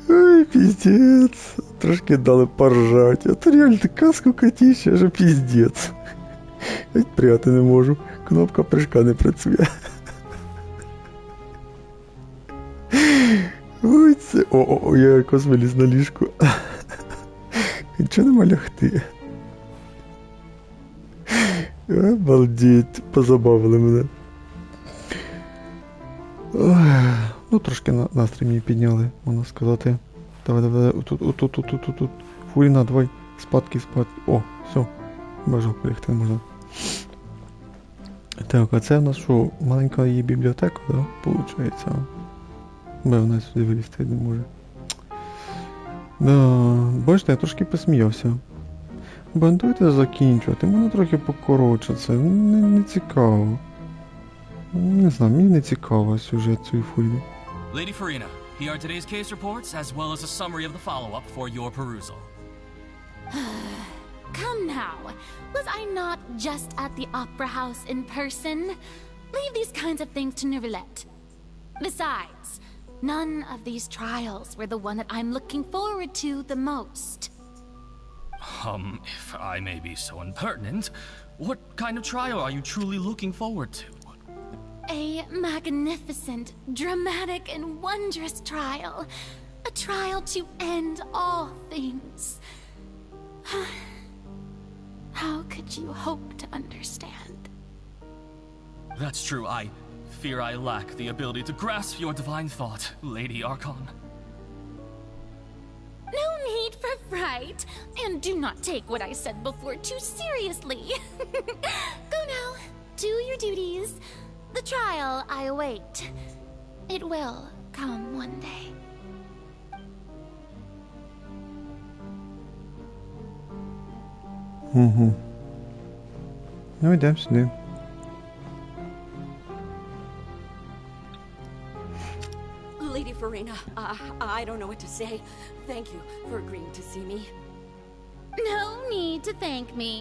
Ой, пиздец. Трошки дали поржать. А то реально така скукотища, що піздець. Геть пряти не можу. Кнопка прыжка не працює. Ой, це... О, я якось виліз на ліжку. Чого нема лягти? Обалдеть, позабавили мене. Ой, ну, трошки настрій мені підняли, можна сказати. Давай, тут. Фуріна, давай, спадки. О, все, бажав полягти можна. Так, а це в нас що, маленька її бібліотека, да, получається? Вона сюди вилізти не може. Да, бачите, я трошки посміявся. Давайте закінчувати, мене трохи покоротше, це не цікаво. Не знаю, мені не цікаво сюжет цієї фурії. Lady Farina, here are today's case reports as well as a summary of the follow-up for your perusal. Come now. Was I not just at the Opera House in person? Leave these kinds of things to Neuvillette. Besides, none of these trials were the one that I'm looking forward to the most. If I may be so impertinent, what kind of trial are you truly looking forward to? A magnificent, dramatic, and wondrous trial. A trial to end all things. How could you hope to understand? That's true. I fear I lack the ability to grasp your divine thought, Lady Archon. No need for fright, and do not take what I said before too seriously. Go now, do your duties. The trial I await. It will come one day. Ну, йдемо сюди. Lady Farina, I don't know what to say. Thank you for agreeing to see me. No need to thank me.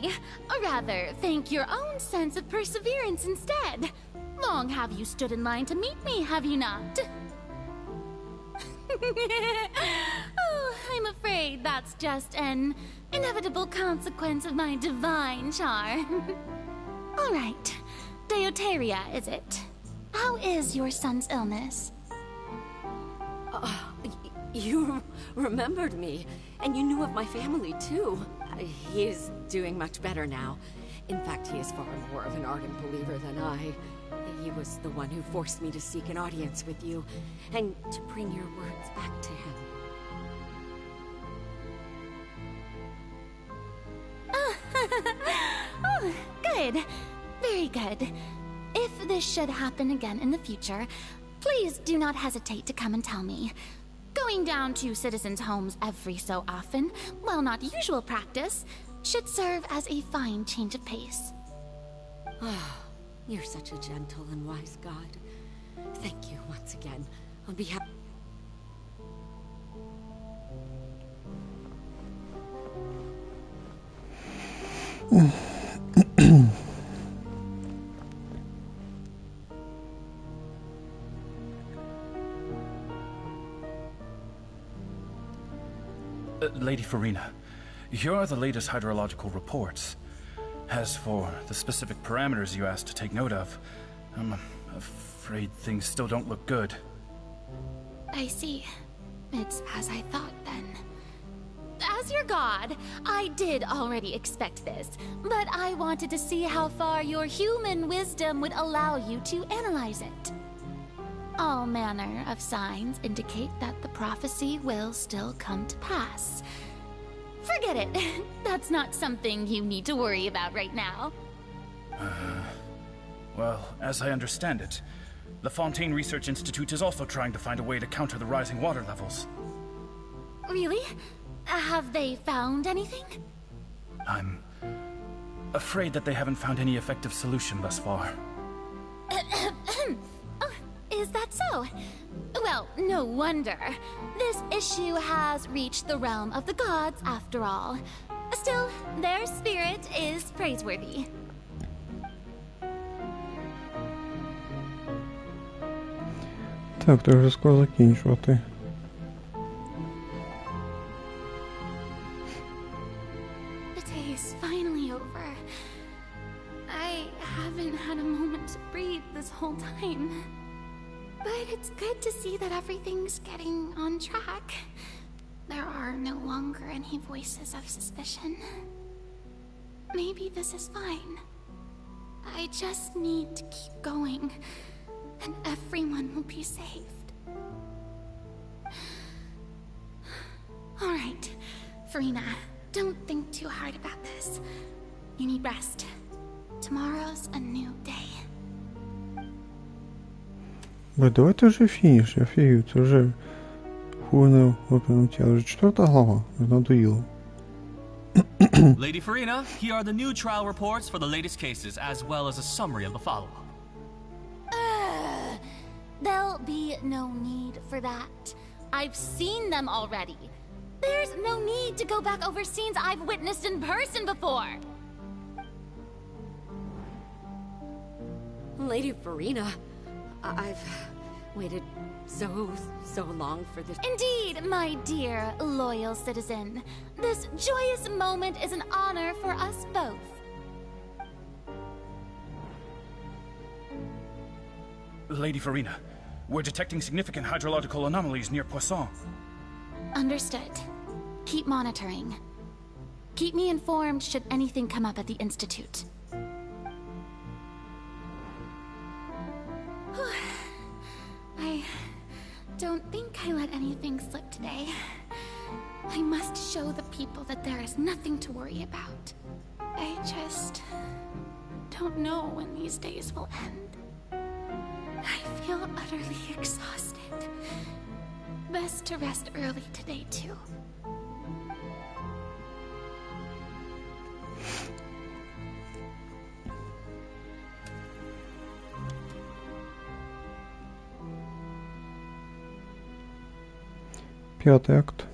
Or rather, thank your own sense of perseverance instead. Long have you stood in line to meet me, have you not? Oh, I'm afraid that's just an inevitable consequence of my divine charm. All right. Deoteria, is it? How is your son's illness? You remembered me, and you knew of my family, too. He is doing much better now. In fact, he is far more of an ardent believer than I. He was the one who forced me to seek an audience with you, and to bring your words back to him. Oh, good. Very good. If this should happen again in the future, please do not hesitate to come and tell me. Going down to citizens' homes every so often, while not usual practice, should serve as a fine change of pace. You're such a gentle and wise God. Thank you once again. On behalf... Lady Farina, here are the latest hydrological reports. As for the specific parameters you asked to take note of, I'm afraid things still don't look good. I see. It's as I thought, then. As your god, I did already expect this, but I wanted to see how far your human wisdom would allow you to analyze it. All manner of signs indicate that the prophecy will still come to pass. Forget it. That's not something you need to worry about right now. Well, as I understand it, the Fontaine Research Institute is also trying to find a way to counter the rising water levels. Really? Have they found anything? I'm afraid that they haven't found any effective solution thus far. Is that so? Well, no wonder. This issue has reached the realm of the gods, after all. Still, their spirit is praiseworthy. Так, то вже скоро закінчувати. whole time. But it's good to see that everything's getting on track. There are no longer any voices of suspicion. Maybe this is fine. I just need to keep going, and everyone will be saved. Alright, Furina, don't think too hard about this. You need rest. Tomorrow's a new day. Давайте вже фініш, я фігію, це вже хуйне опинем тіло. Вже 4 глава, надоїло. Lady Furina, here are the new trial reports for the latest cases, as well as a summary of the follow-up. There'll be no need for that. I've seen them already. There's no need to go back over scenes I've witnessed in person before. Lady Furina, I've waited so long for this. Indeed, my dear, loyal citizen. This joyous moment is an honor for us both. Lady Furina, we're detecting significant hydrological anomalies near Poisson. Understood. Keep monitoring. Keep me informed should anything come up at the Institute. I don't think I let anything slip today. I must show the people that there is nothing to worry about. I just don't know when these days will end. I feel utterly exhausted. Best to rest early today, too. П'ятий акт.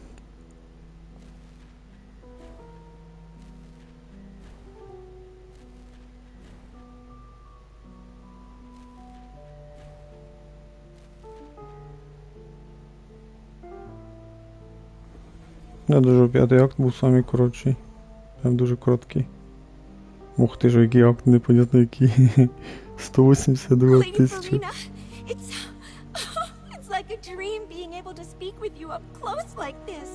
Я дуже п'ятий акт був самий коротший. Прям дуже короткий. Ух ти ж, який акт, непонятно який. 182 тисячі. It's like a dream being able to speak with you up close like this.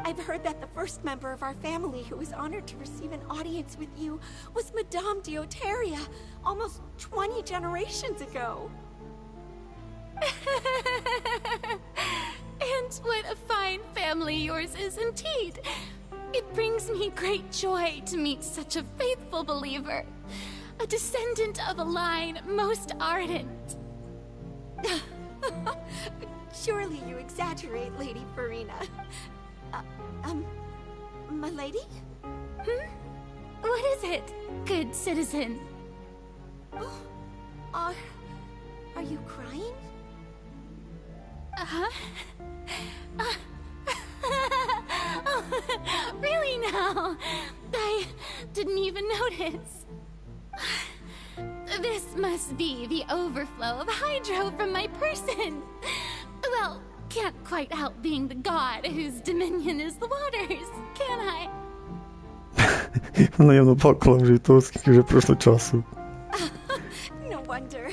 I've heard that the first member of our family who was honored to receive an audience with you was Madame Deoteria, almost 20 generations ago. And what a fine family yours is indeed. It brings me great joy to meet such a faithful believer, a descendant of a line most ardent. Surely you exaggerate, Lady Furina. My lady? What is it, good citizen? Oh, are you crying? Really now? I didn't even notice. This must be the overflow of hydro from my person. Well, can't quite help being the god whose dominion is the waters, can I? Вона явно плакала вже від того, скільки вже пройшло часу. No wonder.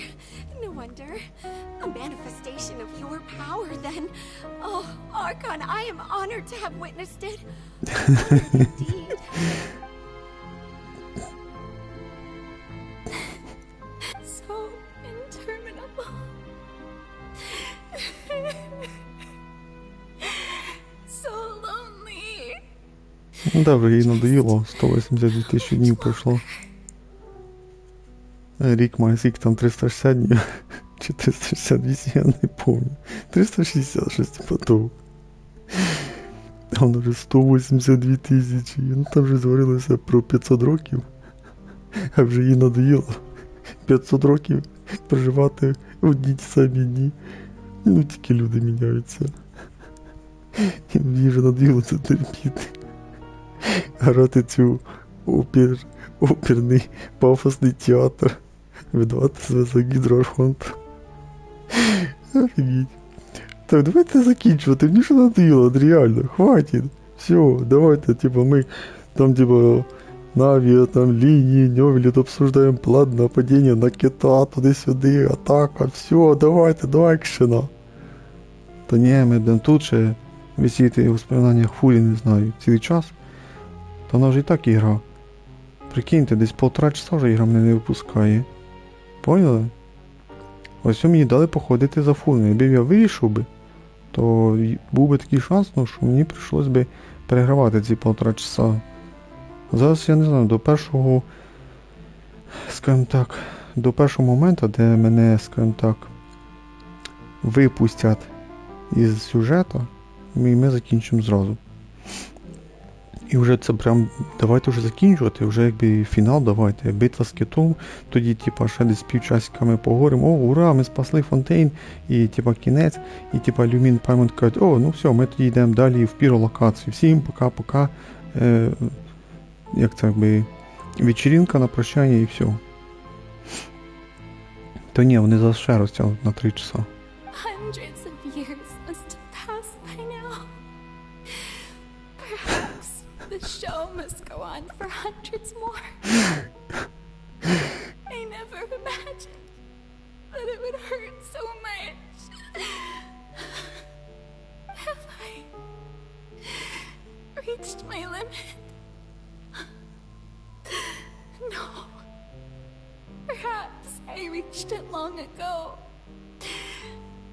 No wonder. A manifestation of your power, then. Oh, Archon, I am honored to have witnessed it. Indeed. So interminable. So lonely. Да, вже їй надоїло, 182 тисячі днів пройшло. Рік має скільки там 360 днів, чи 368, я не пам'ятаю. 360, щось типу того. А воно вже 182 тисячі, ну там вже зварилося про 500 років, а вже їй надоїло 500 років проживати в одні ті самі дні. Ну тільки люди міняються. Їй вже надоїло це терпіти. Грати цю оперний пафосний театр. Видавати себе за гідроархонта. Офігеть. Так, давайте закінчувати. Мені що надоїло, реально. Хватить. Все, давайте, типа, ми там, типа, Наві, там, лінії, Ньовліт, обсуждаємо план нападіння на кита, туди-сюди, атака, все, давайте, екшена. Та ні, ми будемо тут ще висіти в воспоминаннях Фурі, не знаю, цілий час. Та вона вже і так ігра. Прикиньте, десь 1,5 часа вже ігра мене не випускає. Поняли? Ось мені дали походити за Фурою. Якби я вирішив би, то був би такий шанс, ну, що мені прийшлось би перегравати ці 1,5 часа. Зараз я не знаю, до першого, скажімо так, до першого моменту, де мене, скажімо так, випустять із сюжету, ми закінчимо зразу. І вже це прям, давайте вже закінчувати, вже якби фінал давайте, битва з китом, тоді типа ще десь півчасика ми поговоримо, о, ура, ми спасли Фонтейн, і типа кінець, і типа Люмін Паймонт кажуть, о, ну все, ми тоді йдемо далі в піролокацію, всім пока-пока, як це якби, вечірінка на прощання і все. То ні, вони зараз ще розтягнуть на 3 часа. Hundreds of years must have passed by now. Perhaps the show must go on for hundreds more. I never imagined that it would hurt so much. Have I reached my limit? No. Perhaps I reached it long ago.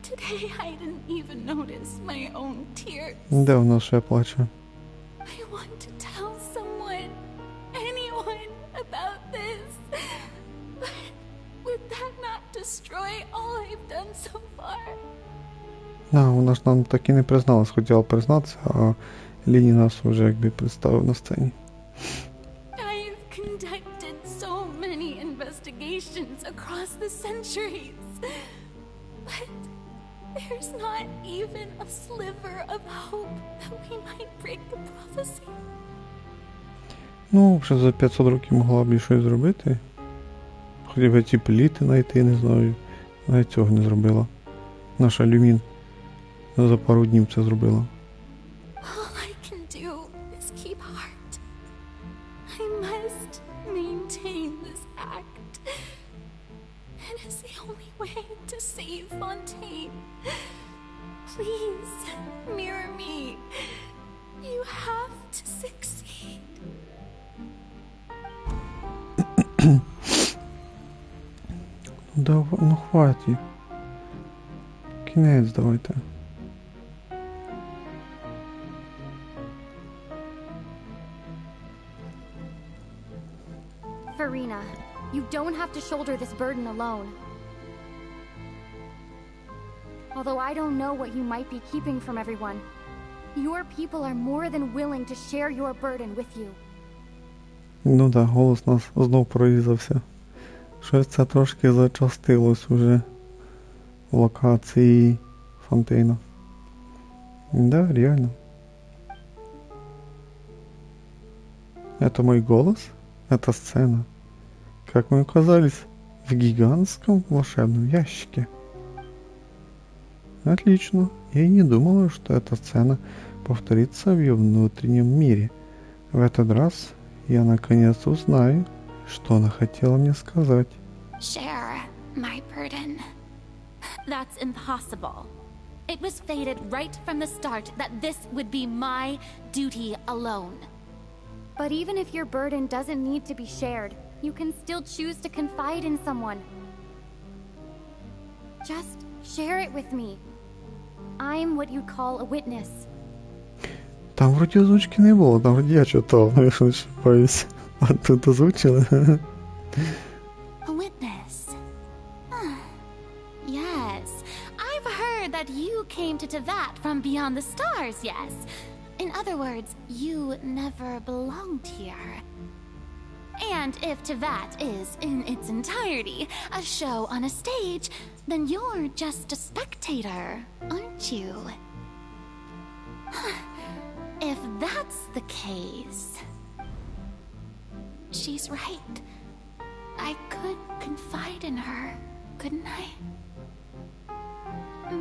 Today I didn't even notice my own tears. Де вона ще плаче? I want to tell someone, anyone, about this. But would that not destroy all I've done so far? Вона ж нам так і не призналась, хотіла признатися, а Ліні нас вже якби представив на сцені. I've conducted so many investigations across the centuries. But there's not even a sliver of hope that we might break the prophecy. Ну, вже за 500 років могла б і щось зробити. Хоча б ці пліти знайти, не знаю. Навіть цього не зробила. Наша Люмін за пару днів це зробила. All I can do is keep heart. I must maintain this act. It is the only way to save Fontaine. Please, mirror me. You have to succeed. Ну хватить. Кінець давайте. Farina, you don't have to shoulder this burden alone. Although I don't know what you might be keeping from everyone, your people are more than willing to share your burden with you. Ну да, голос нас знов прорізався. Щось це трошки зачастилось уже в локації Фонтейна. Да, реально. Это мой голос? Это сцена. Как мы оказались в гигантском волшебном ящике. Отлично. Я и не думала, что эта сцена повторится в ее внутреннем мире. В этот раз я наконец узнаю, что она хотела мне сказать. Share my burden. That's impossible. It was fated right from the start that this would be my duty alone. But even if your burden doesn't need to be shared, you can still choose to confide in someone. Just share it with me. I'm what you'd call a witness. Там вроді озвучки не було, там вроді я читав, якщо не ошибаюсь. А тут озвучили. A witness. Yes. I've heard that you came to Tevat from beyond the stars, yes. In other words, you never belonged here. And if Tevat is, in its entirety, a show on a stage, then you're just a spectator, aren't you? If that's the case... She's right. I could confide in her, couldn't I?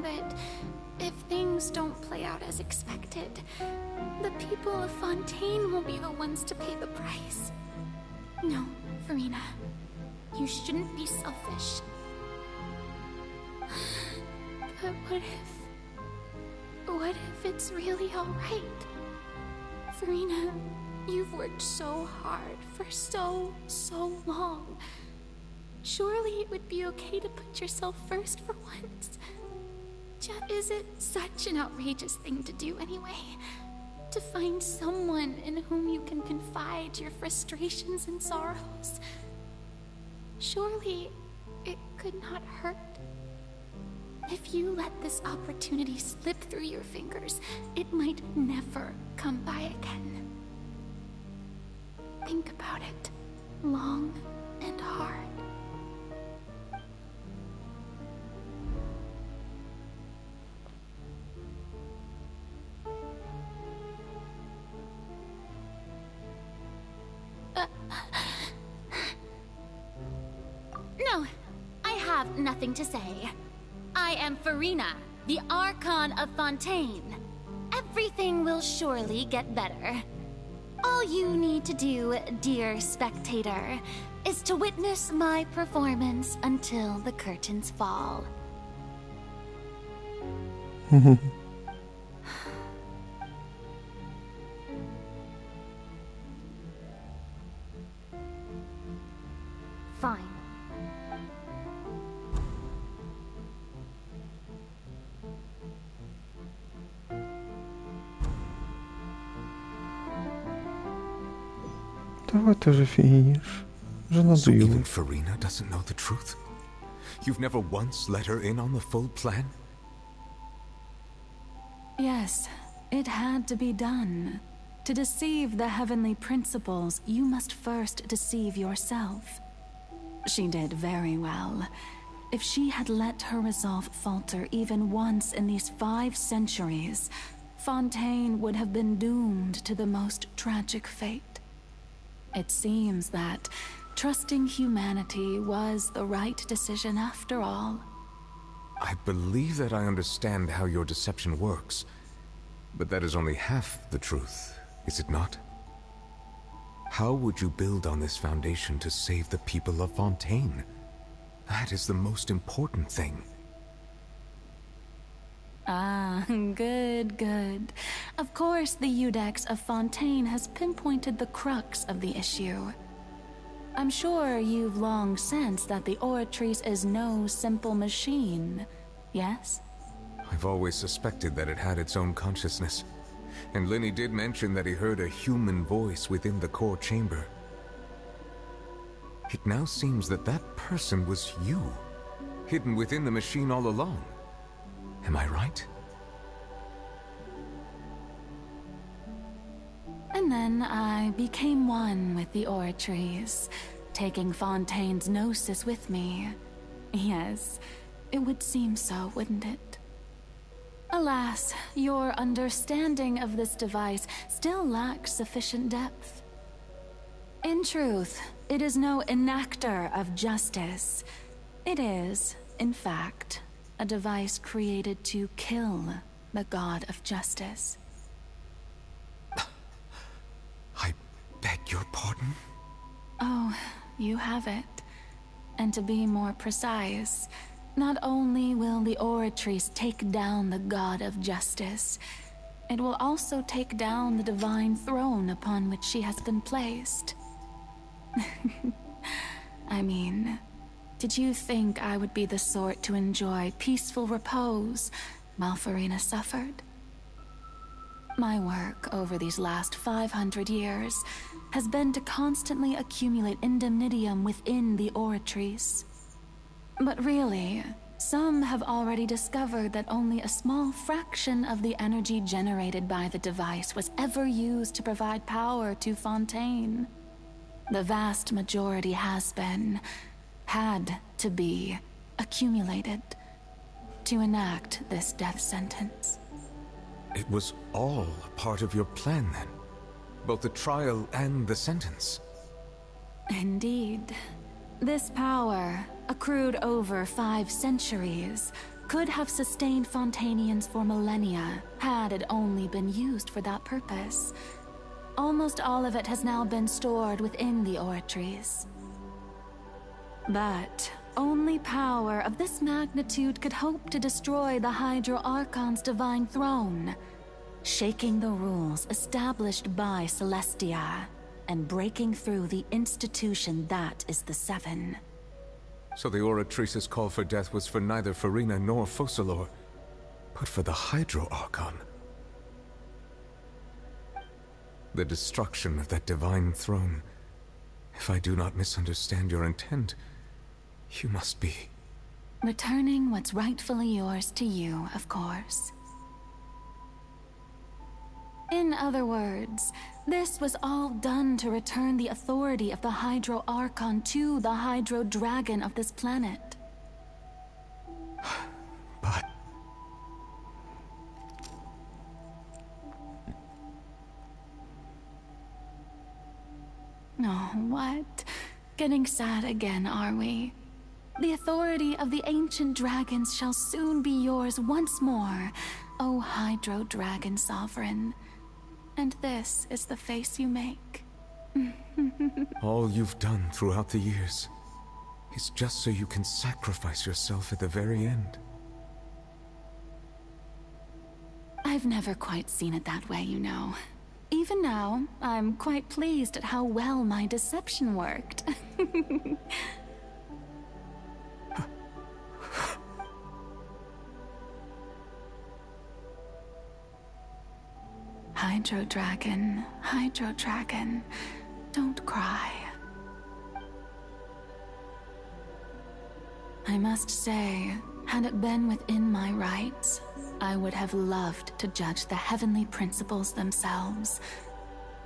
But if things don't play out as expected, the people of Fontaine will be the ones to pay the price. No, Farina. You shouldn't be selfish. But what if it's really alright? Farina, you've worked so hard for so long. Surely it would be okay to put yourself first for once. Is it such an outrageous thing to do anyway? To find someone in whom you can confide your frustrations and sorrows. Surely it could not hurt. If you let this opportunity slip through your fingers, it might never come by again. Think about it long and hard. No, I have nothing to say. I am Farina, the Archon of Fontaine. Everything will surely get better. All you need to do, dear spectator, is to witness my performance until the curtains fall. Fine. Давайте вже фініш. Вже So надоїло. even Farina doesn't know the truth? You've never once let her in on the full plan? Yes, it had to be done. To deceive the heavenly principles, you must first deceive yourself. She did very well. If she had let her resolve falter even once in these 5 centuries, Fontaine would have been doomed to the most tragic fate. It seems that trusting humanity was the right decision after all. I believe that I understand how your deception works, but that is only half the truth, is it not? How would you build on this foundation to save the people of Fontaine? That is the most important thing. Ah, good. Of course, the Iudex of Fontaine has pinpointed the crux of the issue. I'm sure you've long sensed that the Oratrice is no simple machine, yes? I've always suspected that it had its own consciousness. And Lenny did mention that he heard a human voice within the core chamber. It now seems that that person was you, hidden within the machine all along. Am I right? And then I became one with the Oratrice, taking Fontaine's gnosis with me. Yes, it would seem so, wouldn't it? Alas, your understanding of this device still lacks sufficient depth. In truth, it is no enactor of justice. It is, in fact, a device created to kill the god of justice. I beg your pardon? Oh, you have it. And to be more precise, not only will the Oratrice take down the god of justice, it will also take down the divine throne upon which she has been placed. I mean, did you think I would be the sort to enjoy peaceful repose while Farina suffered? My work over these last 500 years has been to constantly accumulate indemnitium within the Oratrice. But really, some have already discovered that only a small fraction of the energy generated by the device was ever used to provide power to Fontaine. The vast majority had to be accumulated to enact this death sentence. It was all part of your plan then? Both the trial and the sentence? Indeed. This power, accrued over 5 centuries, could have sustained Fontainians for millennia had it only been used for that purpose. almost all of it has now been stored within the oratories. But only power of this magnitude could hope to destroy the Hydro Archon's divine throne, shaking the rules established by Celestia and breaking through the institution that is the Seven. So the Oratrice's call for death was for neither Farina nor Focalor, but for the Hydro Archon. The destruction of that divine throne. If I do not misunderstand your intent, you must be... returning what's rightfully yours to you, of course. In other words, this was all done to return the authority of the Hydro Archon to the Hydro Dragon of this planet. But... Oh, what? Getting sad again, are we? The authority of the ancient dragons shall soon be yours once more, O Hydro Dragon Sovereign. And this is the face you make. all you've done throughout the years is just so you can sacrifice yourself at the very end. I've never quite seen it that way, you know. Even now, I'm quite pleased at how well my deception worked. Hydro Dragon, don't cry. I must say, had it been within my rights, I would have loved to judge the heavenly principles themselves.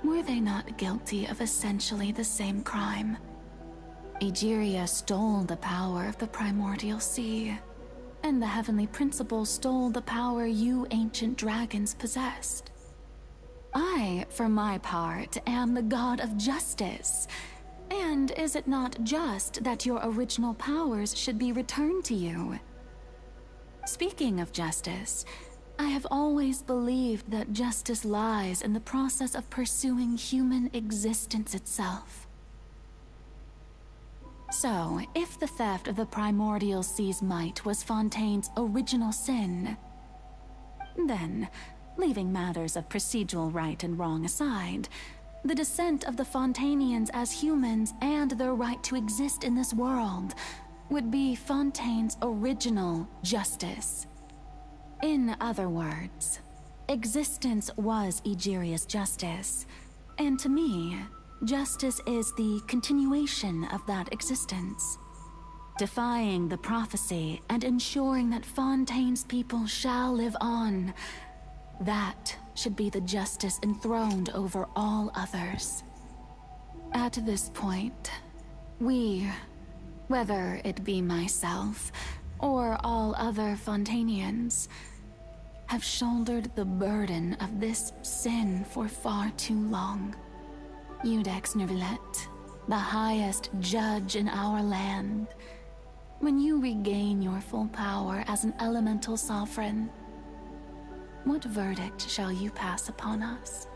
Were they not guilty of essentially the same crime? Egeria stole the power of the primordial sea, and the heavenly principles stole the power you ancient dragons possessed. I, for my part, am the god of justice. And is it not just that your original powers should be returned to you? Speaking of justice, I have always believed that justice lies in the process of pursuing human existence itself. So, if the theft of the primordial sea's might was Fontaine's original sin, then, leaving matters of procedural right and wrong aside, the descent of the Fontanians as humans and their right to exist in this world would be Fontaine's original justice. In other words, existence was Egeria's justice, and to me, justice is the continuation of that existence. Defying the prophecy and ensuring that Fontaine's people shall live on. That should be the justice enthroned over all others. At this point, we, whether it be myself or all other Fontanians, have shouldered the burden of this sin for far too long. Iudex Nervillet, the highest judge in our land, when you regain your full power as an elemental sovereign, what verdict shall you pass upon us?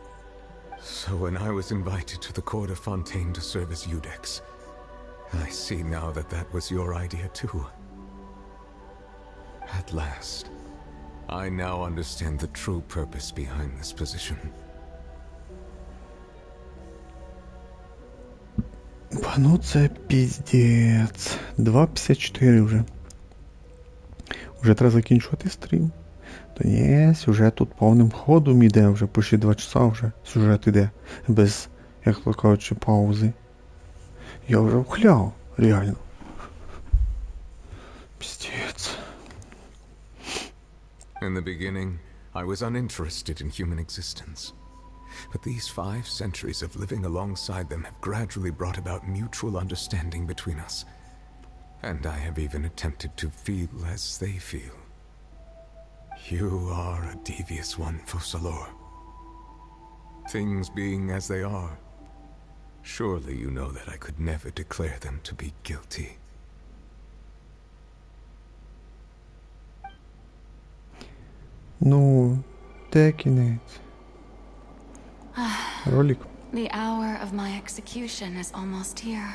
So when I was invited to the court of Fontaine to serve as Iudex, I see now that that was your idea too. At last, I now understand the true purpose behind this position. Ну це піздець. 2:54 вже. Уже треба закінчувати стрім. Та ні, сюжет тут повним ходом іде, вже почти 2 часа вже сюжет іде, без, як то кажучи, паузи. Я вже вхляв, реально. Піздець. In the beginning, I was uninterested in human existence. But these 5 centuries of living alongside them have gradually brought about mutual understanding between us. And I have even attempted to feel as they feel. You are a devious one, Focalor. Things being as they are, surely you know that I could never declare them to be guilty. Ну, де кінець? Ролик. The hour of my execution is almost here.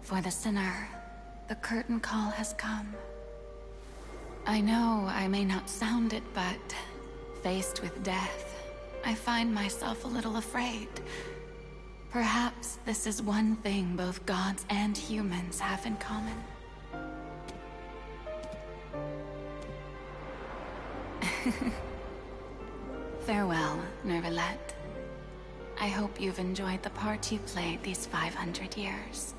For the sinner, the curtain call has come. I know I may not sound it, but faced with death, I find myself a little afraid. Perhaps this is one thing both gods and humans have in common. Farewell, Nervalette. I hope you've enjoyed the part you played these 500 years.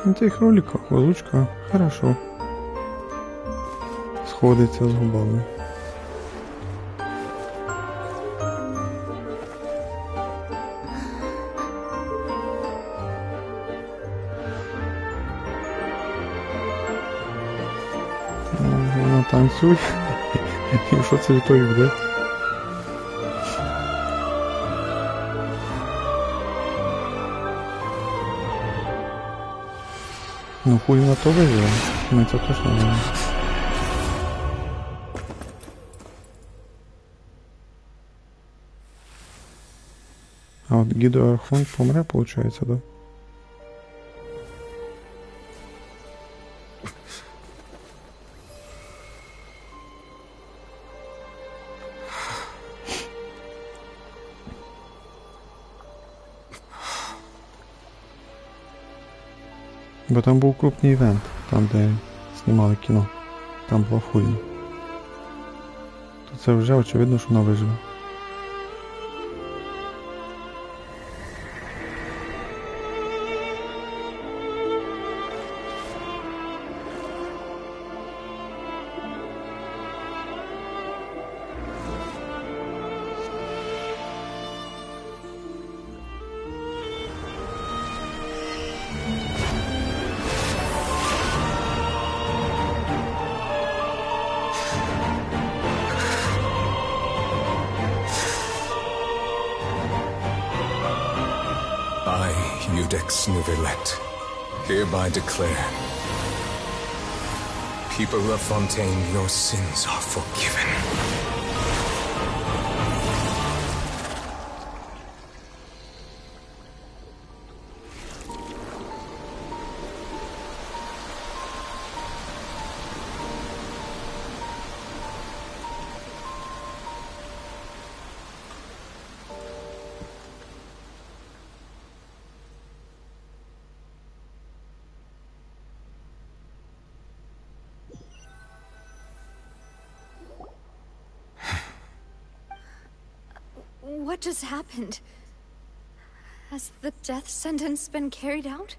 На цих роликах озвучка хорошо сходиться з губами. Ну, танцюй. І що це від того буде? Ну, хуй на то виживе. Ми це точно знаємо. А от гідроархон помре, получается, да? Бо там був крупний івент, там де знімали кіно. Там було хуйно. То це вже очевидно, що вона виживе. Hereby declare, people of Fontaine, your sins are forgiven. What just happened? Has the death sentence been carried out?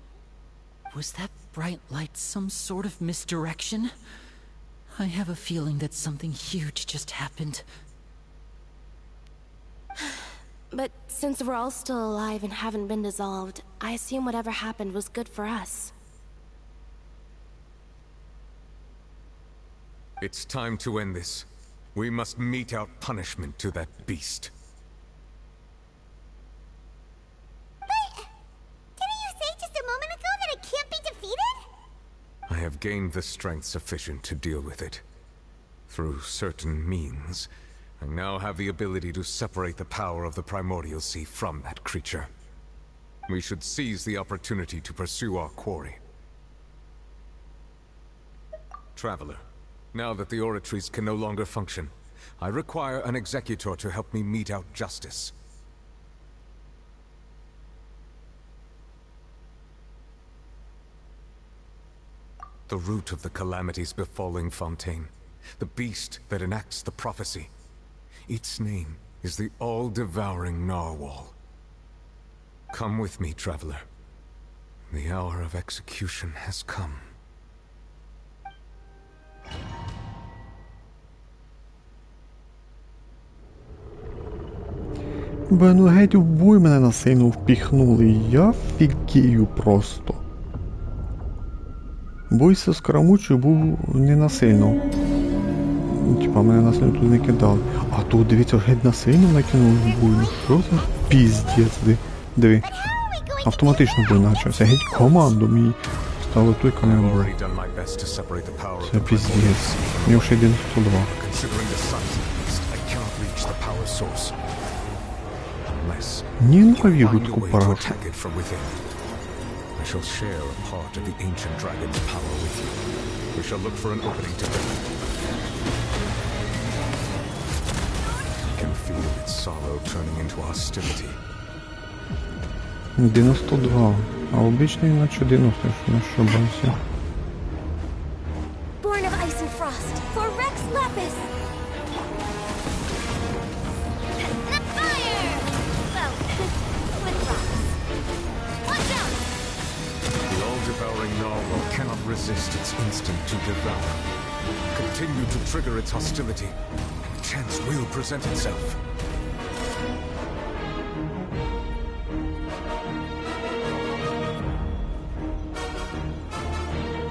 Was that bright light some sort of misdirection? I have a feeling that something huge just happened. But since we're all still alive and haven't been dissolved, I assume whatever happened was good for us. It's time to end this. We must mete out punishment to that beast. I have gained the strength sufficient to deal with it. Through certain means, I now have the ability to separate the power of the Primordial Sea from that creature. We should seize the opportunity to pursue our quarry. Traveler, now that the oratories can no longer function, I require an executor to help me mete out justice. The root of the calamities befalling Fontaine, the beast that enacts the prophecy. Its name is the all-devouring Narwhal. Come with me, traveler. The hour of execution has come. Бо ну геть в бой мене насильно впіхнули, я фігію просто. Бой зі скоромучою був не насильно. Типа мене насильно тут не кидали. А тут, дивіться, геть насильно накинули в бой. Що за піздець, диви. Автоматично бой почався. Геть команду мій але туйка не було. Це піздець. Мені вже 92. Ненавижу таку парашу. I shall share a part of the ancient dragon's power with you. We shall look for an opening to them. I can feel its sorrow turning into hostility. 92, а обичний наче 90, що не ошибаюся. Born of ice and frost, for Rex Lapis! Fire! Well, with rocks. Watch out! The all-devouring narwhal cannot resist its instinct to devour. Continue to trigger its hostility. Chance will present itself.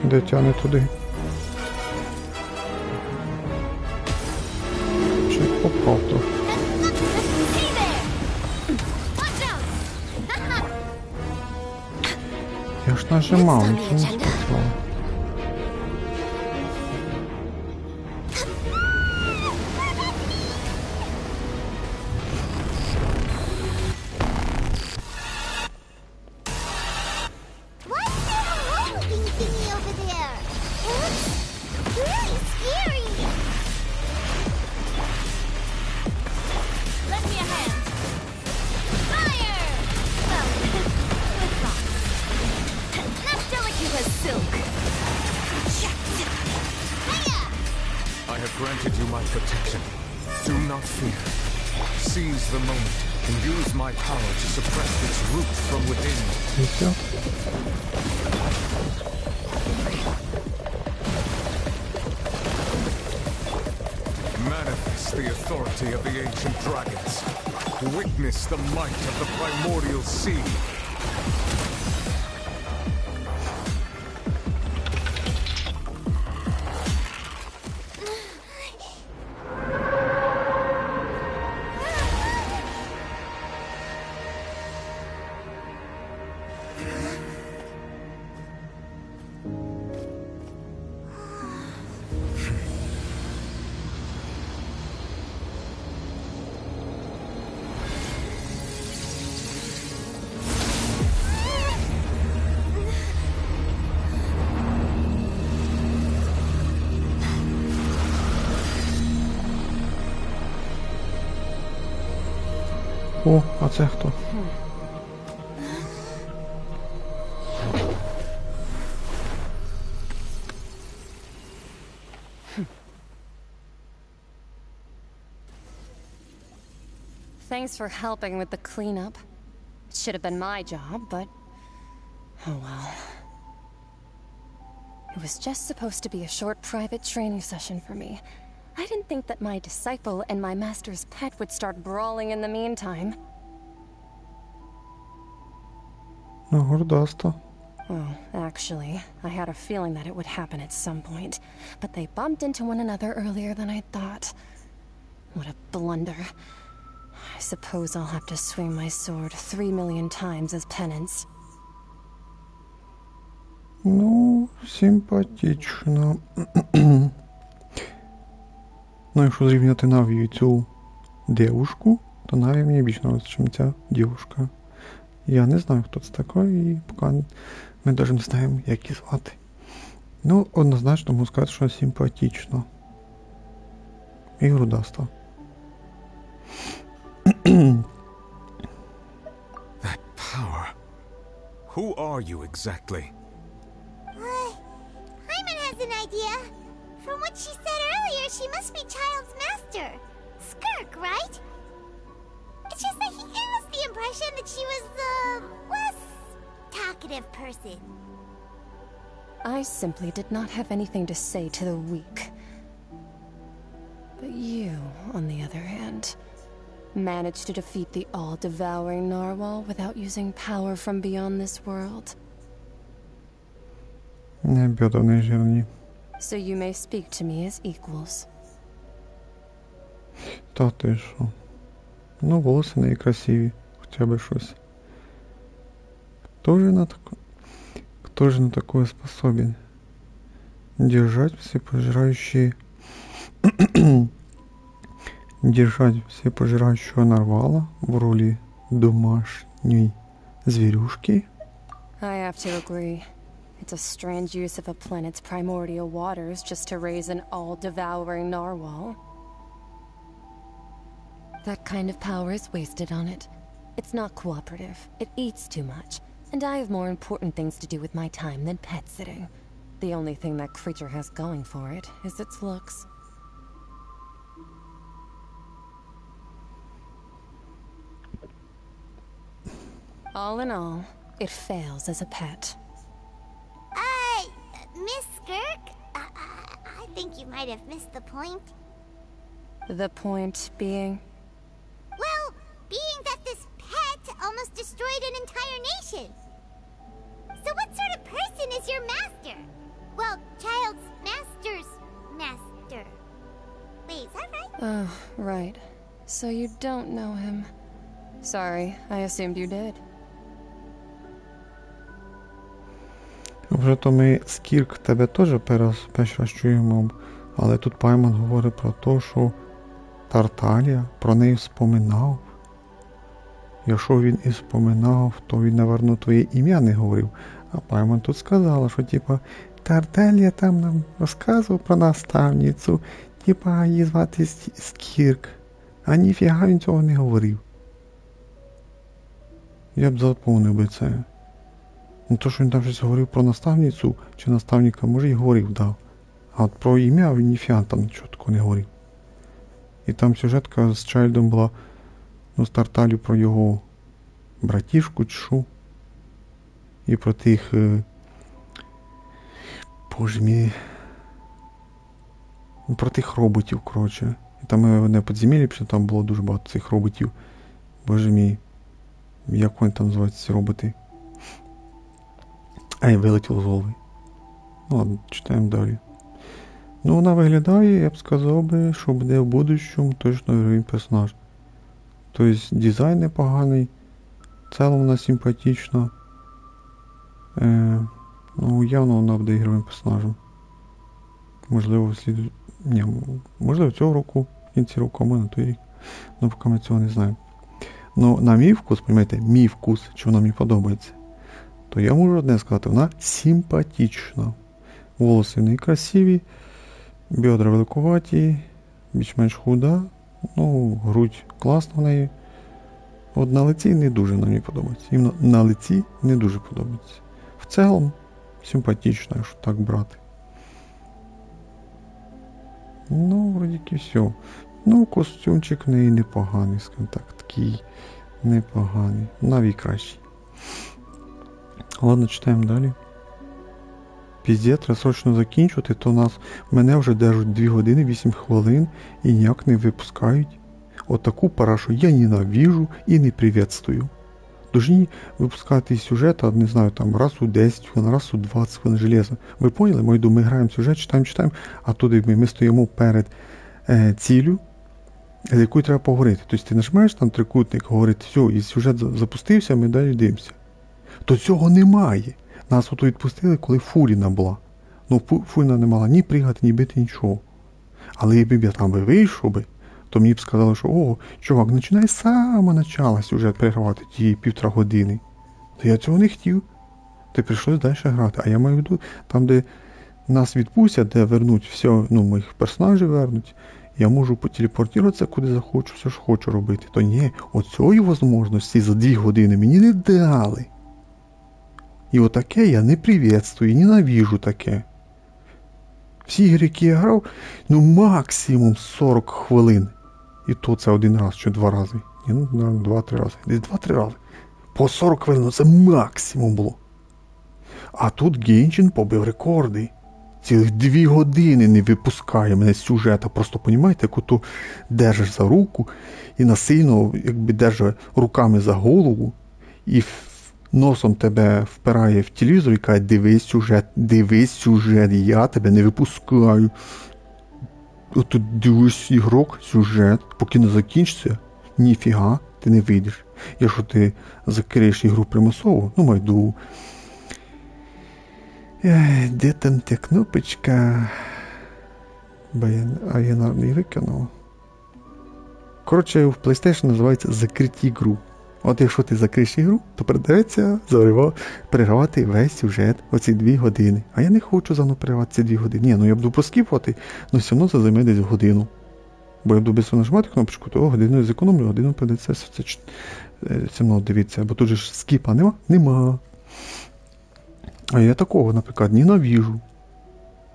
Де тяне туди? Чи попав трохи? Я ж нажимав, нічого не спрацювало. I have granted you my protection. Do not fear. Seize the moment and use my power to suppress its roots from within. Manifest the authority of the ancient dragons. Witness the might of the primordial sea. О, а це хто? Thanks for helping with the cleanup. It should have been my job, but... oh well. It was just supposed to be a short private training session for me. I didn't think that my disciple and my master's pet would start brawling in the meantime. Гордасто. Well, actually, I had a feeling that it would happen at some point, but they bumped into one another earlier than I thought. What a blunder. I suppose I'll have to swing my sword 3 million times as penance. Ну, симпатично. Ну, якщо зрівняти Навію і цю девушку, то Навія мені більш подобається, ніж ця дівушка. Я не знаю, хто це такий, і поки ми навіть не знаємо, як її звати. Ну, однозначно можу сказати, що симпатично. І грудасто. That power. Who are you exactly? Hyman has an idea. From what she said earlier, she must be Child's master. Skirk, right? It's just that he gave us the impression that she was the less talkative person. I simply did not have anything to say to the weak. But you, on the other hand, managed to defeat the all-devouring narwhal without using power from beyond this world. Не бьода не жирні. So you may speak to me as equals. Та ти що? Ну, волоси неї красиві, хоча б щось. тоже на такое способен. Держать всепожирающие... Держать всепожирающего нарвала в роли домашней зверюшки? I have to agree. It's a strange use of a planet's primordial waters just to raise an all-devouring narwhal. That kind of power is wasted on it. It's not cooperative. It eats too much. And I have more important things to do with my time than pet sitting. The only thing that creature has going for it is its looks. All in all, it fails as a pet. Miss Skirk? I think you might have missed the point. The point being? Well, being that this pet almost destroyed an entire nation. So what sort of person is your master? Well, child's master's master. Wait, is that right? Oh, right. So you don't know him. Sorry, I assumed you did. Вже то ми Скірк тебе теж перший раз чуємо, але тут Паймон говорить про те, що Тарталія про неї вспоминав. Якщо він і вспоминав, то він, напевно, твоє ім'я не говорив. А Паймон тут сказала, що типа Тарталія там нам розказував про наставницю, типа її звати Скірк. А ніфіга він цього не говорив. Я б заповнив би це. Ну то, що він там щось говорив про наставницю чи наставника, може й говорив, да. А от про ім'я він ніфіга там нічого такого не говорив. І там сюжетка з Чайльдом була, ну, з Тарталію про його братішку чи що. І про тих... Боже мій... Про тих роботів, коротше. І там одне підземелля, там було дуже багато цих роботів. Боже мій... Як вони там називаються, ці роботи? Ай, вилетіло з голови. Ну ладно, читаємо далі. Ну, вона виглядає, я б сказав би, що буде в будущому точно ігровий персонаж. Тобто дизайн непоганий, в цілому вона симпатична. Ну, явно вона буде ігровим персонажем. Можливо, можливо цього року, в кінці року, а може на той рік. Ну, поки ми цього не знаємо. Ну, на мій вкус, розумієте, мій вкус, чи вона мені подобається, то я можу одне сказати, вона симпатична. Волоси в неї красиві, бедра великуваті, більш-менш худа, ну, грудь класна в неї. От на лиці не дуже мені подобається. Іменно на лиці не дуже подобається. В цілому симпатична, якщо так брати. Ну, вроді все. Ну, костюмчик в неї непоганий, скажімо так, такий непоганий. Навіть кращий. Ладно, читаємо далі. Піздець, треба срочно закінчувати, то мене вже держать 2 години 8 хвилин і ніяк не випускають. Отаку парашу я ненавижу і не приветствую. Должні випускати сюжет, не знаю, там раз у 10 хвилин, раз у 20 хвилин железо. Ви поняли? Ми граємо сюжет, читаємо, а туди ми стоїмо перед ціллю, з якою треба поговорити. Тобто ти нажимаєш там трикутник, говорить, все, і сюжет запустився, ми далі дивимося. То цього немає. Нас ото відпустили, коли Фуріна була. Ну, Фуріна не мала ні пригати, ні бити, нічого. Але якби я там вийшов би, то мені б сказали, що о, чувак, починай з самого начала сюжет перегравати ті 1,5 години. То я цього не хотів. То прийшлось далі грати. А я маю в виду, там, де нас відпустять, де вернуть все, ну, моїх персонажів вернуть, я можу потелепортуватися, куди захочу, все ж хочу робити. То ні, оцієї можливості за 2 години мені не дали. І отаке я не приветствую, ненавижу таке. Всі ігри, які я грав, ну максимум 40 хвилин. І то це 1 раз чи 2 рази. Ні, ну 2-3 рази. Десь 2-3 рази. По 40 хвилин, ну це максимум було. А тут Genshin побив рекорди. Цілих 2 години не випускає мене з сюжета. Просто, понімаєте, як ото держиш за руку і насильно, якби держиш руками за голову і носом тебе впирає в телевізор і каже, дивись сюжет, я тебе не випускаю. От дивись ігрок, сюжет, поки не закінчиться, ніфіга, ти не вийдеш. Якщо ти закриєш ігру примусово, ну, майду, Де там та кнопочка? А я не виконав. Коротше, в PlayStation називається «Закрить ігру». От якщо ти закриєш ігру, то придеться перегравати весь сюжет оці 2 години. А я не хочу заново перегравати ці 2 години. Ні, ну я буду проскіпувати, але все одно це займе десь годину. Бо я буду швидко нажимати кнопочку, то годину зекономлю, годину придеться все одно дивіться. Бо тут же ж скіпа нема? Нема. А я такого, наприклад, ненавижу.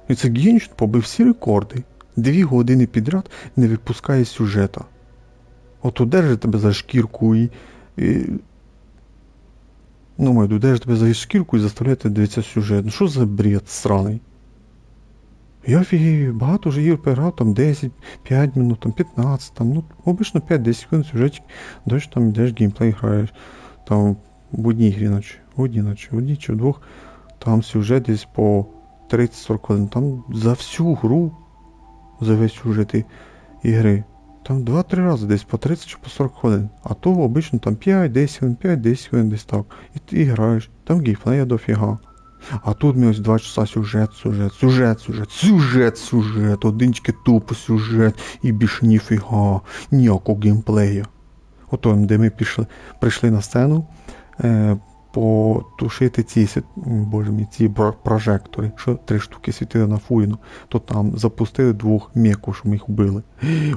І це Genshin побив всі рекорди. 2 години підряд не випускає сюжета. От удержить тебе за шкірку і удержить тебе за шкірку і заставляє дивитися сюжет. Ну що за бред сраний? Я офігію, багато вже ігор переграв, там 10, 5 минут, там 15, там, ну, обично 5-10 секунд сюжетик, далі там йдеш геймплей граєш. Там в одній грі в одній чи в двох, там сюжет десь по 30-40 хвилин. Там за всю гру, за весь сюжет ігри, там 2-3 рази десь по 30 чи по 40 хвилин. А то обично там 5-10 хвилин десь так. І ти граєш, там геймплея дофіга. А тут ми ось 2 часа сюжет. Одинчки тупо сюжет і більше ніфіга, ніякого геймплея. Ото, де ми прийшли на сцену потушити ці прожектори, що 3 штуки світили на фуріну, то там запустили 2 меку, що ми їх вбили.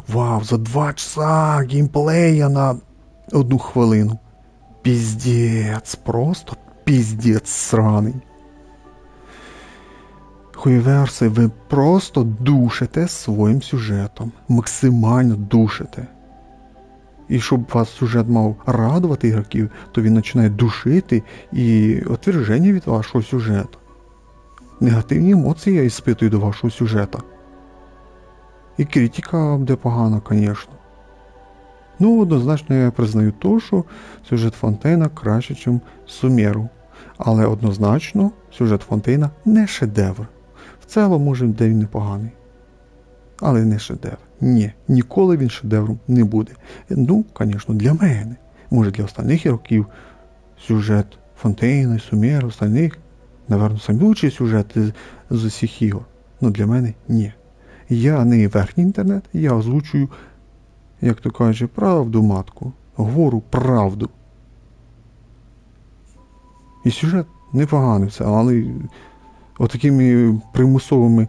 Вау, за 2 часа геймплея на 1 хвилину. Піздець, просто піздець сраний. Хуйверси, ви просто душите своїм сюжетом. Максимально душите. І щоб вас сюжет мав радувати ігроків, то він починає душити і отверження від вашого сюжету. Негативні емоції я іспитую до вашого сюжета. І критика буде погана, звісно. Ну, однозначно я признаю то, що сюжет Фонтейна краще, ніж Сумеру. Але однозначно сюжет Фонтейна не шедевр. В цілому, може, де він непоганий. Але не шедевр. Ні, ніколи він шедевром не буде. Ну, звісно, для мене. Може, для остальних ігроків сюжет Фонтейна, Сумеру, остальних, напевно, найкращий сюжет з усіх ігор. Ну, для мене ні. Я не верхній інтернет, я озвучую, як то кажуть, правду матку. Говорю правду. І сюжет непоганий все, але отакими примусовими,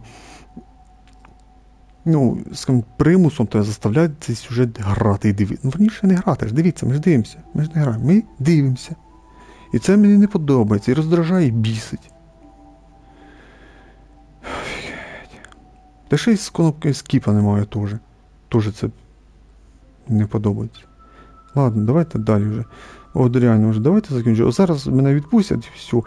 скажімо, примусом тебе заставляють цей сюжет грати і дивитися. Ну, верніше не грати, дивіться, ми ж дивимося. Ми ж не граємо, ми дивимося. І це мені не подобається, і роздражає, і бісить. Та ще й з кнопки скіпа немає теж. Теж це не подобається. Ладно, давайте далі вже. От реально вже, давайте закінчимо. Зараз мене відпустять і все.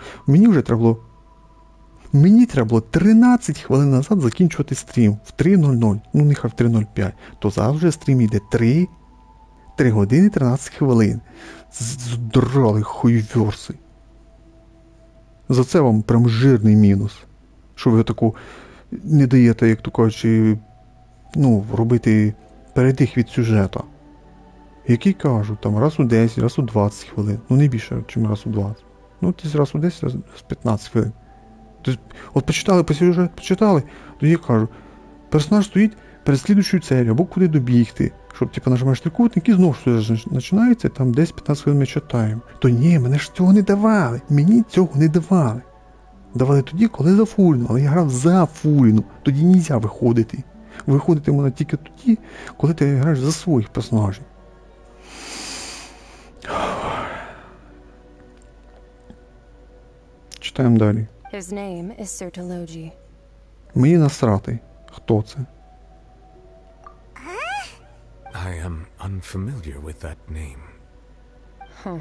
Мені треба було 13 хвилин назад закінчувати стрім в 3:00. Ну, нехай в 3:05. То зараз вже стрім йде 3 години 13 хвилин. Здрали хуйверси. За це вам прям жирний мінус. Що ви таку не даєте, як то кажучи, робити передих від сюжета. Який кажу, там раз у 10, раз у 20 хвилин. Ну, не більше, ніж раз у 20. Ну, десь раз у 10, раз у 15 хвилин. Тобто, от почитали по сюжет, почитали, тоді я кажу, персонаж стоїть перед слідуючою целью, або куди добігти, щоб нажимаєш трикутник і знову сюжет починається, там 10-15 хвилин ми читаємо. То ні, мене ж цього не давали, мені цього не давали. Давали тоді, коли за фуріну, але я грав за фуріну, тоді не можна виходити. Виходити можна тільки тоді, коли ти граєш за своїх персонажів. Читаємо далі. His name is Sertologi. Мені насрати. Хто це? I am unfamiliar with that name. Huh.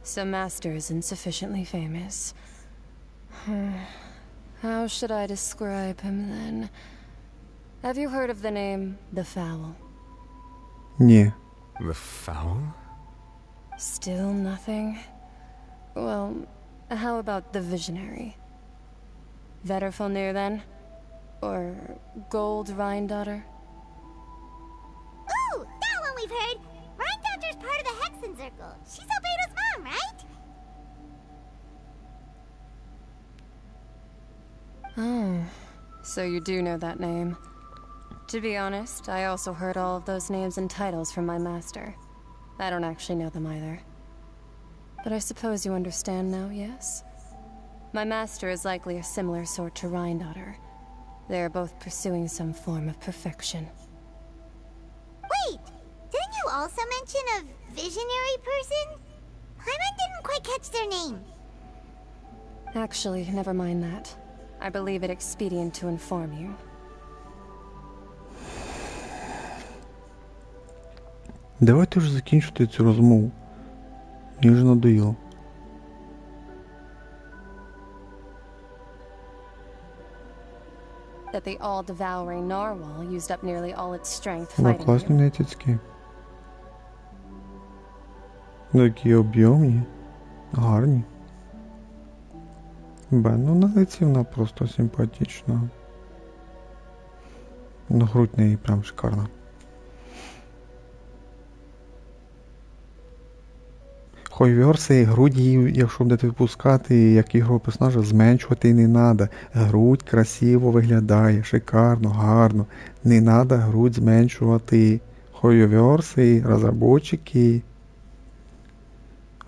So Master isn't sufficiently famous. How should I describe him then? Have you heard of the name The Fowl? Ні. The Fowl? Still nothing? Well, how about the Visionary? Vetterfulnir then? Or Gold Rhine-Daughter? Ooh, that one we've heard! Rhine-Daughter's part of the Hexen Circle. She's Albedo's mom, right? Oh, so you do know that name. To be honest, I also heard all of those names and titles from my master. I don't actually know them either. But I suppose you understand now, yes? My master is likely a similar sort to Rhindaughter. They are both pursuing some form of perfection. Wait! Didn't you also mention a visionary person? Paimon didn't quite catch their name. Actually, never mind that. I believe it expedient to inform you. Давайте вже закінчити цю розмову. Мені вже надоїло. That the all-devouring narwhal used up nearly all its strength Вона fighting класні you. нетицькі. Такі об'ємні, гарні. Бен, ну на лиці вона просто симпатична. Ну, грудь неї прям шикарна. Хойверси, грудь її, якщо будете випускати, як ігрового персонажа, зменшувати не треба. Грудь красиво виглядає, шикарно, гарно. Не треба грудь зменшувати. Хойверси, розробники.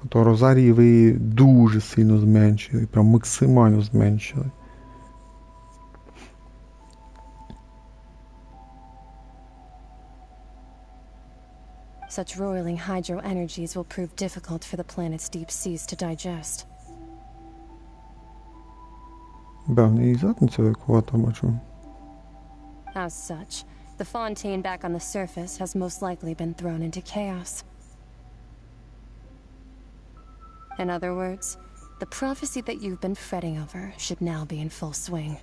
А то Розарії ви дуже сильно зменшили, прям максимально зменшили. Such roiling hydro energies will prove difficult for the planet's deep seas to digest. Певно, і задниця великувата, бачу. As such, the fontaine back on the surface has most likely been thrown into chaos. In other words, the prophecy that you've been fretting over should now be in full swing.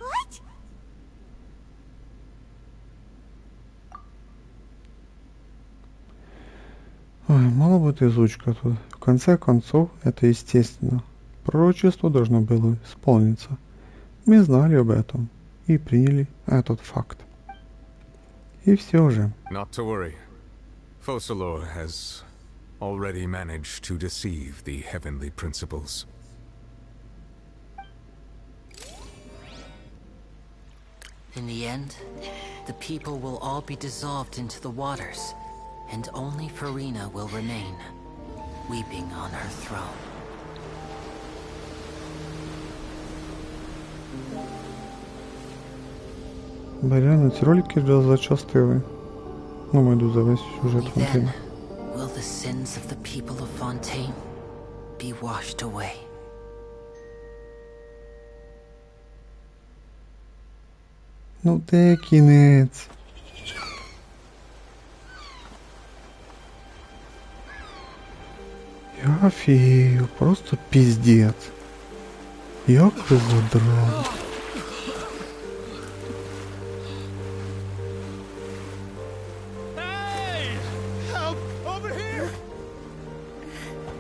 What? Ой, мало быть изучка тут. В конце концов, это естественно. Пророчество должно было исполниться. Мы знали об этом и приняли этот факт. И все же. Not to worry. Focalor has already managed to deceive the heavenly principles. In the end, the people will all be dissolved into the waters, and only Furina will remain, weeping on her throne. Реально, ці ролики вже зачастили. Ну, ми йду за весь сюжет Фонтейна. Will the sins of the people of Fontaine be washed away? Ну, де кінець? Я офігею, просто піздець. Як ви задрали.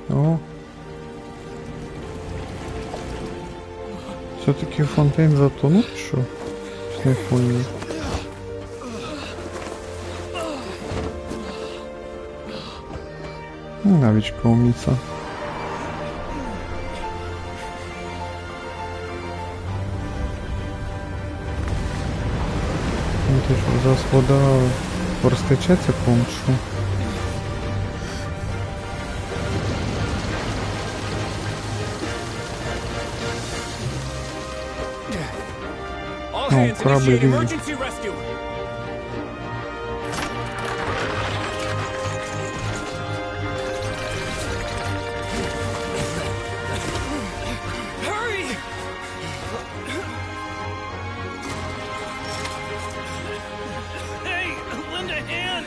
О. Все-таки Фонтейн затонул, що? Щось не понял. Навичка умница. Ну ти що, зараз вода розтечеться повністю? All hands initiate emergency rescue. Hurry! Hey, lend a hand.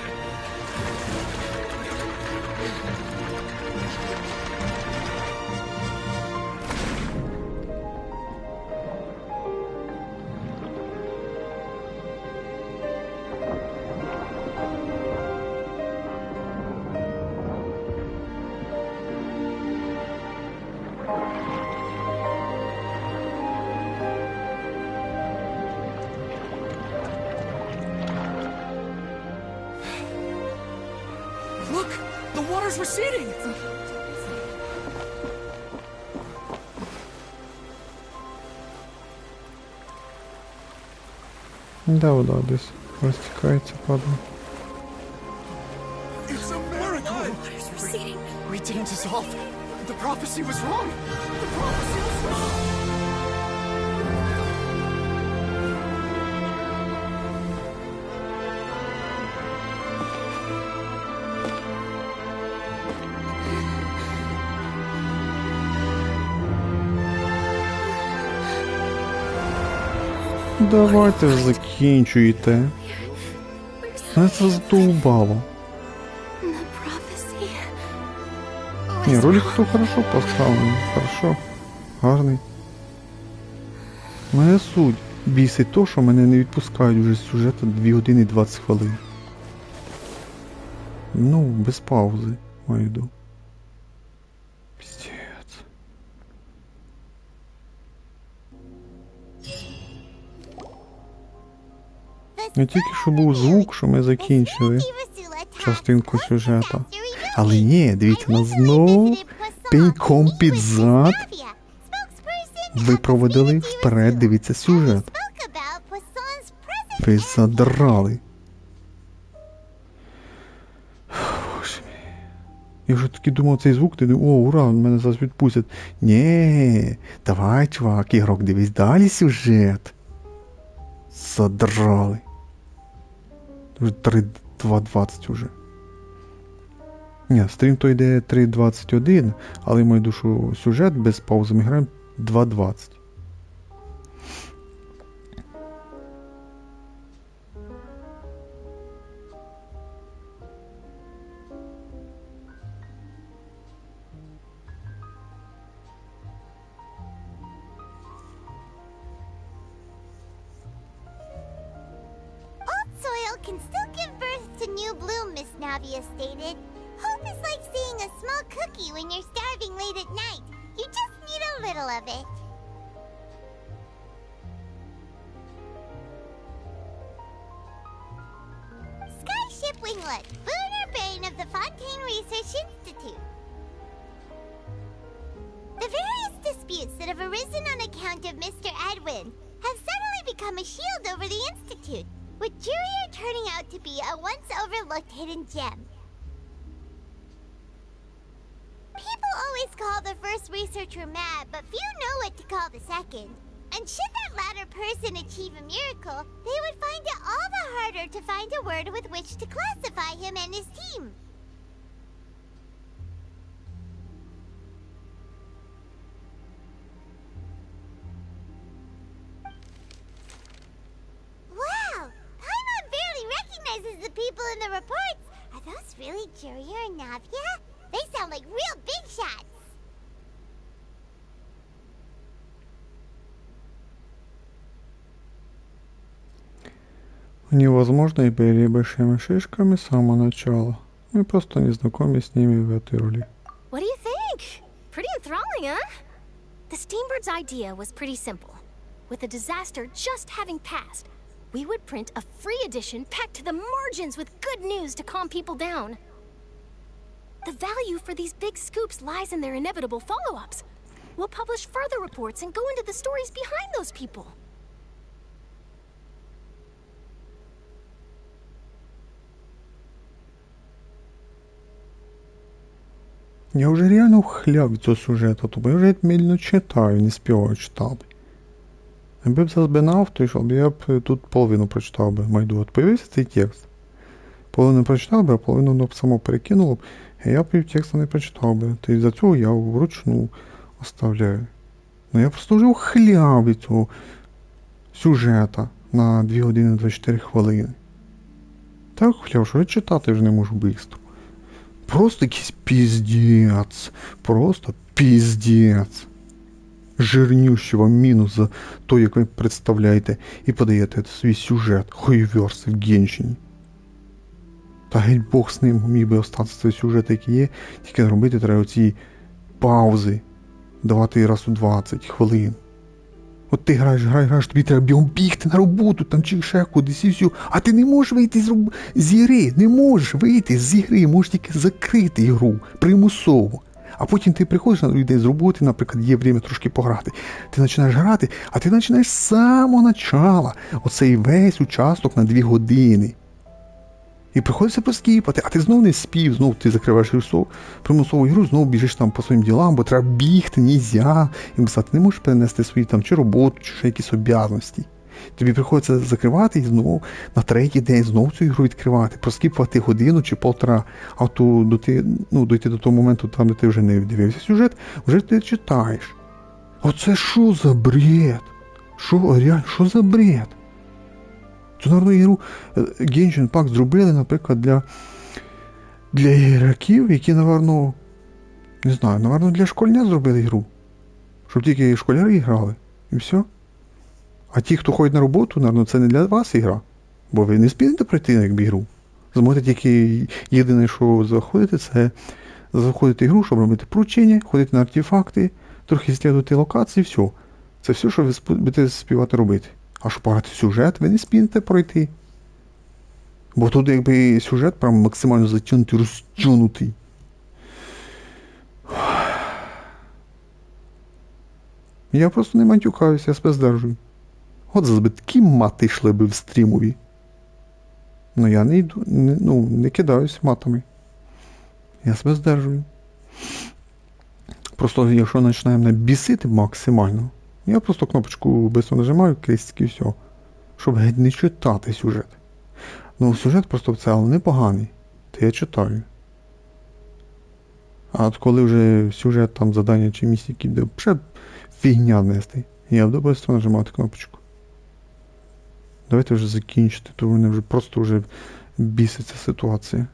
Look, the water's receding. Да, вода десь розтікається, падає. It's a miracle! We didn't dissolve. The prophecy was wrong. The prophecy was wrong. Давайте ж закінчуйте. Мене це задовбало. Ні, ролик то хорошо поставлений, хорошо, гарний. Моя суть бісить то, що мене не відпускають вже з сюжету 2 години 20 хвилин. Ну, без паузи, маю йду. Піздець. Не тільки що був звук, що ми закінчили частинку сюжета. Але ні, дивіться, нас знову пеньком під зад випроводили вперед, дивіться сюжет. Ви задрали. Боже мій. Я вже таки думав цей звук, ти думав, о, ура, мене зараз відпустять. Ні, давай, чувак, ігрок, дивись далі сюжет. Задрали. Вже 3.2.20 уже. Ні, стрім то йде 3.21, але мою душу сюжет без паузи ми граємо 2.20. Can still give birth to new bloom, Miss Navia stated. Hope is like seeing a small cookie when you're starving late at night. You just need a little of it. Skyship Winglet, lunar brain of the Fontaine Research Institute. The various disputes that have arisen on account of Mr. Edwin have suddenly become a shield over the Institute, with Jurier turning out to be a once-overlooked hidden gem. People always call the first researcher mad, but few know what to call the second. And should that latter person achieve a miracle, they would find it all the harder to find a word with which to classify him and his team. The people in the reports, are those really Jurier and Navia? They sound like real big shots. Невозможно и были большими шишками с самого начала. Мы просто не знакомы с ними в этой роли. What do you think? Pretty enthralling, huh? The Steambird's idea was pretty simple. With the disaster just having passed, we would print a free edition packed to the margins with good news to calm people down. The value for these big scoops lies in their inevitable follow-ups. We'll publish further reports and go into the stories behind those people. Я вже реально вхляв від цього сюжету, тобто я вже медленно читаю, не співаю читати. Якби б зазбинав, то йшов, я б тут половину прочитав би, майду. От появився цей текст. Половину прочитав би, а половину само перекинуло б, і я б і текста не прочитав би. То із-за цього я вручну оставляю. Ну я просто вже вхляв від цього сюжета на 2 години 24 хвилини. Так вхляв, що я читати вже не можу швидко. Просто якийсь піздець. Просто піздець. Жирнющий вам мінус за то, як ви представляєте і подаєте свій сюжет, хуйверс в Геншині. Та геть Бог з ним, міг би остатися цей сюжет, який є, тільки робити треба ці паузи, давати раз у 20 хвилин. От ти граєш, тобі треба бігом бігти на роботу, там чи ще кудись і все, а ти не можеш вийти з ігри, не можеш вийти з ігри, можеш тільки закрити ігру, примусово. А потім ти приходиш на другий день з роботи, наприклад, є время трошки пограти. Ти починаєш грати, а ти починаєш з самого начала. Оцей весь участок на 2 години. І приходиться проскіпати, а ти знов не спів, знов ти закриваєш примусову ігру, знов біжиш там по своїм ділам, бо треба бігти, нельзя. І писати, не можеш перенести свої там чи роботу, чи ще якісь обов'язки. Тобі приходиться закривати і знову на 3-й день знову цю ігру відкривати, проскіпувати годину чи 1,5, а то дойти до того моменту, там, де ти вже не дивився сюжет, вже ти читаєш. Оце що за бред? Що за бред? Цю народну ігру Genshin Impact зробили, наприклад, для ігроків, які, напевно, не знаю, напевно, для школьня зробили ігру. Щоб тільки школяри грали. І все. А ті, хто ходить на роботу, напевно, це не для вас ігра. Бо ви не спієте пройти якби ігру. Зможете тільки єдине, що заходите, це заходити в ігру, щоб робити поручення, ходити на артефакти, трохи слідувати локації, все. Це все, що ви будете співати робити. А щоб пограти сюжет, ви не спієте пройти. Бо тут якби сюжет прям максимально затягнутий, розтягнутий. Я просто не матюкаюся, я себе здержую. От зараз такі мати йшли би в стрімові. Ну я не йду, не кидаюсь матами. Я себе здержую. Просто якщо починаємо набісити максимально, я просто кнопочку швидко нажимаю, крестик і все. Щоб геть не читати сюжет. Ну сюжет просто в цілому непоганий. То я читаю. А от коли вже сюжет, там задання чи місії, які буде вже фігня нести, я буду швидко нажимати кнопочку. Давайте вже закінчити, то мене вже просто вже біситься ситуація.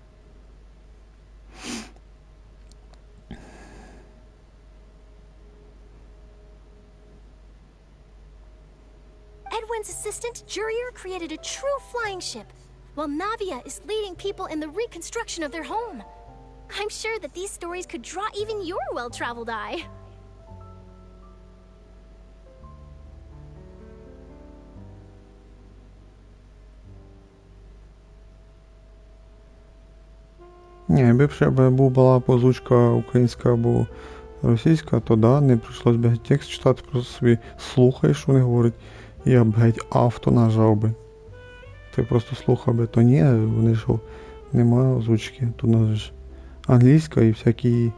Edwin's assistant, Jurier, created a true flying ship, while Navia is leading people in the reconstruction of their home. I'm sure that these stories could draw even your well-traveled eye. Ні, якби ще була озвучка українська або російська, то да, не прийшлось би текст читати, просто собі слухаєш, що вони говорять, і я б геть авто нажав би. Ти просто слухав би, то ні, вони ж немає озвучки, тут у нас ж англійська і всякі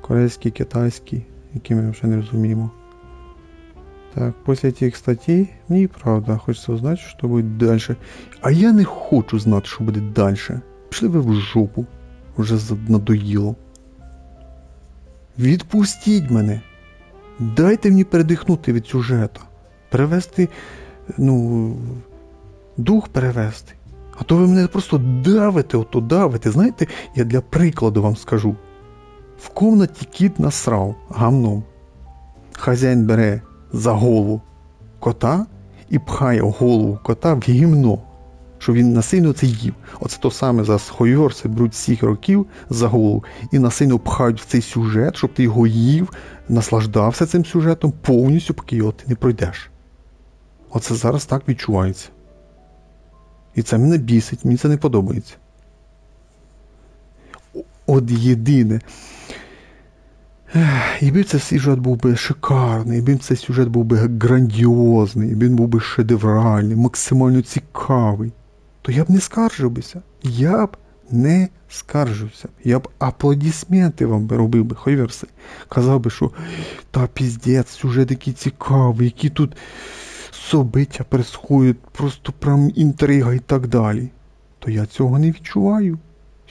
корейські, китайські, які ми вже не розуміємо. Так, після тих статей, мені правда, хочеться знати, що буде далі. А я не хочу знати, що буде далі. Пішли ви в жопу. Вже надоїло. Відпустіть мене. Дайте мені передихнути від сюжету. Перевести, дух перевести. А то ви мене просто давите. Знаєте, я для прикладу вам скажу. В комнаті кіт насрав гамном. Хазяїн бере за голову кота і пхає голову кота в гімно. Що він насильно це їв. Оце то саме за хойорси беруть всіх років за голову і насильно пхають в цей сюжет, щоб ти його їв, наслаждався цим сюжетом повністю, поки його ти не пройдеш. Оце зараз так відчувається. І це мене бісить, мені це не подобається. От єдине. Якби цей сюжет був би шикарний, якби цей сюжет був би грандіозний, якби він був би шедевральний, максимально цікавий, то я б не скаржився. Я б аплодисменти вам робив би, хойверси. Казав би, що та піздець, сюжет який цікавий, які тут собиття происходять, просто прям інтрига і так далі. То я цього не відчуваю.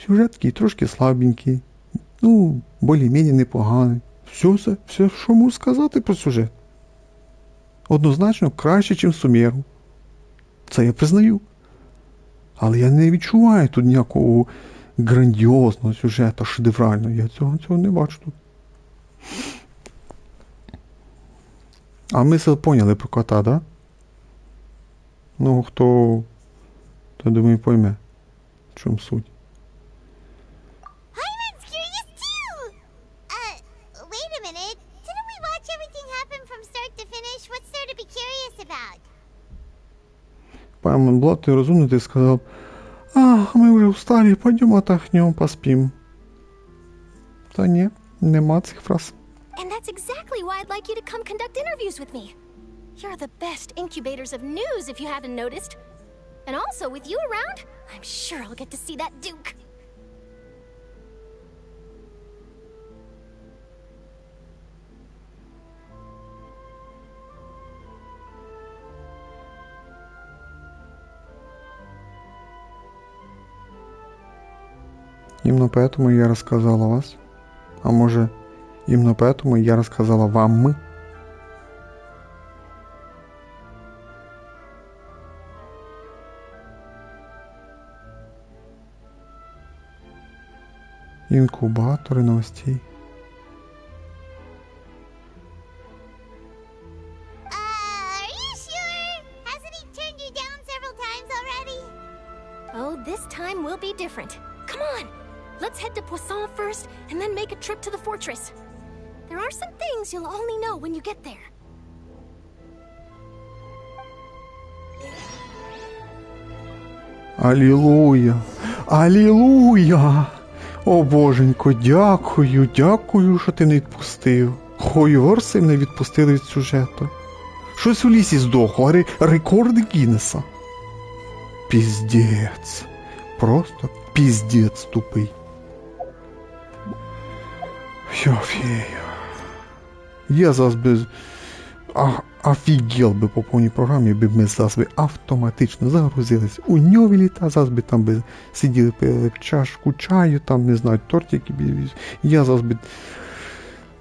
Сюжет такий трошки слабенький, більш-менш непоганий. Все, що можу сказати про сюжет. Однозначно краще, ніж Сумеру. Це я признаю. Але я не відчуваю тут ніякого грандіозного сюжету, шедеврального. Я цього не бачу тут. А ми поняли про кота, да? Хто, думаю, пойме, в чому суть. Hyman's curious too! Wait a minute. Didn't we watch everything happen from start to finish? What's there to be curious about? Пан Блад, ти розумний, ти сказав, ми вже устали, пойдем отдохнем, поспим. Та ні, Нема цих фраз. And that's exactly why I'd like you to come conduct interviews with me. You're the best incubators of news, if you haven't noticed. And also, with you around, I'm sure I'll get to see that Duke. Именно поэтому я рассказала вас. А может, именно поэтому я рассказала вам. Инкубаторы новостей. Are you sure? Hasn't he turned you down several times already? Oh, this time will be different. Come on! Let's head to Poisson first, and then make a trip to the fortress. There are some things you'll only know when you get there. Алілуя! Алілуя! О, боженько, дякую, дякую, що ти не відпустив. Хойорси не відпустили від сюжету. Щось у лісі здохло, рекорд Гіннеса. Піздець. Просто піздець тупий. Йофею. Я зараз би офігел би по повній програмі, би ми зараз би автоматично загрузились у нього літа, зараз би там би сиділи, пили чашку чаю, там, не знаю, тортики. Я зараз би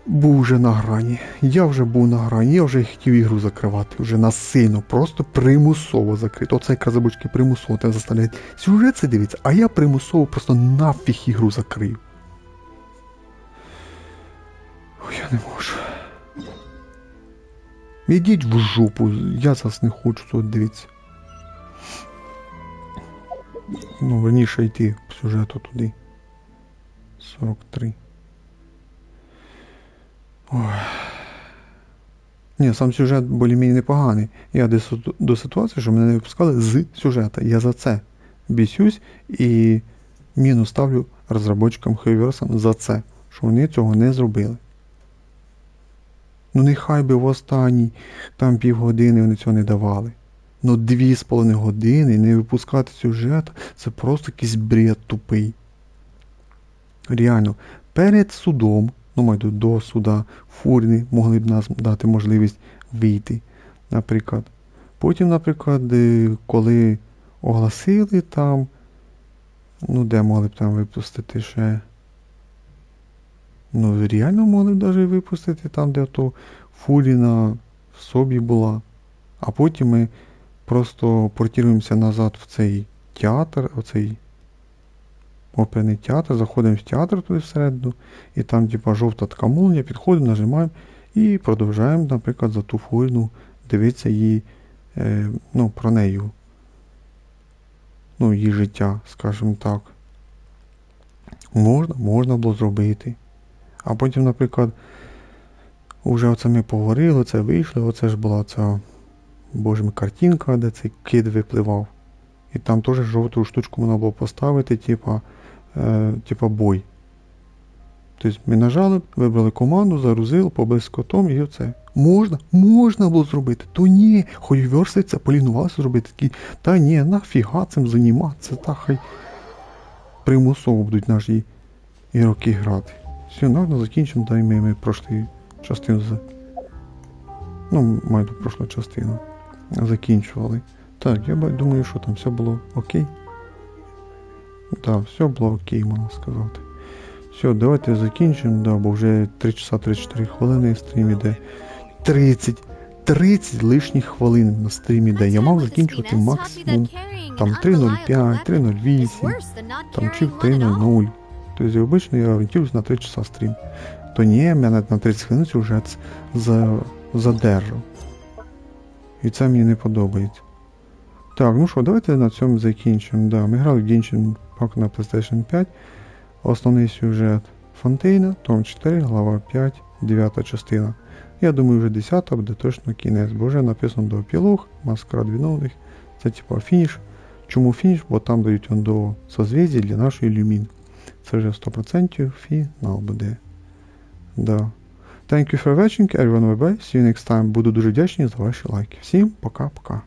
був вже на грані. Я вже був на грані, я вже хотів ігру закривати, вже насильно, просто примусово закрити. Оце казабочки примусово тебе заставляють сюжет це дивиться, а я примусово просто нафіг ігру закрив. Ой, я не можу. Ідіть в жопу, я зараз не хочу тут дивитися. Ну, верніше йти по сюжету туди. 43. Ой. Ні, сам сюжет більш-менш непоганий. Я десь до ситуації, що мене не випускали з сюжета. Я за це бісюсь і мінус ставлю розробникам Хейверсам за це, що вони цього не зробили. Ну нехай би в останній там півгодини вони цього не давали. Ну 2,5 години не випускати сюжет, це просто якийсь бред тупий. Реально, перед судом, ну майду до суда, фурни могли б нас дати можливість вийти, наприклад. Потім, наприклад, коли оголосили там, ну де могли б там випустити ще... Ну, реально могли б навіть випустити там, де то Фуріна в собі була. А потім ми просто портуємося назад в цей театр, оцей оперний театр, заходимо в театр туди всередину, і там, типа, жовта така молнія, підходимо, нажимаємо і продовжуємо, наприклад, за ту Фуріну дивитися її, ну, про нею. Ну, її життя, скажімо так. Можна було зробити. А потім, наприклад, уже оце ми поговорили, це вийшли, оце ж була ця, боже мій, картинка, де цей кид випливав. І там теж жовту штучку можна було поставити, типа бой. Тобто ми нажали, вибрали команду, загрузили, побили з котом і оце. Можна було зробити. То ні, Хойверси це полінувалися зробити. Такі, та ні, нафіга цим займатися, та хай примусово будуть наші ігроки грати. Все, наверное, закінчимо, дай ми пройшли частину майже прошлу частину закінчували. Так, я думаю, що там все було окей. Так, все було окей, можна сказати. Все, давайте закінчимо, да, бо вже 3 часа 34 хвилини стрім іде. 30 лишніх хвилин на стрім іде. Я мав закінчувати максимум там 3.05, 3.08, там чи в 3.00. Тобто, обично я орієнтуюсь на 3 часа стрім. То ні, мене на 30 хвилин сюжет задержав. І це мені не подобається. Так, ну що, давайте на цьому закінчимо. Да, ми грали в Genshin Impact на PlayStation 5. Основний сюжет Фонтейна, том 4, глава 5, 9 частина. Я думаю, вже 10 буде точно кінець, бо вже написано до епілог, маскарад виновних. Це типа фініш. Чому фініш? Бо там дають до созвездя для нашої люмін. Це вже 100% фінал буде. Да. Thank you for watching, everyone, bye-bye. See you next time. Буду дуже вдячний за ваші лайки. Всім пока-пока.